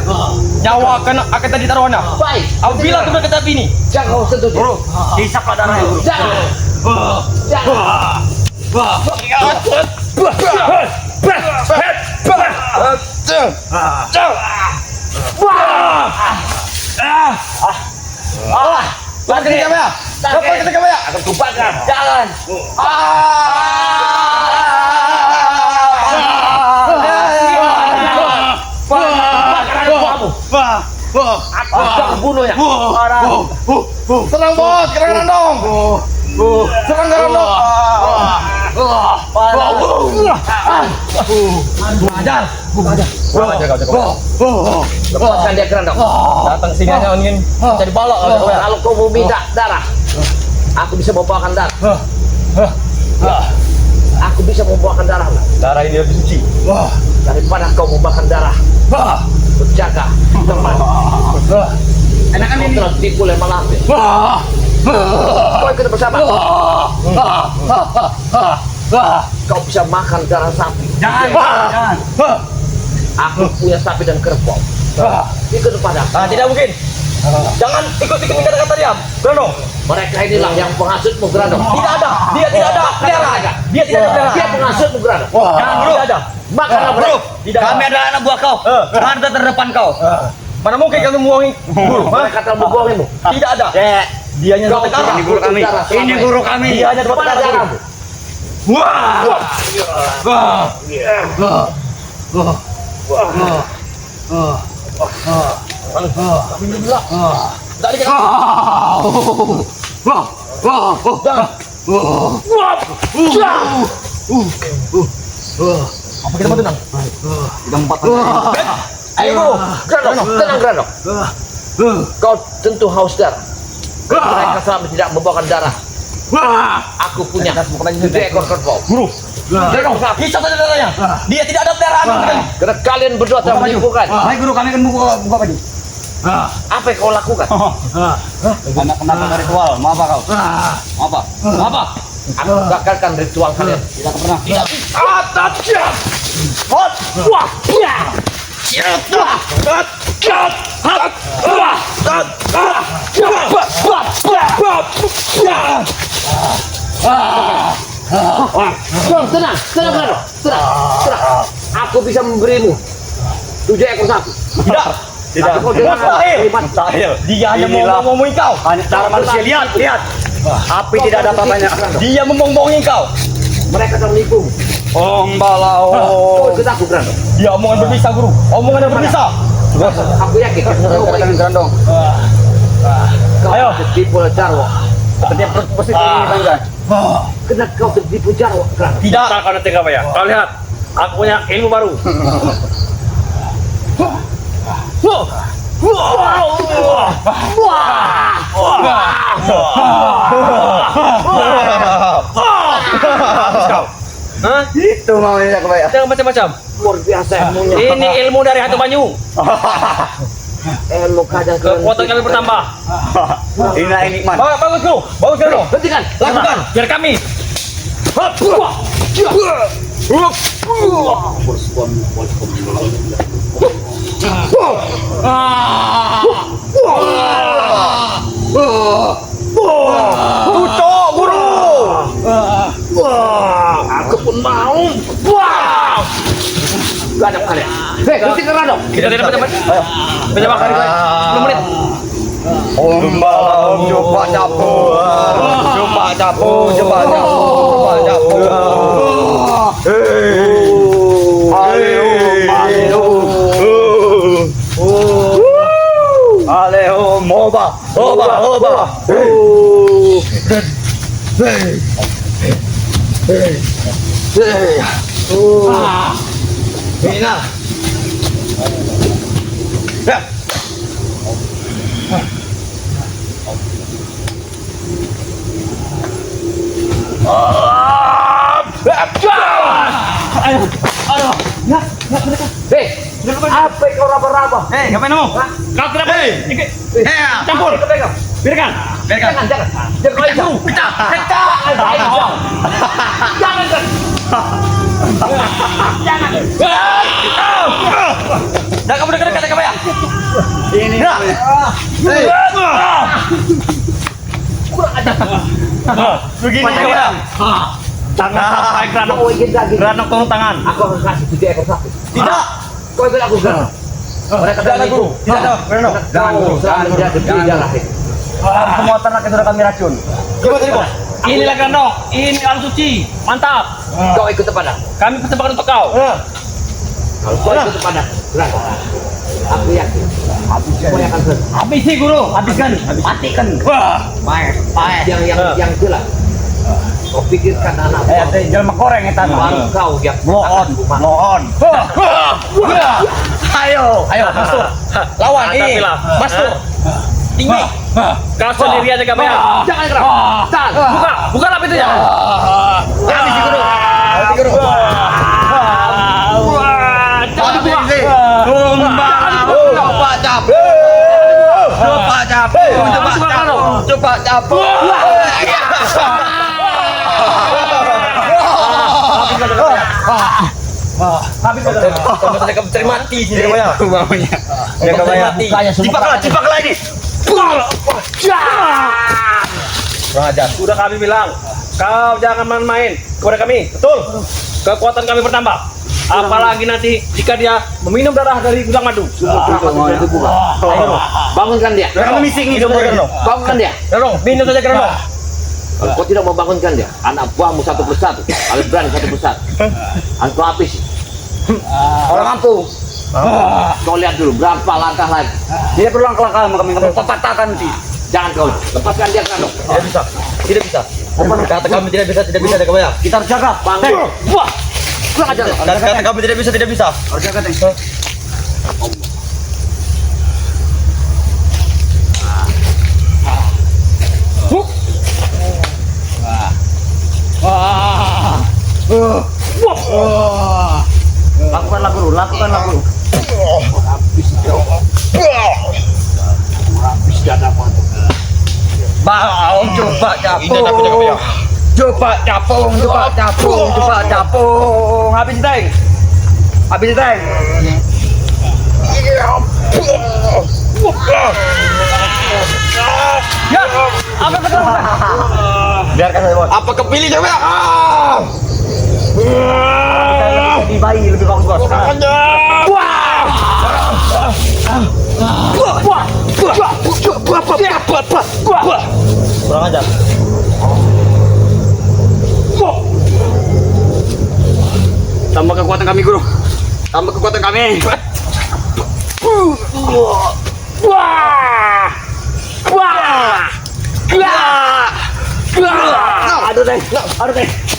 Speaker 4: Nyawa akan tadi taruhannya.
Speaker 1: Baik.
Speaker 4: Apabila kau mendekat api ini,
Speaker 1: Jangan kau sentuh dia.
Speaker 2: Hisaplah darahnya guru.
Speaker 1: Jangan.
Speaker 2: Lepas kita baya. Lepas kita baya.
Speaker 1: Akan tumpahkan. Jangan. Aku akan bunuhnya.
Speaker 2: Serang bos, Gerandong. Serang Gerandong.
Speaker 1: Lepaskan dia Gerandong.
Speaker 4: datang sini hanya ingin cari balak.
Speaker 1: Kalau kau mau minta darah, Aku bisa membawakan darah. Aku bisa membawakan darah.
Speaker 4: Darah ini lebih suci.
Speaker 1: Daripada kau membawakan darah. Berjaga. Teman.
Speaker 2: Enakan
Speaker 1: Kau
Speaker 2: ini.
Speaker 1: telah ditipu oleh Malampir. Kau ikut bersama. Kau bisa makan darah sapi.
Speaker 2: Jangan.
Speaker 1: Aku punya sapi dan kerbau. Ikut padaku.
Speaker 4: Tidak mungkin. Jangan ikut-ikut kata-kata dia. Grandong.
Speaker 1: Mereka inilah yang penghasutmu, Grandong.
Speaker 4: Tidak ada. Dia tidak ada. Dia tidak ada.
Speaker 1: Dia penghasutmu, Grandong.
Speaker 4: Tidak ada.
Speaker 1: Makanlah
Speaker 2: Bro,
Speaker 1: mereka.
Speaker 4: Tidak
Speaker 2: kami adalah anak buah kau. Harta terdepan kau.
Speaker 4: Mana mungkin kami membohongi guru?
Speaker 1: Mereka telah membohongimu.
Speaker 4: Tidak ada. Dia hanya
Speaker 1: Kau
Speaker 4: sekarang.
Speaker 1: tidak butuh darah selama
Speaker 2: Ini guru kami.
Speaker 4: Dia hanya dapat
Speaker 1: Mana
Speaker 4: darah.
Speaker 1: darahmu?
Speaker 4: Tadi kan apa kita mau tenang?
Speaker 1: Ayo, Grandong, tenang, Grandong. Kau tentu haus darah. Mereka selama tidak membawakan darah. Aku punya 7 ekor kerbau.
Speaker 4: Guru. Grandong, bisa saja darahnya. Dia tidak ada darah.
Speaker 1: Karena kalian berdua telah menipukan.
Speaker 2: Baik guru, kami akan buka baju.
Speaker 1: Apa yang kau lakukan?
Speaker 2: Anak ritual, mau apa kau? Apa? Apa?
Speaker 1: Aku gagalkan ritual kalian.
Speaker 2: Tidak pernah.
Speaker 1: Tenang, Grandong. Tenang. Aku bisa memberimu 7 ekor sapi.
Speaker 4: Tidak.
Speaker 1: Tapi kau jangan
Speaker 4: Mustahil. Dia hanya mau ngomongin kau.
Speaker 2: Cara manusia, lihat. Api tidak ada apa-apanya.
Speaker 4: Dia membohongi kau.
Speaker 1: Mereka telah menipumu.
Speaker 2: Om Balao.
Speaker 1: Kau ikut aku, Grandong.
Speaker 4: Dia omongan berbisa, guru. Omongan yang berbisa.
Speaker 1: Aku yakin kau ikut.
Speaker 2: Grandong.
Speaker 1: Kau
Speaker 4: Ayo.
Speaker 1: tertipu oleh Jarwo.
Speaker 2: Seperti posisi ini bangga.
Speaker 1: Kena kau tertipu Jarwo, Grandong.
Speaker 4: Tidak. Kau nanti apa ya? Kau lihat. Aku punya ilmu baru. Hah?
Speaker 2: Itu maunya kebaya.
Speaker 4: Jangan macam-macam.
Speaker 1: Luar biasa ilmunya.
Speaker 4: Ini ilmu dari hantu banyu.
Speaker 1: Ilmu kadang
Speaker 4: Kekuatan kami bertambah.
Speaker 2: Ini nikmat.
Speaker 4: Bagus guru. Bagus guru.
Speaker 1: Hentikan.
Speaker 4: Lakukan. Biar kami. Tutup guru.
Speaker 1: Aku pun mau. Gak ada kalian. Hei, hentikan Grandong.
Speaker 4: Kita tidak cepat. Ayo. Penyebab hari 10 menit.
Speaker 2: Om Balao coba capur. Coba capur. Aleo moba. Mina.
Speaker 1: Hei, apa yang kau raba-raba?
Speaker 2: Hei, ngapain kamu?
Speaker 4: Kau kenapa? Campur. Biarkan.
Speaker 1: Jangan. Jangan kau itu.
Speaker 4: Jangan kamu dekat-dekat ya, Kebaya.
Speaker 2: Ini.
Speaker 4: Begini Kebaya. Tangan Granok.
Speaker 1: Kau ingin daging.
Speaker 4: Granok turun tangan.
Speaker 1: Aku akan kasih 7 ekor sapi.
Speaker 4: Tidak.
Speaker 1: Kau ikut aku, Grandong. Mereka
Speaker 4: Tidak ada guru. Tidak ada Granok.
Speaker 1: Kau selalu menjadi darah ini.
Speaker 2: Semua ternak itu sudah kami racun.
Speaker 4: Coba tadi bos. Inilah Granok. Ini alam suci. Mantap.
Speaker 1: Kau ikut kepada.
Speaker 4: Kami persembahkan untuk kau.
Speaker 1: Kalau kau ikut kepada Grandong, aku yakin kau akan selesai.
Speaker 4: Habisi guru. Habiskan. Matikan.
Speaker 1: Yang jelas. Kau pikirkan anak
Speaker 2: Jelma koreng itu.
Speaker 1: baru kau yang
Speaker 2: Lohon.
Speaker 4: Ayo, masuk. Lawan ini. Masuk. Tinggi. Kau sendirian jaga bayar. Jangan gerak. Buka pintunya. Habis si guru. Jangan dibuka.
Speaker 2: Coba capu.
Speaker 4: Habis kamu cari mati sih jaga bayar.
Speaker 2: Maunya.
Speaker 4: Jaga bayar.
Speaker 2: Cipak lagi.
Speaker 4: Kurang ajar. Sudah kami bilang, kau jangan main-main kepada kami. Betul? Kekuatan kami bertambah. Apalagi nanti jika dia meminum darah dari gudang madu.
Speaker 5: Bangunkan dia.
Speaker 2: Kamu mising nih sebenarnya.
Speaker 5: Bangunkan dia.
Speaker 4: Gerondong, minum saja gerondong.
Speaker 5: Kalau kau tidak mau bangunkan dia, anak buahmu satu persatu. Kalian berani satu persatu. Aku habis.
Speaker 2: Orang mampu.
Speaker 5: Kau lihat dulu berapa langkah lagi.
Speaker 2: Tidak perlu langkah-langkah kami patahkan nanti.
Speaker 5: Jangan kau lepaskan dia kan.
Speaker 4: Tidak bisa. Tidak bisa. Kata kami tidak bisa jaga bayar.
Speaker 2: Kita harus jaga.
Speaker 5: Bangun.
Speaker 2: Wah. Kurang ajar.
Speaker 4: Kata kami tidak bisa.
Speaker 2: Harus jaga, Teng. Lakukanlah guru. Bau, coba capung. Coba capung. Habis, Teng. Ya, apa betul? Biarkan saya, Bos.
Speaker 4: Apa kepilih jaga bayar?
Speaker 2: Lebih bayi, lebih bagus, Bos.
Speaker 4: Kurang ajar.
Speaker 2: Tambah kekuatan kami, guru. Tambah kekuatan kami. Aduh, Teng.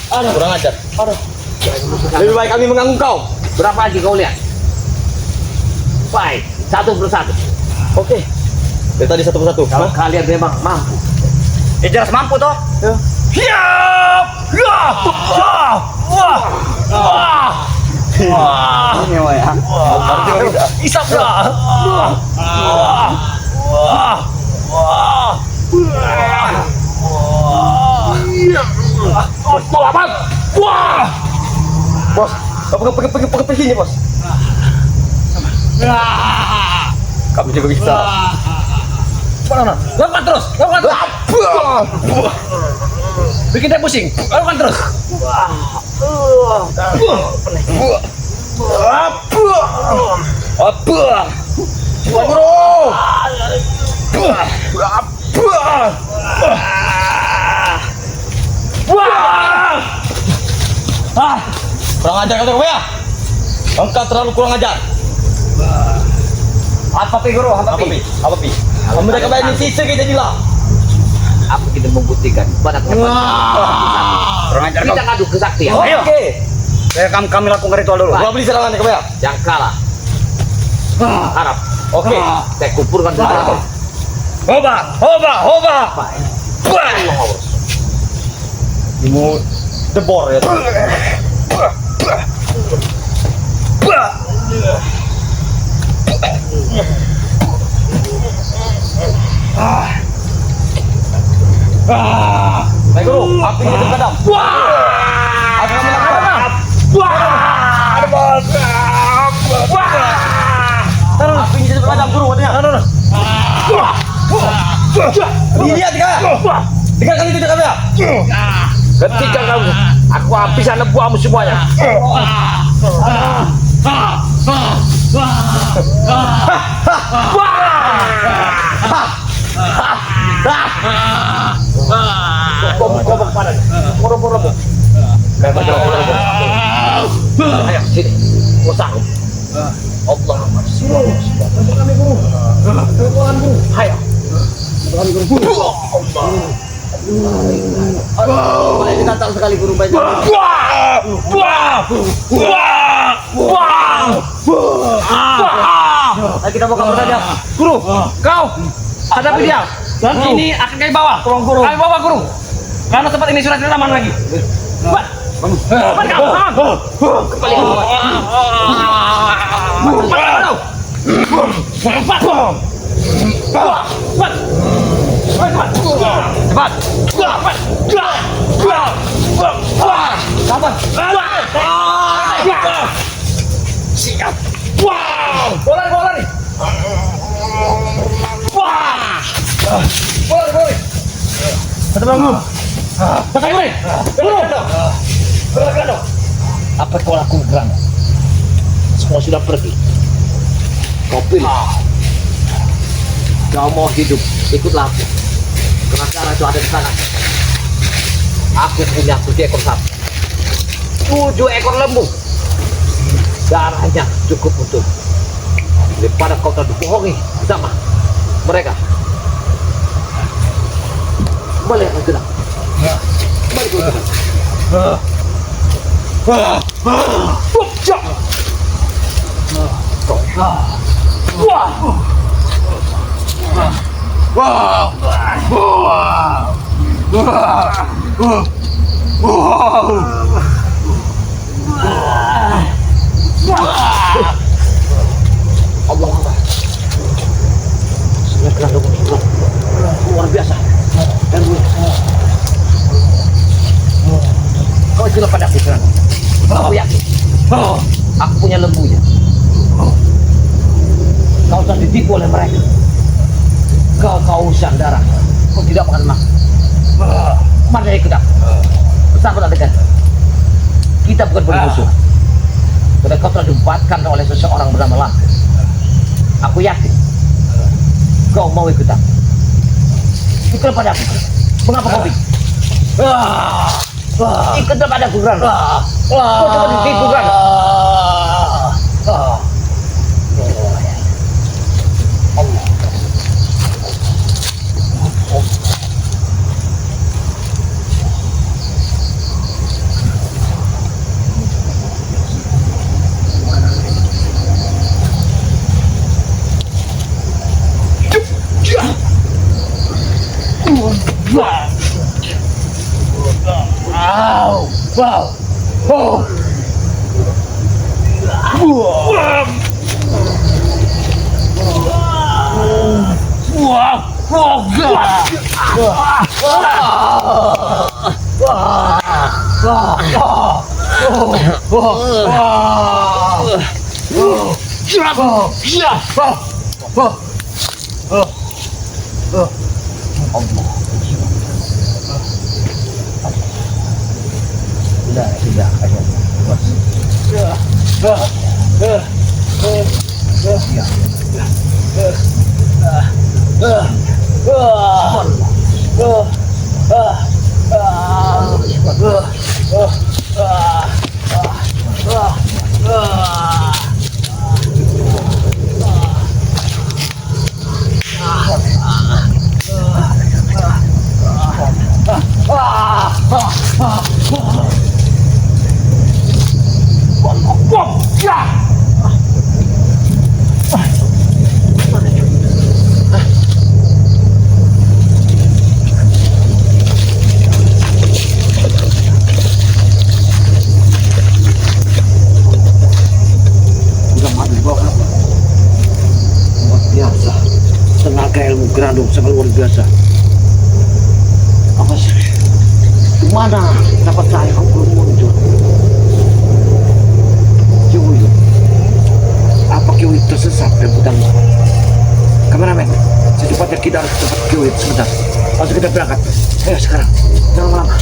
Speaker 4: Kurang ajar.
Speaker 2: Lebih baik kami mengganggu kau.
Speaker 5: Berapa lagi kau lihat? Baik, satu persatu.
Speaker 4: Oke. Dari tadi satu persatu.
Speaker 5: Kalau kalian memang mampu.
Speaker 2: Jelas mampu toh. Ini ya.
Speaker 4: Isap Bos, pergi sini, Bos. Kami juga bisa. Mana? Lakukan terus. Bikin dia pusing. Lakukan terus. Kurang ajar kata ya? Engkau terlalu kurang ajar.
Speaker 2: Apa pi, guru? Apa pi?
Speaker 4: Kamu dah kembali sisa kita gila.
Speaker 5: Aku tidak membuktikan pada
Speaker 2: Kurang ajar kau.
Speaker 5: kita ngadu kesaktian.
Speaker 2: Ayo.
Speaker 4: Oke.
Speaker 2: Kami lakukan ritual dulu.
Speaker 4: Gua beli serangan ya, ya.
Speaker 5: Jangan kalah. Harap.
Speaker 4: Oke.
Speaker 5: Saya kumpulkan semua.
Speaker 2: Hoba.
Speaker 4: Mau debor ya. Baik guru, api itu padam. Api kami lakukan. Api itu padam guru katanya. Dilihat ya. Tiga kali itu kami ya.
Speaker 5: Ketika kamu, aku habis anak buahmu semuanya. Kobok pada, moro-moro. Ayo sini, kau sanggup. Allah Ayo.
Speaker 2: Ini natal sekali guru banyak.
Speaker 4: Kita mau kabur saja. Guru, kau hadapi dia. Dan ini akan kami bawa. Kami bawa guru. Karena tempat ini sudah tidak aman lagi. Cepat. Cepat kau. Kembali ke bawah. Cepat kau. Cepat. Cepat. Cepat. Cepat. Sabar. Siap. Wow. Bola nih. Wah. Bola. Satu bangun. Satu bangun. Bola.
Speaker 5: Apa kau lakukan? Semua sudah pergi. Kau pilih. Kau mau hidup, ikutlah aku. Karena darah itu ada di sana. Aku punya 7 ekor sapi, 7 ekor lembu. Darahnya cukup untuk daripada kau terbohongi bersama mereka. Kembali ke gelang. Kembali ke gelang. Allah Allah. Sebenarnya kerandung luar biasa. Dan kau istilah pada aku kerandung. Aku yakin. Aku punya lembunya. Kau telah ditipu oleh mereka. Kau kehausan darah. Kau tidak makan mak. Mari ikut aku. Bersama dengan kita bukan bermusuh. Karena kau telah diempatkan oleh seseorang bernama Langka. Aku yakin kau mau ikut aku. Ikut pada aku. Mengapa kau bingung? Ikut pada aku, Gran. Kau cuma ditipu, Gran. Gerandung sangat luar biasa. Apa sih? Mana dapat saya kau belum muncul? Kiwi, apa Kiwi tersesat dan hutan? Kameramen, secepatnya kita harus ke tempat Kiwi sebentar. Langsung kita berangkat. Ayo sekarang, jangan lama.